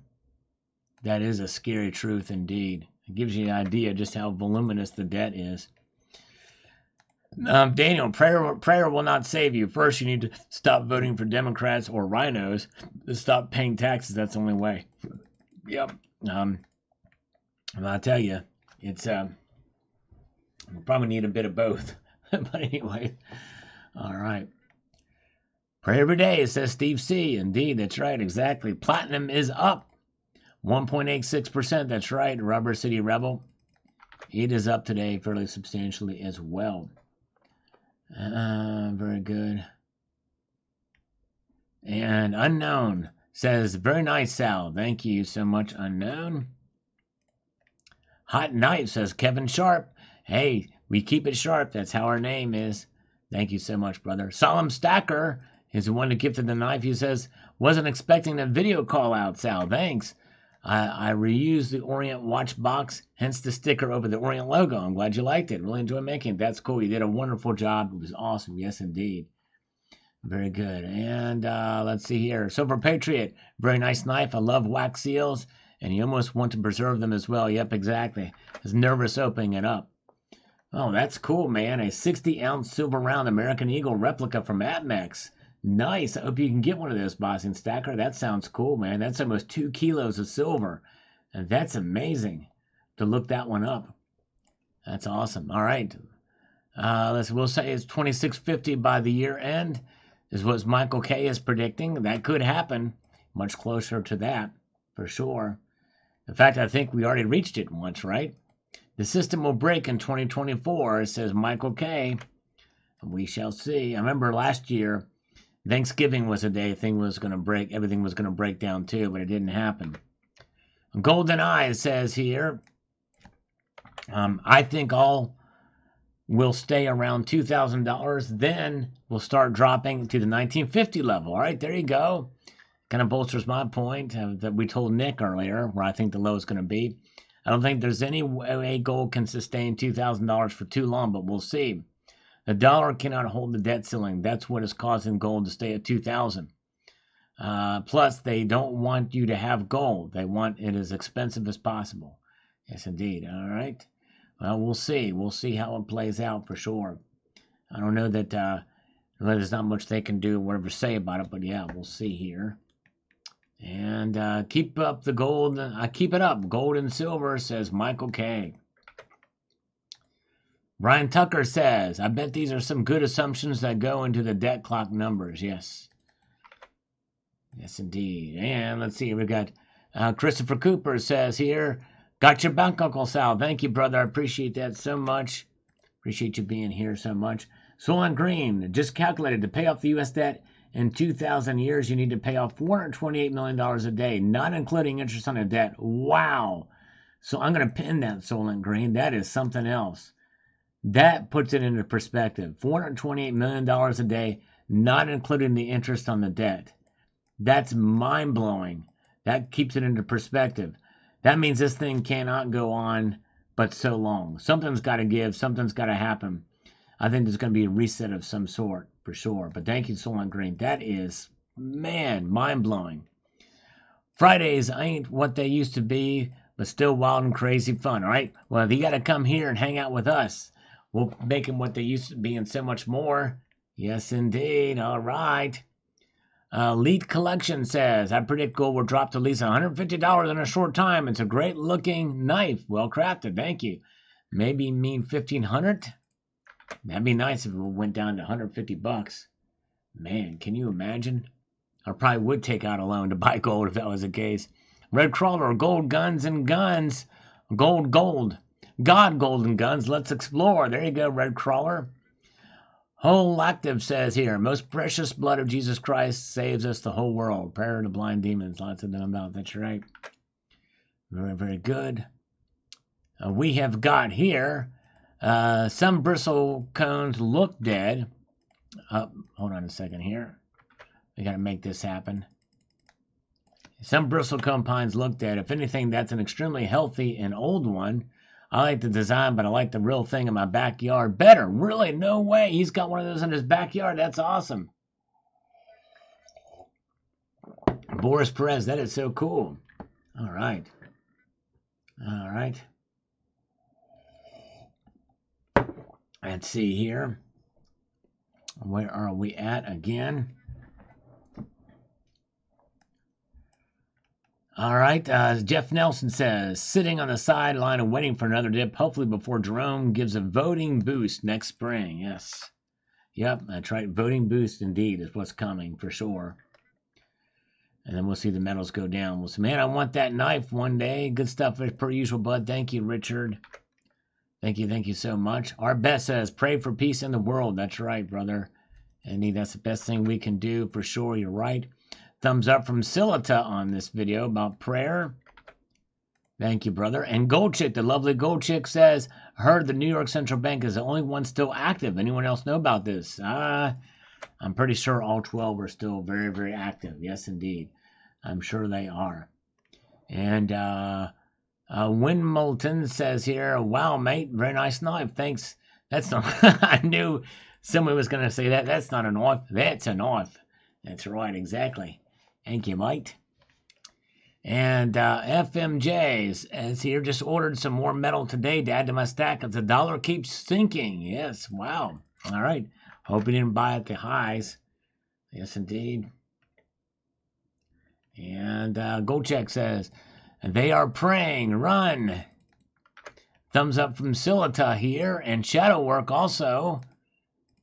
That is a scary truth indeed. It gives you an idea just how voluminous the debt is. Daniel, prayer will not save you. First, you need to stop voting for Democrats or rhinos. Stop paying taxes. That's the only way. Yep. I'll tell you, it's we'll probably need a bit of both. But anyway, all right. Pray every day, says Steve C. Indeed, that's right, exactly. Platinum is up 1.86%. That's right, Rubber City Rebel. It is up today fairly substantially as well. Very good. And Unknown says, very nice, Sal. Thank you so much, Unknown. Hot Knife says, Kevin Sharp. Hey, we keep it sharp. That's how our name is. Thank you so much, brother. Solemn Stacker is the one who gifted the knife. He says, wasn't expecting a video call out, Sal. Thanks. I reused the Orient watch box, hence the sticker over the Orient logo. I'm glad you liked it. Really enjoyed making it. That's cool. You did a wonderful job. It was awesome. Yes, indeed. Very good. And let's see here. Silver Patriot. Very nice knife. I love wax seals. And you almost want to preserve them as well. Yep, exactly. I was nervous opening it up. Oh, that's cool, man. A 60-ounce silver round American Eagle replica from Atmex. Nice. I hope you can get one of those, Bossing Stacker. That sounds cool, man. That's almost 2 kilos of silver. And that's amazing to look that one up. That's awesome. All right. We'll say it's 2650 by the year end is what Michael K is predicting. That could happen. Much closer to that, for sure. In fact, I think we already reached it once, right? The system will break in 2024, says Michael K. We shall see. I remember last year, Thanksgiving was a day everything was going to break down too, but it didn't happen. Golden Eye says here, I think all will stay around $2,000. Then we'll start dropping to the 1950 level. All right, there you go. Kind of bolsters my point that we told Nick earlier, where I think the low is going to be. I don't think there's any way gold can sustain $2,000 for too long, but we'll see. The dollar cannot hold the debt ceiling. That's what is causing gold to stay at 2,000. Plus, they don't want you to have gold. They want it as expensive as possible. Yes, indeed. All right. Well, we'll see. We'll see how it plays out for sure. I don't know that there's not much they can do, whatever say about it, but yeah, we'll see here. And keep up the gold. Keep it up. Gold and silver, says Michael K. Brian Tucker says, I bet these are some good assumptions that go into the debt clock numbers. Yes. Yes, indeed. And let's see. We've got Christopher Cooper says here, Got your back, Uncle Sal. Thank you, brother. I appreciate that so much. Appreciate you being here so much. Solon Green just calculated to pay off the U.S. debt in 2,000 years, you need to pay off $428 million a day, not including interest on the debt. Wow. So I'm going to pin that, Solon Green. That is something else. That puts it into perspective. $428 million a day, not including the interest on the debt. That's mind-blowing. That keeps it into perspective. That means this thing cannot go on but so long. Something's got to give. Something's got to happen. I think there's going to be a reset of some sort, for sure. But thank you, Solon Green. That is, man, mind-blowing. Fridays ain't what they used to be, but still wild and crazy fun, all right? Well, you got to come here and hang out with us. We'll make them what they used to be and so much more. Yes, indeed. All right. Elite Collection says, I predict gold will drop to at least $150 in a short time. It's a great looking knife. Well crafted. Thank you. Maybe mean 1,500? That'd be nice if it went down to 150 bucks. Man, can you imagine? I probably would take out a loan to buy gold if that was the case. Red Crawler, gold, guns, and guns. Gold. God, gold and guns. Let's explore. There you go, Red Crawler. Whole Active says here, most precious blood of Jesus Christ saves us the whole world. Prayer to blind demons. Lots of them about. That's right. Very, very good. We have got here, some bristle cones look dead. Hold on a second here. We got to make this happen. Some bristlecone pines look dead. If anything, that's an extremely healthy and old one. I like the design, but I like the real thing in my backyard better. Really? No way. He's got one of those in his backyard. That's awesome. Boris Perez, that is so cool. All right. All right. Let's see here. Where are we at again? All right, Jeff Nelson says, sitting on the sideline and waiting for another dip, hopefully before Jerome gives a voting boost next spring. Yes. Yep, that's right. Voting boost indeed is what's coming for sure. And then we'll see the metals go down. We'll say, man, I want that knife one day. Good stuff as per usual, bud. Thank you, Richard. Thank you so much. Our best says, pray for peace in the world. That's right, brother. Indeed, that's the best thing we can do for sure. You're right. Thumbs up from Silita on this video about prayer. Thank you, brother. And Gold Chick, the lovely Gold Chick says, heard the New York Central Bank is the only one still active. Anyone else know about this? I'm pretty sure all 12 are still very, very active. Yes, indeed. I'm sure they are. And Win Moulton says here, wow, mate, very nice knife. Thanks. That's not, I knew someone was going to say that. That's not a knife. That's a knife. That's right, exactly. Thank you, mate. And FMJ is here. Just ordered some more metal today to add to my stack as the dollar keeps sinking. Yes, wow. All right. Hope you didn't buy at the highs. Yes, indeed. And Goldcheck says, they are praying. Run. Thumbs up from Silita here. And Shadow Work also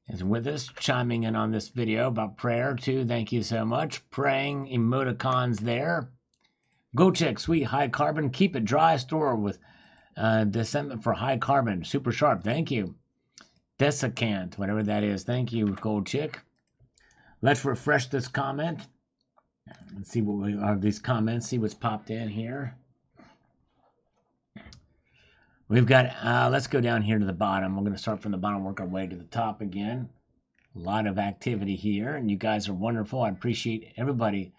is with us, chiming in on this video about prayer too. Thank you so much. Praying emoticons there. Go check, sweet high carbon. Keep it dry. Store with descendant for high carbon. Super sharp. Thank you. Desiccant, whatever that is. Thank you, Gold Chick. Let's refresh this comment. Let's see what we are. These comments. See what's popped in here. We've got, let's go down here to the bottom. We're going to start from the bottom, work our way to the top again. A lot of activity here, and you guys are wonderful. I appreciate everybody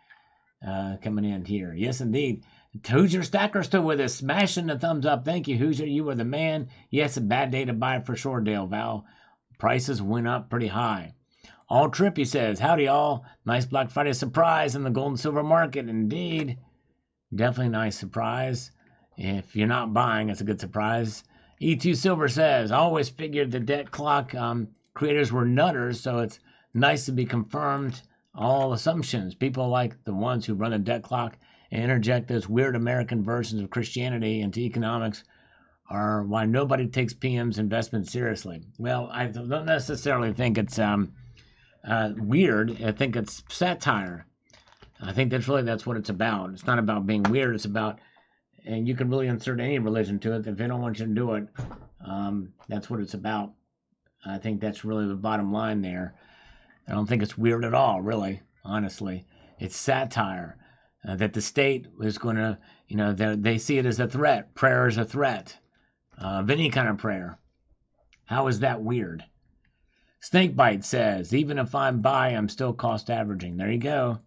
coming in here. Yes, indeed. Hoosier Stacker still with us, smashing the thumbs up. Thank you, Hoosier. You are the man. Yes, a bad day to buy for sure, Dale Val. Prices went up pretty high. All Trippy says, howdy all. Nice Black Friday surprise in the gold and silver market. Indeed. Definitely nice surprise. If you're not buying, it's a good surprise. E2 Silver says, I always figured the debt clock creators were nutters, so it's nice to be confirmed all assumptions. People like the ones who run the debt clock and interject those weird American versions of Christianity into economics are why nobody takes PM's investment seriously. Well, I don't necessarily think it's weird. I think it's satire. I think that's what it's about. It's not about being weird. It's about and you can really insert any religion to it. If they don't want you to do it, that's what it's about. I think that's really the bottom line there. I don't think it's weird at all, really, honestly. It's satire that the state is going to, they see it as a threat. Prayer is a threat of any kind of prayer. How is that weird? Snakebite says, even if I'm buy, I'm still cost averaging. There you go.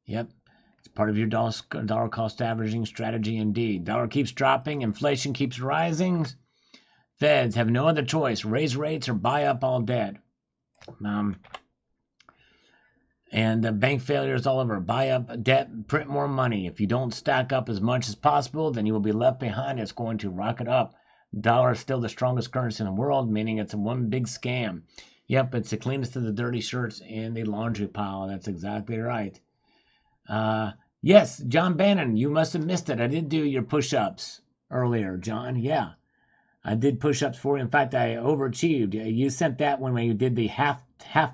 Yep. It's part of your dollar cost averaging strategy indeed. Dollar keeps dropping. Inflation keeps rising. Feds have no other choice. Raise rates or buy up all debt. And bank failures all over. Buy up debt, print more money. If you don't stack up as much as possible, then you will be left behind. It's going to rocket up. Dollar is still the strongest currency in the world, meaning it's a one big scam. Yep, it's the cleanest of the dirty shirts in the laundry pile. That's exactly right. Yes, John Bannon, you must have missed it. I did do your push-ups earlier, John. Yeah, I did push-ups for you. In fact, I overachieved. You sent that when you did the half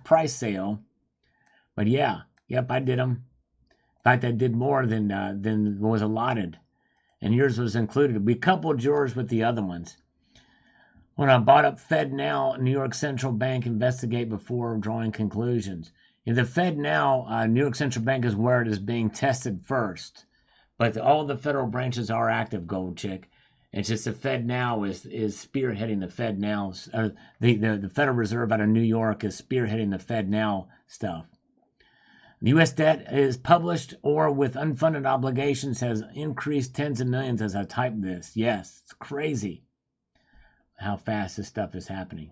price sale. But yeah, yep, I did them. In fact, I did more than was allotted. And yours was included. We coupled yours with the other ones. When I bought up Fed Now, New York Central Bank investigate before drawing conclusions. In the Fed Now, New York Central Bank is where it is being tested first. But all the federal branches are active, Gold Chick. It's just the Fed Now is spearheading the Fed Now. The Federal Reserve out of New York is spearheading the Fed Now stuff. The U.S. debt is published or with unfunded obligations has increased tens of millions as I type this. Yes, it's crazy how fast this stuff is happening.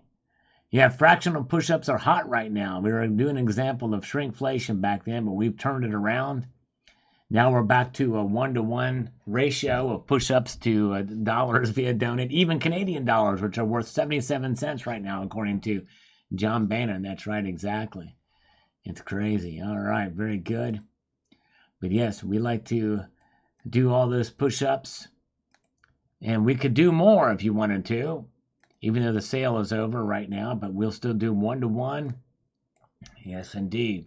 Yeah, fractional push-ups are hot right now. We were doing an example of shrinkflation back then, but we've turned it around. Now we're back to a 1-to-1 ratio of push-ups to dollars via donate, even Canadian dollars, which are worth 77 cents right now, according to John Bannon. That's right, exactly. It's crazy. All right, very good. But yes, we like to do all those push-ups. And we could do more if you wanted to, even though the sale is over right now, but we'll still do 1-to-1. Yes, indeed.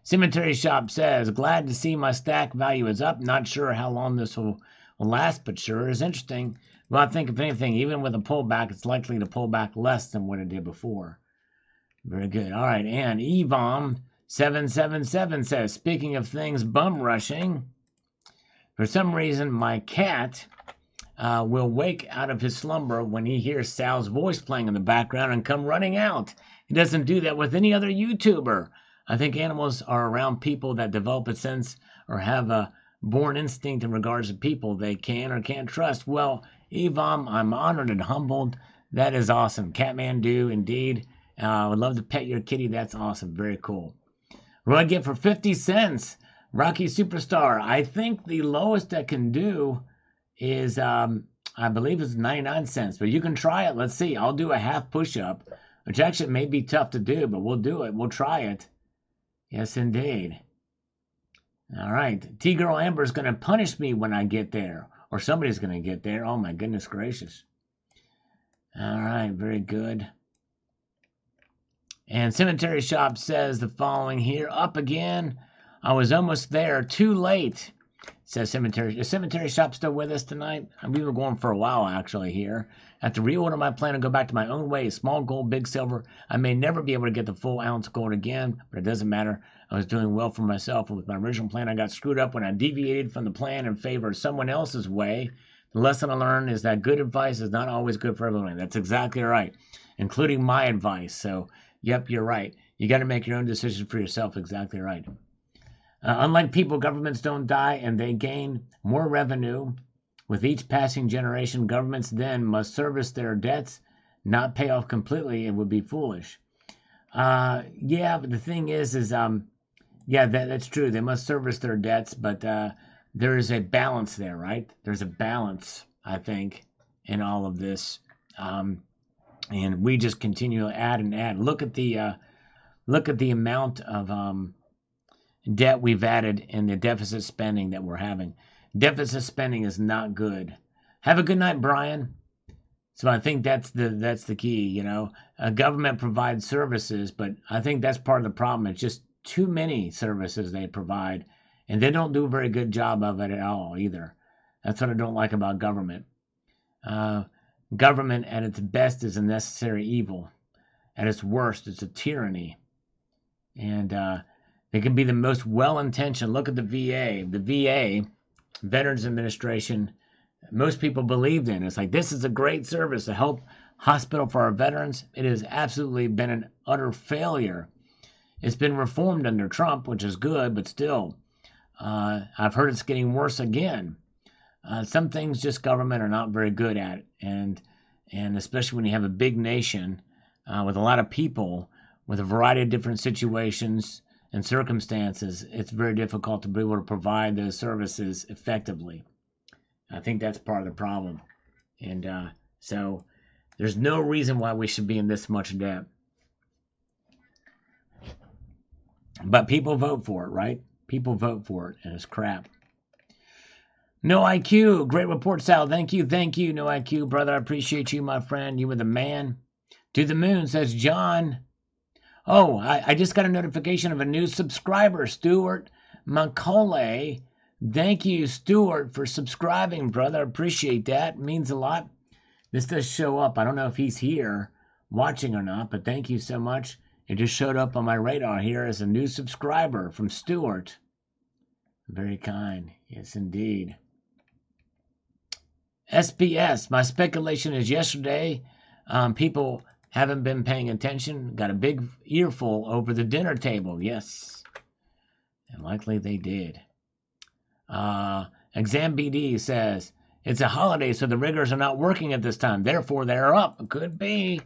Cemetery Shop says, glad to see my stack value is up. Not sure how long this will last, but sure is interesting. Well, I think if anything, even with a pullback, it's likely to pull back less than what it did before. Very good. All right, and Evom777 says, speaking of things bum rushing, for some reason my cat will wake out of his slumber when he hears Sal's voice playing in the background and come running out. He doesn't do that with any other YouTuber. I think animals are around people that develop a sense or have a born instinct in regards to people they can or can't trust. Well, Evom, I'm honored and humbled. That is awesome. Catmandu, indeed. I would love to pet your kitty. That's awesome. Very cool. What do I get for 50 cents? Rocky Superstar. I think the lowest I can do is, I believe it's 99 cents. But you can try it. Let's see. I'll do a half push-up, which actually may be tough to do, but we'll do it. We'll try it. Yes, indeed. All right. T-Girl Amber's going to punish me when I get there. Or somebody's going to get there. Oh, my goodness gracious. All right. Very good. And Cemetery Shop says the following here. Up again. I was almost there. Too late. Says Cemetery. Is Cemetery Shop still with us tonight? We were going for a while, actually, here. I have to reorder my plan and go back to my own way. Small gold, big silver. I may never be able to get the full ounce gold again, but it doesn't matter. I was doing well for myself, and with my original plan, I got screwed up when I deviated from the plan in favor of someone else's way. The lesson I learned is that good advice is not always good for everyone. That's exactly right, including my advice. So, yep, you're right. You got to make your own decisions for yourself. Exactly right. Unlike people, governments don't die, and they gain more revenue. With each passing generation, governments then must service their debts, not pay off completely. It would be foolish. Yeah, but the thing is yeah, that's true. They must service their debts, but there is a balance there, right? There's a balance, I think, in all of this. And we just continue to add and add. Look at the amount of debt we've added and the deficit spending that we're having. Deficit spending is not good. Have a good night, Brian. So I think that's the key, Government provides services, but I think that's part of the problem. It's just too many services they provide, and they don't do a very good job of it at all either. That's what I don't like about government. Government at its best is a necessary evil. At its worst, it's a tyranny. And they can be the most well-intentioned. Look at the VA. The VA, Veterans Administration, most people believed in. It's like, this is a great service to help hospital for our veterans. It has absolutely been an utter failure. It's been reformed under Trump, which is good, but still, I've heard it's getting worse again. Some things just government are not very good at, and especially when you have a big nation with a lot of people with a variety of different situations and circumstances, it's very difficult to be able to provide those services effectively. I think that's part of the problem. And so there's no reason why we should be in this much debt. But people vote for it, right? People vote for it, and it's crap. No IQ, great report, Sal. Thank you, No IQ, brother. I appreciate you, my friend. You were the man. To the moon, says John. Oh, I just got a notification of a new subscriber, Stuart Macaulay. Thank you, Stuart, for subscribing, brother. I appreciate that. It means a lot. This does show up. I don't know if he's here watching or not, but thank you so much. It just showed up on my radar here as a new subscriber from Stuart. Very kind. Yes, indeed. SPS, my speculation is yesterday, people haven't been paying attention, got a big earful over the dinner table. Yes, and likely they did. Exam BD says, it's a holiday, so the riggers are not working at this time. Therefore, they're up. Could be.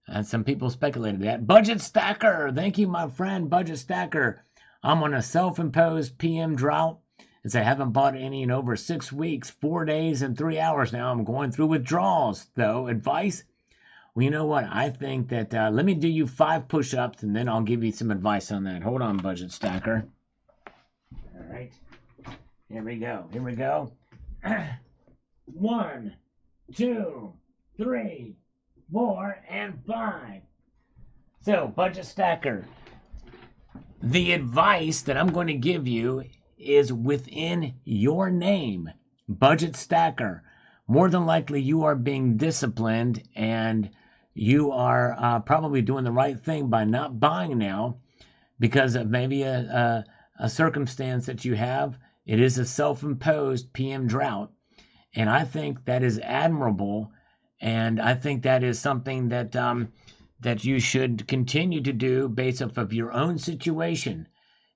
And some people speculated that. Budget Stacker. Thank you, my friend, Budget Stacker. I'm on a self-imposed PM drought, as I haven't bought any in over 6 weeks, 4 days and 3 hours now. I'm going through withdrawals, though. Advice? Well, you know what? I think that, let me do you 5 push-ups, and then I'll give you some advice on that. Hold on, Budget Stacker. All right. Here we go. 1, 2, 3, 4, and 5. So, Budget Stacker, the advice that I'm going to give you is within your name. Budget Stacker. More than likely, you are being disciplined, and you are probably doing the right thing by not buying now because of maybe a circumstance that you have. It is a self-imposed PM drought, and I think that is admirable, and I think that is something that that you should continue to do based off of your own situation.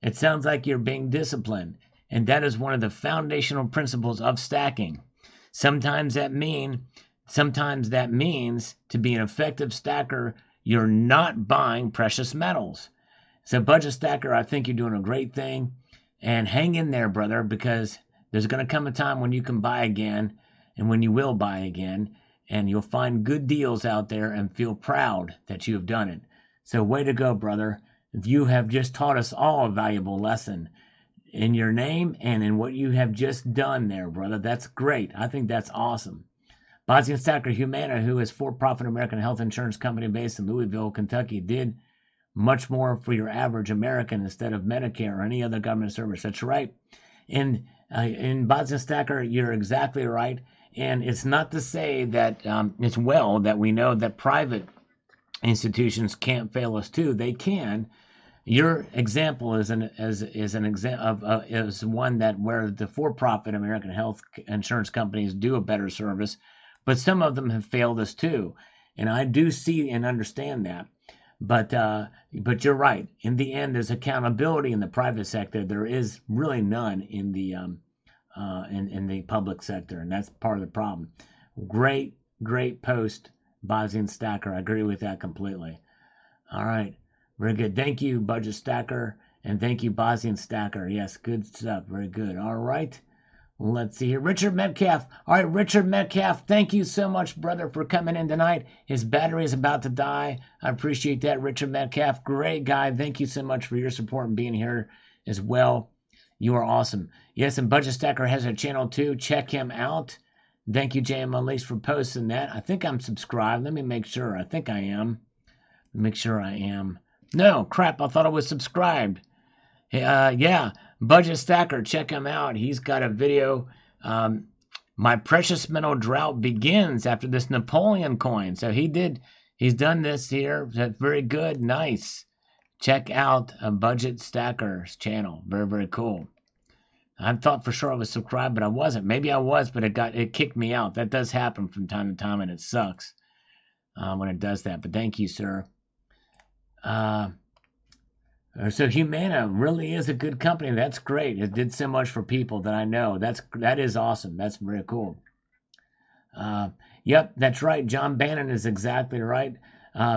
It sounds like you're being disciplined, and that is one of the foundational principles of stacking. Sometimes that means to be an effective stacker, you're not buying precious metals. So, Budget Stacker, I think you're doing a great thing. And hang in there, brother, because there's going to come a time when you can buy again, and when you will buy again, and you'll find good deals out there and feel proud that you have done it. So way to go, brother. You have just taught us all a valuable lesson in your name and in what you have just done there, brother. That's great. I think that's awesome. Bosnian Stacker Humana, who is for-profit American health insurance company based in Louisville, Kentucky, did much more for your average American instead of Medicare or any other government service. That's right. In Bosnian Stacker, you're exactly right. And it's not to say that it's well that we know that private institutions can't fail us too. They can. Your example is one that where the for-profit American health insurance companies do a better service, but some of them have failed us too. And I do see and understand that. But you're right. In the end, there's accountability in the private sector. There is really none in the in the public sector, and that's part of the problem. Great post, Bosnian Stacker. I agree with that completely. All right, very good. Thank you, Budget Stacker, and thank you, Bosnian Stacker. Yes, good stuff. Very good. All right. Let's see here. Richard Metcalf. All right, Richard Metcalf, thank you so much, brother, for coming in tonight. His battery is about to die. I appreciate that, Richard Metcalf. Great guy. Thank you so much for your support and being here as well. You are awesome. Yes, and Budget Stacker has a channel too. Check him out. Thank you, JM Unleashed, for posting that. I think I'm subscribed. Let me make sure. I think I am. Make sure I am. No, crap. I thought I was subscribed. Yeah. Budget Stacker, check him out. He's got a video My precious metal drought begins after this Napoleon coin. So he's done this here. That's very good. Nice. Check out a Budget Stacker's channel. Very, very cool. I thought for sure I was subscribed, but I wasn't. Maybe I was, but it kicked me out. That does happen from time to time, and it sucks when it does that. But thank you, sir. So Humana really is a good company. That's great. It did so much for people that I know. That is awesome. That's very cool. Yep, that's right. John Bannon is exactly right.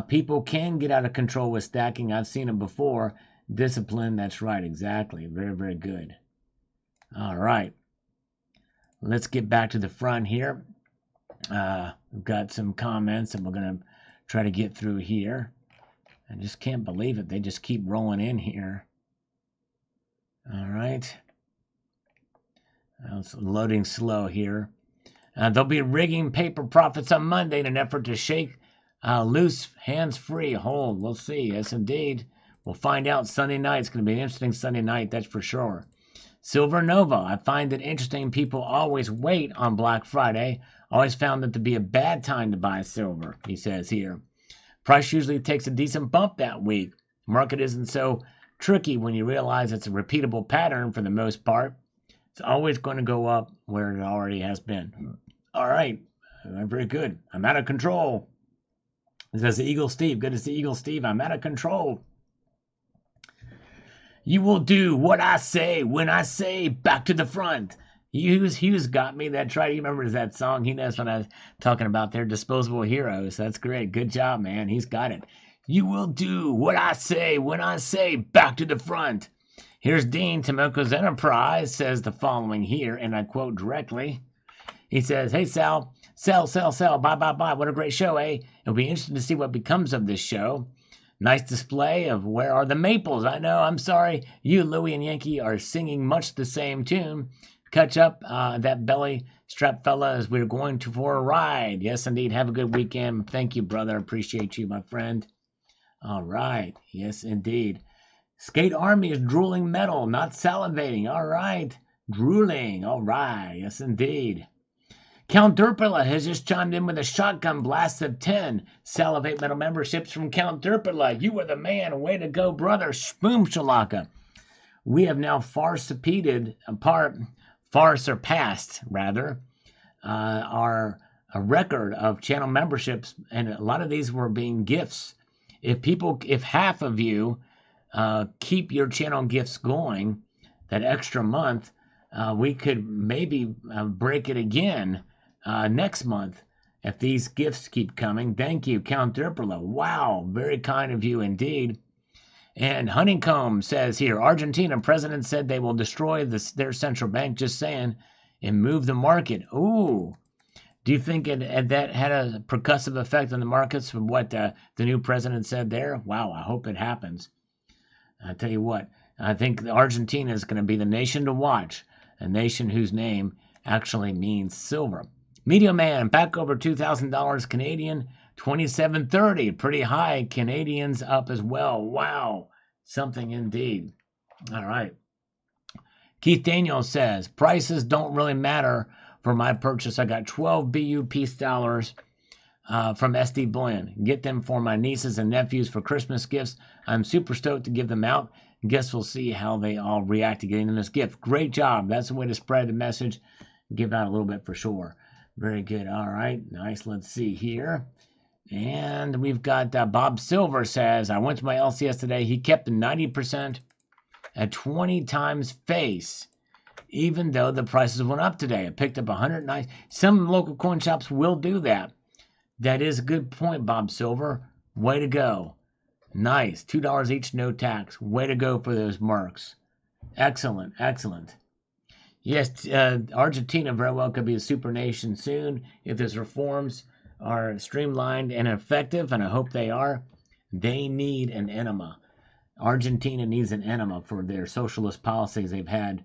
People can get out of control with stacking. I've seen it before. Discipline, that's right. Exactly. Very, very good. All right. Let's get back to the front here. We've got some comments, and we're going to try to get through here. I just can't believe it. They just keep rolling in here. All right. It's loading slow here. They'll be rigging paper profits on Monday in an effort to shake loose, hands-free hold. We'll see. Yes, indeed. We'll find out Sunday night. It's going to be an interesting Sunday night, that's for sure. Silver Nova. I find it interesting people always wait on Black Friday. Always found it to be a bad time to buy silver, he says here. Price usually takes a decent bump that week. Market isn't so tricky when you realize it's a repeatable pattern for the most part. It's always going to go up where it already has been. All right. Very good. I'm out of control. It says Eagle Steve. Good to see Eagle Steve. I'm out of control. You will do what I say when I say back to the front. Hughes got me. That's right. He remembers that song. He knows what I was talking about there. Disposable Heroes. That's great. Good job, man. He's got it. You will do what I say when I say back to the front. Here's Dean Tomoko's Enterprise says the following here, and I quote directly. He says, hey, Sal, sell, buy, buy. What a great show, eh? It'll be interesting to see what becomes of this show. Nice display of Where Are the Maples? I know, I'm sorry. You, Louie, and Yankee are singing much the same tune. Catch up that belly strap fella as we're going for a ride. Yes, indeed. Have a good weekend. Thank you, brother. Appreciate you, my friend. All right. Yes, indeed. Skate Army is drooling metal, not salivating. All right. Drooling. All right. Yes, indeed. Count Derpila has just chimed in with a shotgun blast of 10 Salivate Metal memberships from Count Derpila. You are the man. Way to go, brother. Boom shalaka. We have now far surpassed our record of channel memberships, and a lot of these were being gifts. If half of you keep your channel gifts going that extra month, we could maybe break it again next month if these gifts keep coming. Thank you, Count Derpila. Wow, very kind of you indeed. And Honeycomb says here, Argentina president said they will destroy their central bank, just saying, and move the market. Ooh. Do you think that had a percussive effect on the markets from what the new president said there? Wow, I hope it happens. I tell you what, I think Argentina is going to be the nation to watch, a nation whose name actually means silver. Media Man, back over $2,000 Canadian, 27.30, pretty high. Canadians up as well. Wow, something indeed. All right. Keith Daniel says, prices don't really matter for my purchase. I got 12 BU peace dollars from SD Bullion. Get them for my nieces and nephews for Christmas gifts. I'm super stoked to give them out. Guess we'll see how they all react to getting this gift. Great job. That's the way to spread the message. Give out a little bit for sure. Very good. All right. Nice. Let's see here. And we've got Bob Silver says, I went to my LCS today. He kept the 90% at 20 times face, even though the prices went up today. I picked up 109. Some local coin shops will do that. That is a good point, Bob Silver. Way to go. Nice. $2 each, no tax. Way to go for those marks. Excellent. Excellent. Yes, Argentina very well could be a super nation soon if those reforms are streamlined and effective, and I hope they are. They need an enema. Argentina needs an enema for their socialist policies they've had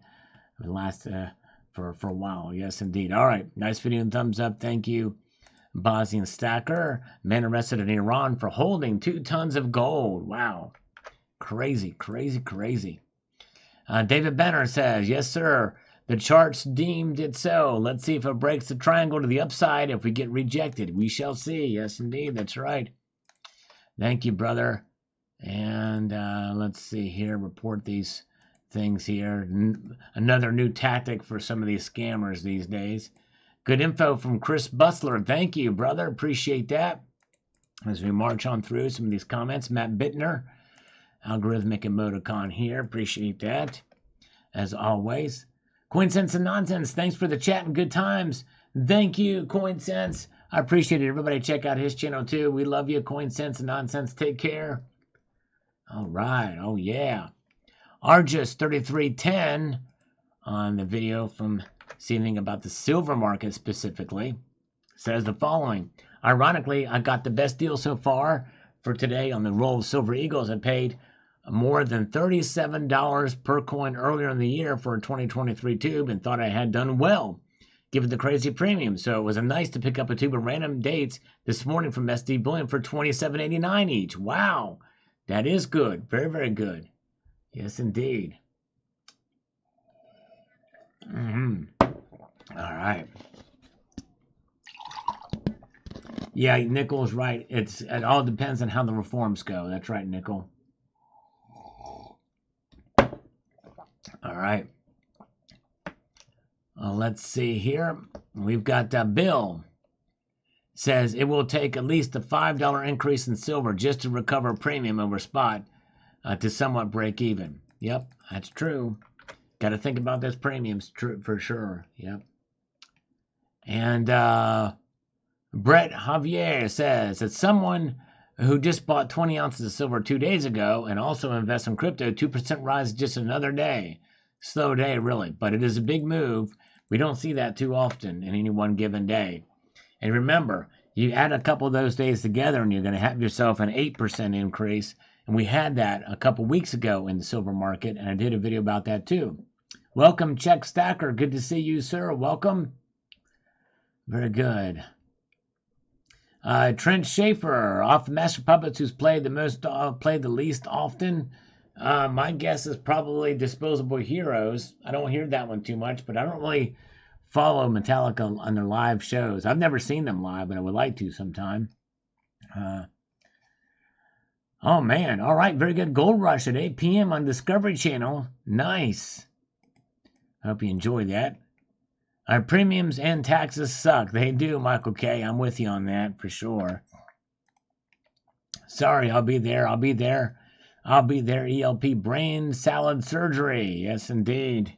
for the last for a while. Yes, indeed. All right. Nice video and thumbs up. Thank you. Bosnian stacker. Man arrested in Iran for holding 2 tons of gold. Wow. Crazy, crazy, crazy. David Benner says, yes, sir. The charts deemed it so. Let's see if it breaks the triangle to the upside. If we get rejected, we shall see. Yes, indeed. That's right. Thank you, brother. And let's see here. Report these things here. Another new tactic for some of these scammers these days. Good info from Chris Bustler. Thank you, brother. Appreciate that. As we march on through some of these comments. Matt Bittner. Algorithmic emoticon here. Appreciate that. As always. Coinsense and Nonsense, thanks for the chat and good times. Thank you, Coinsense. I appreciate it. Everybody check out his channel too. We love you, Coinsense and Nonsense. Take care. All right. Oh, yeah. Argus3310 on the video from seeing about the silver market specifically says the following. Ironically, I got the best deal so far for today on the roll of Silver Eagles. I paid more than $37 per coin earlier in the year for a 2023 tube and thought I had done well, given the crazy premium. So it was nice to pick up a tube of random dates this morning from SD Bullion for $27.89 each. Wow, that is good. Very, very good. Yes, indeed. All right. Yeah, Nickel's right. It all depends on how the reforms go. That's right, Nickel. All right. Let's see here. We've got Bill says it will take at least a $5 increase in silver just to recover premium over spot to somewhat break even. Yep, that's true. Got to think about those premiums for sure. Yep. And Brett Javier says that someone who just bought 20 ounces of silver 2 days ago and also invests in crypto, 2% rise just another day. Slow day, really, but it is a big move. We don't see that too often in any one given day. And remember, you add a couple of those days together and you're going to have yourself an 8% increase. And we had that a couple weeks ago in the silver market, and I did a video about that too. Welcome, Czech Stacker. Good to see you, sir. Welcome. Very good. Trent Schaefer, off the Master Puppets, who's played the least often. My guess is probably Disposable Heroes. I don't hear that one too much, but I don't really follow Metallica on their live shows. I've never seen them live, but I would like to sometime. Oh, man. All right. Very good. Gold Rush at 8 p.m. on Discovery Channel. Nice. Hope you enjoy that. Our premiums and taxes suck. They do, Michael K. I'm with you on that for sure. Sorry, I'll be there. I'll be there. I'll be there. ELP brain salad surgery. Yes, indeed.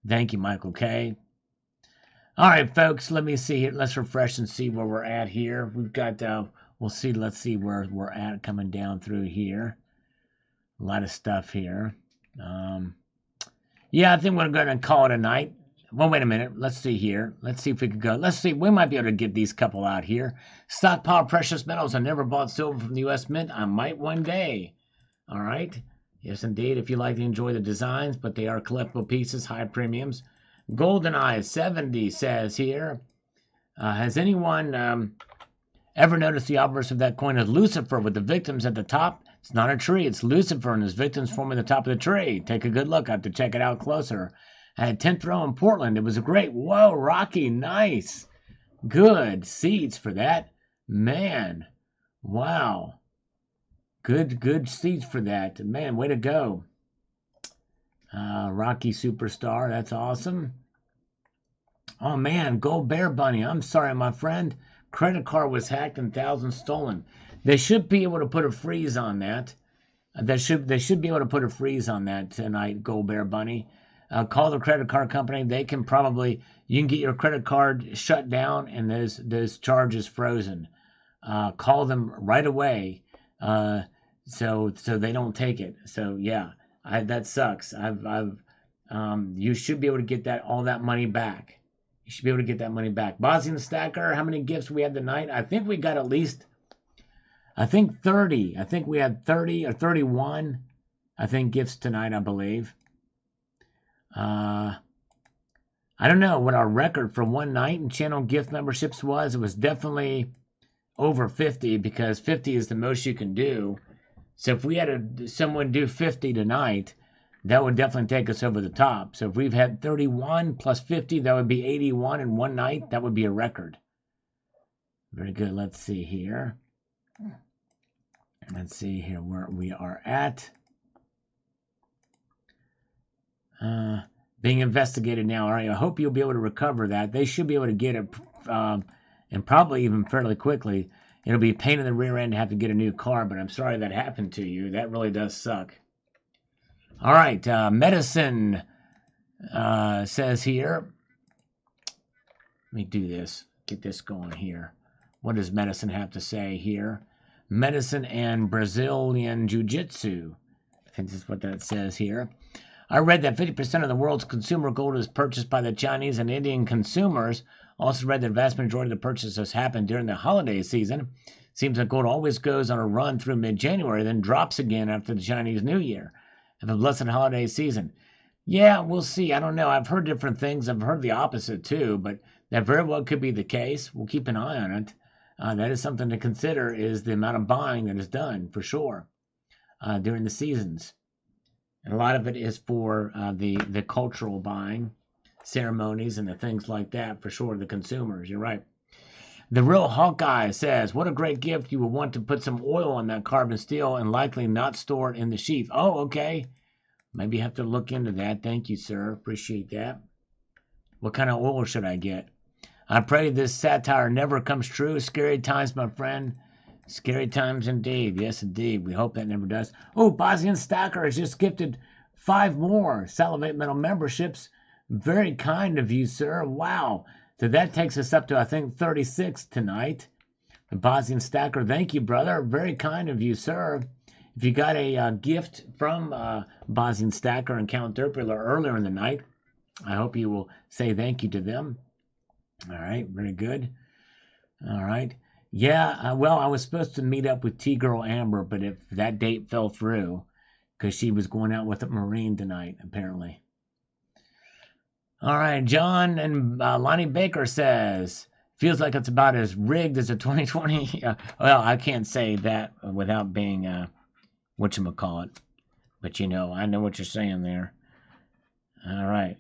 Thank you, Michael K. All right, folks. Let me see here. Let's refresh and see where we're at here. We've got, we'll see. Let's see where we're at coming down through here. A lot of stuff here. Yeah, I think we're going to call it a night. Well, wait a minute. Let's see here. Let's see if we could go. Let's see. We might be able to get these couple out here. Stockpile precious metals. I never bought silver from the U.S. Mint. I might one day. All right. Yes, indeed. If you like to enjoy the designs, but they are collectible pieces, high premiums. GoldenEye 70 says here, has anyone ever noticed the obverse of that coin is Lucifer with the victims at the top? It's not a tree. It's Lucifer and his victims forming the top of the tree. Take a good look. I have to check it out closer. I had 10th row in Portland. It was a great. Whoa, Rocky. Nice. Good seats for that. Man. Wow. Good seats for that. Man, way to go. Rocky Superstar. That's awesome. Oh, man. Gold Bear Bunny. I'm sorry, my friend. Credit card was hacked and thousands stolen. They should be able to put a freeze on that. They should be able to put a freeze on that tonight, Gold Bear Bunny. Call the credit card company. They can probably, you can get your credit card shut down and those charges frozen. Call them right away, so they don't take it. So yeah, that sucks. You should be able to get all that money back. You should be able to get that money back. Bossy and Stacker, how many gifts we had tonight? I think we got at least, 30. I think we had 30 or 31, gifts tonight, I believe. I don't know what our record for one night in channel gift memberships was. It was definitely over 50 because 50 is the most you can do. So if we had someone do 50 tonight, that would definitely take us over the top. So if we've had 31 plus 50, that would be 81 in one night. That would be a record. Very good. Let's see here. Let's see here where we are at. Being investigated now. All right, I hope you'll be able to recover that. They should be able to get it, and probably even fairly quickly. It'll be a pain in the rear end to have to get a new car, but I'm sorry that happened to you. That really does suck. All right, medicine says here. Let me do this. Get this going here. What does medicine have to say here? Medicine and Brazilian Jiu-Jitsu. I think that's what that says here. I read that 50% of the world's consumer gold is purchased by the Chinese and Indian consumers. Also read that the vast majority of the purchases happen during the holiday season. Seems like gold always goes on a run through mid-January, then drops again after the Chinese New Year. Have a blessed holiday season. Yeah, we'll see. I don't know. I've heard different things. I've heard the opposite too, but that very well could be the case. We'll keep an eye on it. That is something to consider, is the amount of buying that is done, for sure, during the seasons. And a lot of it is for the cultural buying, ceremonies, and the things like that, for sure, the consumers. You're right. The Real Hawkeye says, what a great gift. You will want to put some oil on that carbon steel and likely not store it in the sheath. Oh, okay. Maybe you have to look into that. Thank you, sir. Appreciate that. What kind of oil should I get? I pray this satire never comes true. Scary times, my friend. Scary times indeed. Yes, indeed. We hope that never does. Oh, Bosnian Stacker has just gifted 5 more Salivate Metal memberships. Very kind of you, sir. Wow. So that takes us up to, I think, 36 tonight. The Bosnian Stacker, thank you, brother. Very kind of you, sir. If you got a gift from Bosnian Stacker and Count Derpula earlier in the night, I hope you will say thank you to them. All right, very good. All right. Yeah, well, I was supposed to meet up with T-Girl Amber, but if that date fell through, because she was going out with a Marine tonight, apparently. All right, John and Lonnie Baker says, feels like it's about as rigged as a 2020. Well, I can't say that without being, whatchamacallit. But, you know, I know what you're saying there. All right.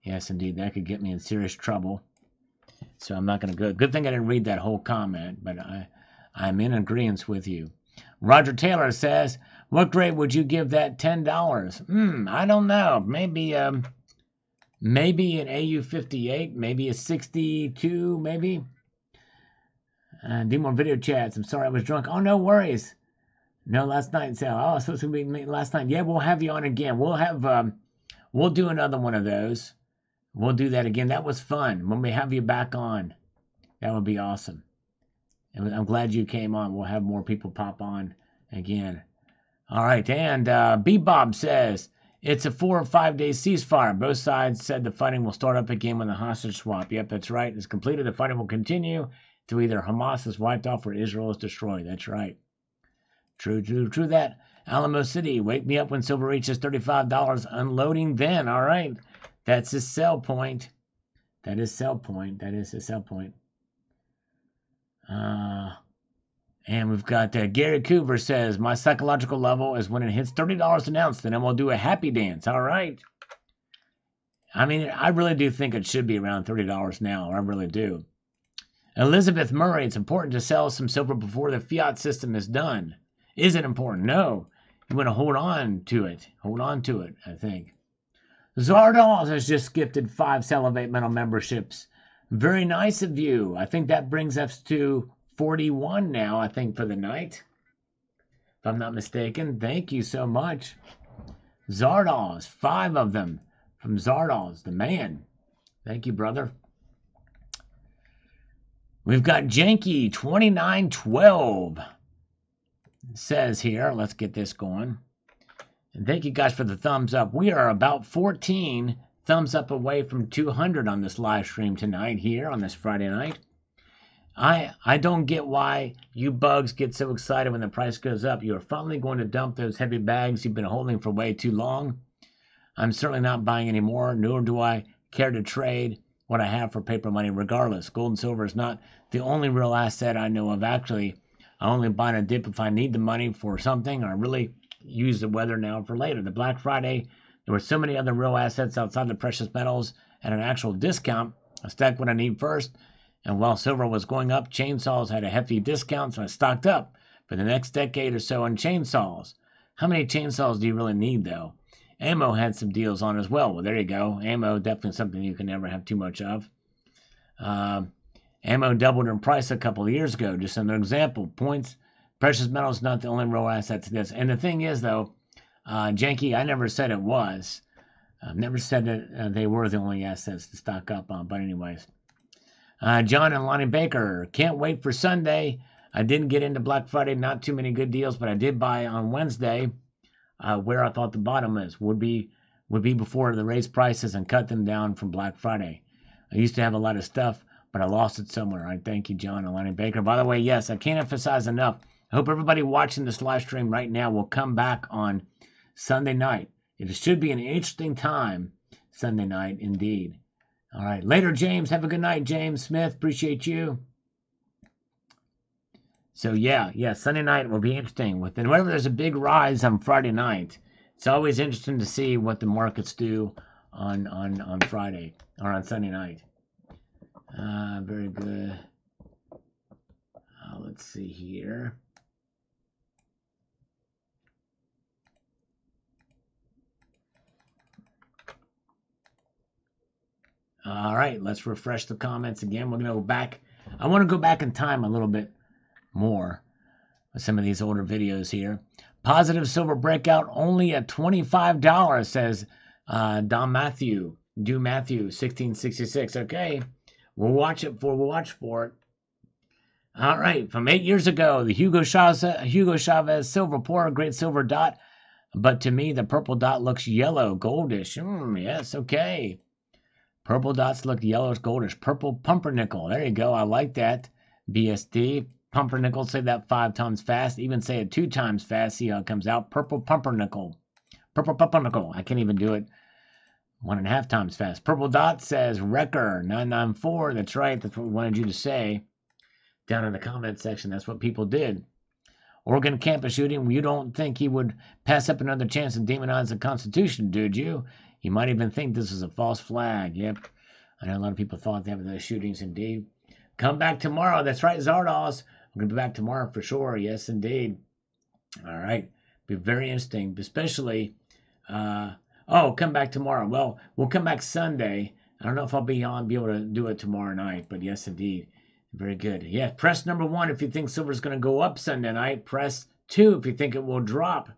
Yes, indeed, that could get me in serious trouble. So I'm not going to go. Good thing I didn't read that whole comment, but I'm in agreement with you. Roger Taylor says, what grade would you give that $10? I don't know. Maybe an AU58, maybe a 62, maybe. Do more video chats. I'm sorry I was drunk. Oh, no worries. No, last night. So, oh, supposed to be last night. Yeah, we'll have you on again. We'll do another one of those. We'll do that again. That was fun. When we have you back on, that would be awesome. And I'm glad you came on. We'll have more people pop on again. All right. And B-Bob says, it's a 4 or 5 day ceasefire. Both sides said the fighting will start up again when the hostage swap. Yep, that's right. It's completed. The fighting will continue till either Hamas is wiped off or Israel is destroyed. That's right. True that. Alamo City, wake me up when silver reaches $35. Unloading then. All right. That's his sell point. That is sell point. That is his sell point. And we've got Gary Coover says, my psychological level is when it hits $30 an ounce, then we'll do a happy dance. All right. I mean, I really do think it should be around $30 now. I really do. Elizabeth Murray, it's important to sell some silver before the fiat system is done. Is it important? No. You want to hold on to it. Hold on to it, I think. Zardoz has just gifted 5 Salivate Metal memberships. Very nice of you. I think that brings us to 41 now, I think, for the night. If I'm not mistaken. Thank you so much. Zardoz, 5 of them from Zardoz, the man. Thank you, brother. We've got Janky 2912. It says here, let's get this going. And thank you guys for the thumbs up. We are about 14 thumbs up away from 200 on this live stream tonight here on this Friday night. I don't get why you bugs get so excited when the price goes up. You are finally going to dump those heavy bags you've been holding for way too long. I'm certainly not buying any more, nor do I care to trade what I have for paper money regardless. Gold and silver is not the only real asset I know of. Actually, I only buy in a dip if I need the money for something or really use the weather now for later. The Black Friday, there were so many other real assets outside the precious metals at an actual discount. I stacked what I need first, and while silver was going up, chainsaws had a hefty discount, so I stocked up for the next decade or so on chainsaws. How many chainsaws do you really need, though? Ammo had some deals on as well. Well, there you go. Ammo, definitely something you can never have too much of. Ammo doubled in price a couple of years ago. Just another example. Points. Precious metals not the only real asset to this. And the thing is, though, Janky, I never said it was. I've never said that they were the only assets to stock up on. But anyways. John and Lonnie Baker. Can't wait for Sunday. I didn't get into Black Friday. Not too many good deals, but I did buy on Wednesday where I thought the bottom is. Would be before the raised prices and cut them down from Black Friday. I used to have a lot of stuff, but I lost it somewhere. I thank you, John and Lonnie Baker. By the way, yes, I can't emphasize enough. I hope everybody watching this live stream right now will come back on Sunday night. It should be an interesting time Sunday night, indeed. All right. Later, James. Have a good night, James Smith. Appreciate you. So, yeah, Sunday night will be interesting. Whenever there's a big rise on Friday night, it's always interesting to see what the markets do on Friday or on Sunday night. Very good. Let's see here. All right, let's refresh the comments again. We're going to go back. I want to go back in time a little bit more with some of these older videos here. Positive silver breakout only at $25, says Don Matthew. Do Matthew, 1666. Okay, we'll watch for it. All right, from 8 years ago, the Hugo Chavez silver pour, great silver dot. But to me, the purple dot looks yellow, goldish. Yes, okay. Purple dots look yellowish, goldish. Purple pumpernickel. There you go. I like that. BSD. Pumpernickel. Say that 5 times fast. Even say it 2 times fast. See how it comes out. Purple pumpernickel. Purple pumpernickel. I can't even do it 1.5 times fast. Purple dot says Wrecker 994. That's right. That's what we wanted you to say down in the comment section. That's what people did. Oregon campus shooting. You don't think he would pass up another chance to demonize the Constitution, did you? You might even think this is a false flag. Yep. I know a lot of people thought that with those shootings, indeed. Come back tomorrow. That's right, Zardos. We're going to be back tomorrow for sure. Yes, indeed. All right. Be very interesting, especially... come back tomorrow. Well, we'll come back Sunday. I don't know if I'll be able to do it tomorrow night, but yes, indeed. Very good. Yeah, press number 1 if you think silver's going to go up Sunday night. Press 2 if you think it will drop.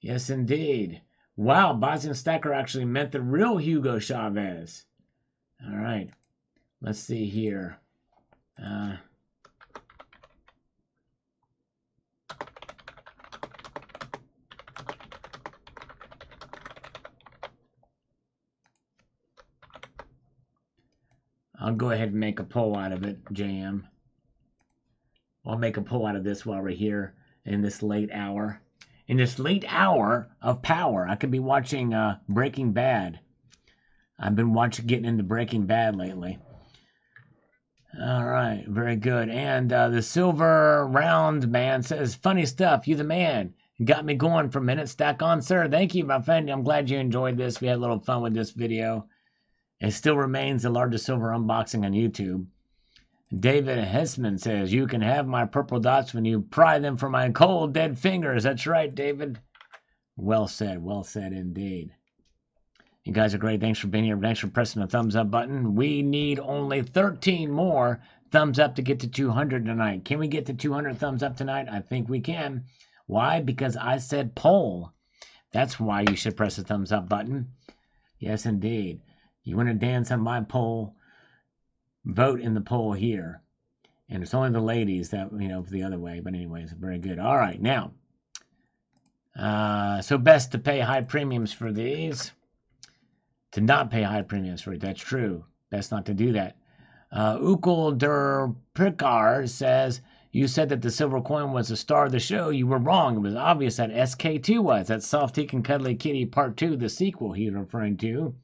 Yes, indeed. Wow, Bosnian Stacker actually meant the real Hugo Chavez. All right. Let's see here. I'll go ahead and make a poll out of it, JM. I'll make a poll out of this while we're here in this late hour. In this late hour of power, I could be watching Breaking Bad. I've been getting into Breaking Bad lately. All right, very good. And the Silver Round Man says, funny stuff, you the man. You got me going for a minute. Stack on, sir. Thank you, my friend. I'm glad you enjoyed this. We had a little fun with this video. It still remains the largest silver unboxing on YouTube. David Hessman says, you can have my purple dots when you pry them from my cold, dead fingers. That's right, David. Well said indeed. You guys are great. Thanks for being here. Thanks for pressing the thumbs up button. We need only 13 more thumbs up to get to 200 tonight. Can we get to 200 thumbs up tonight? I think we can. Why? Because I said poll. That's why you should press the thumbs up button. Yes, indeed. You want to dance on my poll? Vote in the poll here. And it's only the ladies that, the other way. But anyways, very good. All right, now. So best to pay high premiums for these. To not pay high premiums for it. That's true. Best not to do that. Ukul Der Prikar says, you said that the silver coin was the star of the show. You were wrong. It was obvious that SK2 was. That's Soft Teak and Cuddly Kitty Part 2, the sequel he's referring to.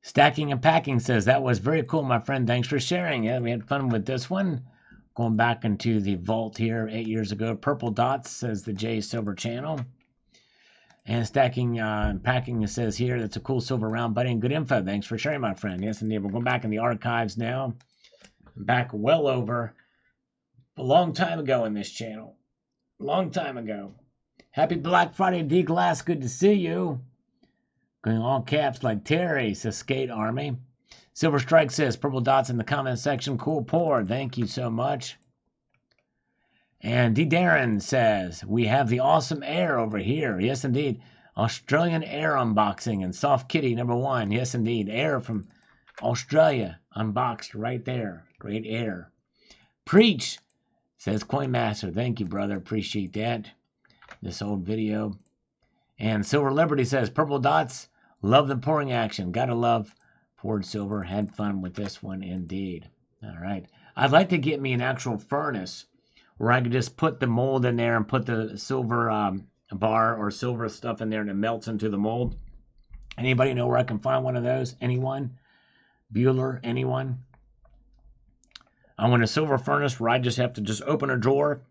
Stacking and Packing says, that was very cool, my friend. Thanks for sharing it. We had fun with this one. Going back into the vault here 8 years ago. Purple dots, says the J Silver channel. And stacking and packing, it says here, that's a cool silver round buddy and good info. Thanks for sharing, my friend. Yes, indeed. We're going back in the archives now. Back well over a long time ago in this channel. Long time ago. Happy Black Friday, D Glass. Good to see you. Going all caps like Terry, says Skate Army. Silver Strike says, purple dots in the comment section. Cool pour. Thank you so much. And D. Darren says, we have the awesome air over here. Yes, indeed. Australian air unboxing and Soft Kitty #1. Yes, indeed. Air from Australia unboxed right there. Great air. Preach, says Coinmaster. Thank you, brother. Appreciate that. This old video. And Silver Liberty says, purple dots. Love the pouring action. Gotta love poured silver. Had fun with this one indeed. All right. I'd like to get me an actual furnace where I could just put the mold in there and put the silver bar or silver stuff in there and it melts into the mold. Anybody know where I can find one of those? Anyone? Bueller? Anyone? I want a silver furnace where I just have to just open a drawer,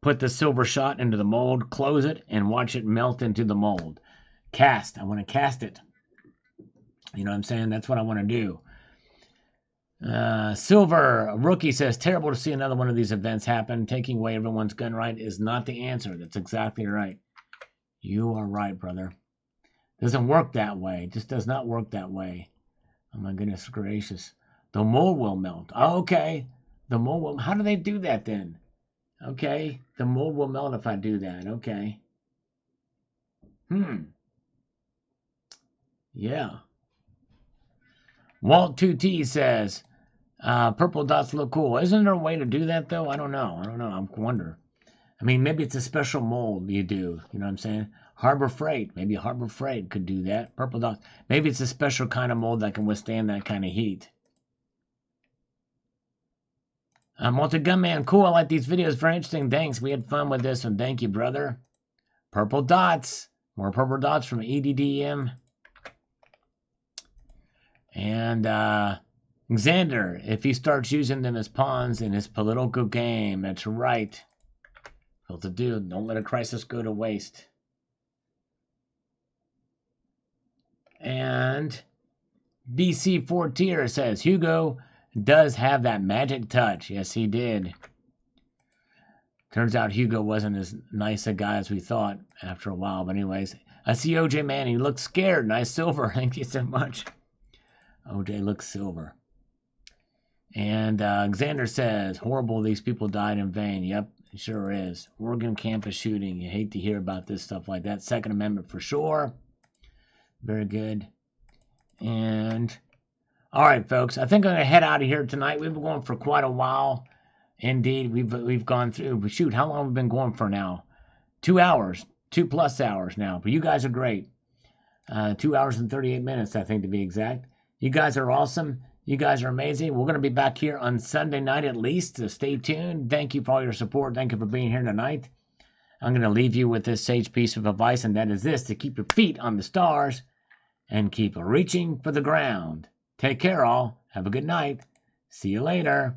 put the silver shot into the mold, close it, and watch it melt into the mold. Cast. I want to cast it. You know what I'm saying? That's what I want to do. Silver Rookie says, terrible to see another one of these events happen. Taking away everyone's gun right is not the answer. That's exactly right. You are right, brother. Doesn't work that way. It just does not work that way. Oh my goodness gracious. The mold will melt. Oh, okay. The mold will. How do they do that then? Okay. The mold will melt if I do that. Okay. Yeah. Walt 2T says, purple dots look cool. Isn't there a way to do that, though? I don't know. I wonder. I mean, maybe it's a special mold you do. You know what I'm saying? Harbor Freight. Maybe Harbor Freight could do that. Purple dots. Maybe it's a special kind of mold that can withstand that kind of heat. Multi-Gunman. Cool. I like these videos. Very interesting. Thanks. We had fun with this one. Thank you, brother. Purple dots. More purple dots from EDDM. And Xander, if he starts using them as pawns in his political game, that's right. Well, to do, don't let a crisis go to waste. And BC4 Tier says, Hugo does have that magic touch. Yes, he did. Turns out Hugo wasn't as nice a guy as we thought after a while. But anyways, I see OJ Man. He looks scared. Nice silver. Thank you so much. OJ looks silver. And Xander says, horrible, these people died in vain. Yep, it sure is. Oregon campus shooting. You hate to hear about this stuff like that. Second Amendment for sure. Very good. And, all right, folks. I think I'm going to head out of here tonight. We've been going for quite a while. Indeed, we've gone through. Shoot, how long have we been going for now? 2 hours. 2+ hours now. But you guys are great. 2 hours and 38 minutes, I think, to be exact. You guys are awesome. You guys are amazing. We're going to be back here on Sunday night at least, so stay tuned. Thank you for all your support. Thank you for being here tonight. I'm going to leave you with this sage piece of advice, and that is this: to keep your feet on the stars and keep reaching for the ground. Take care, all. Have a good night. See you later.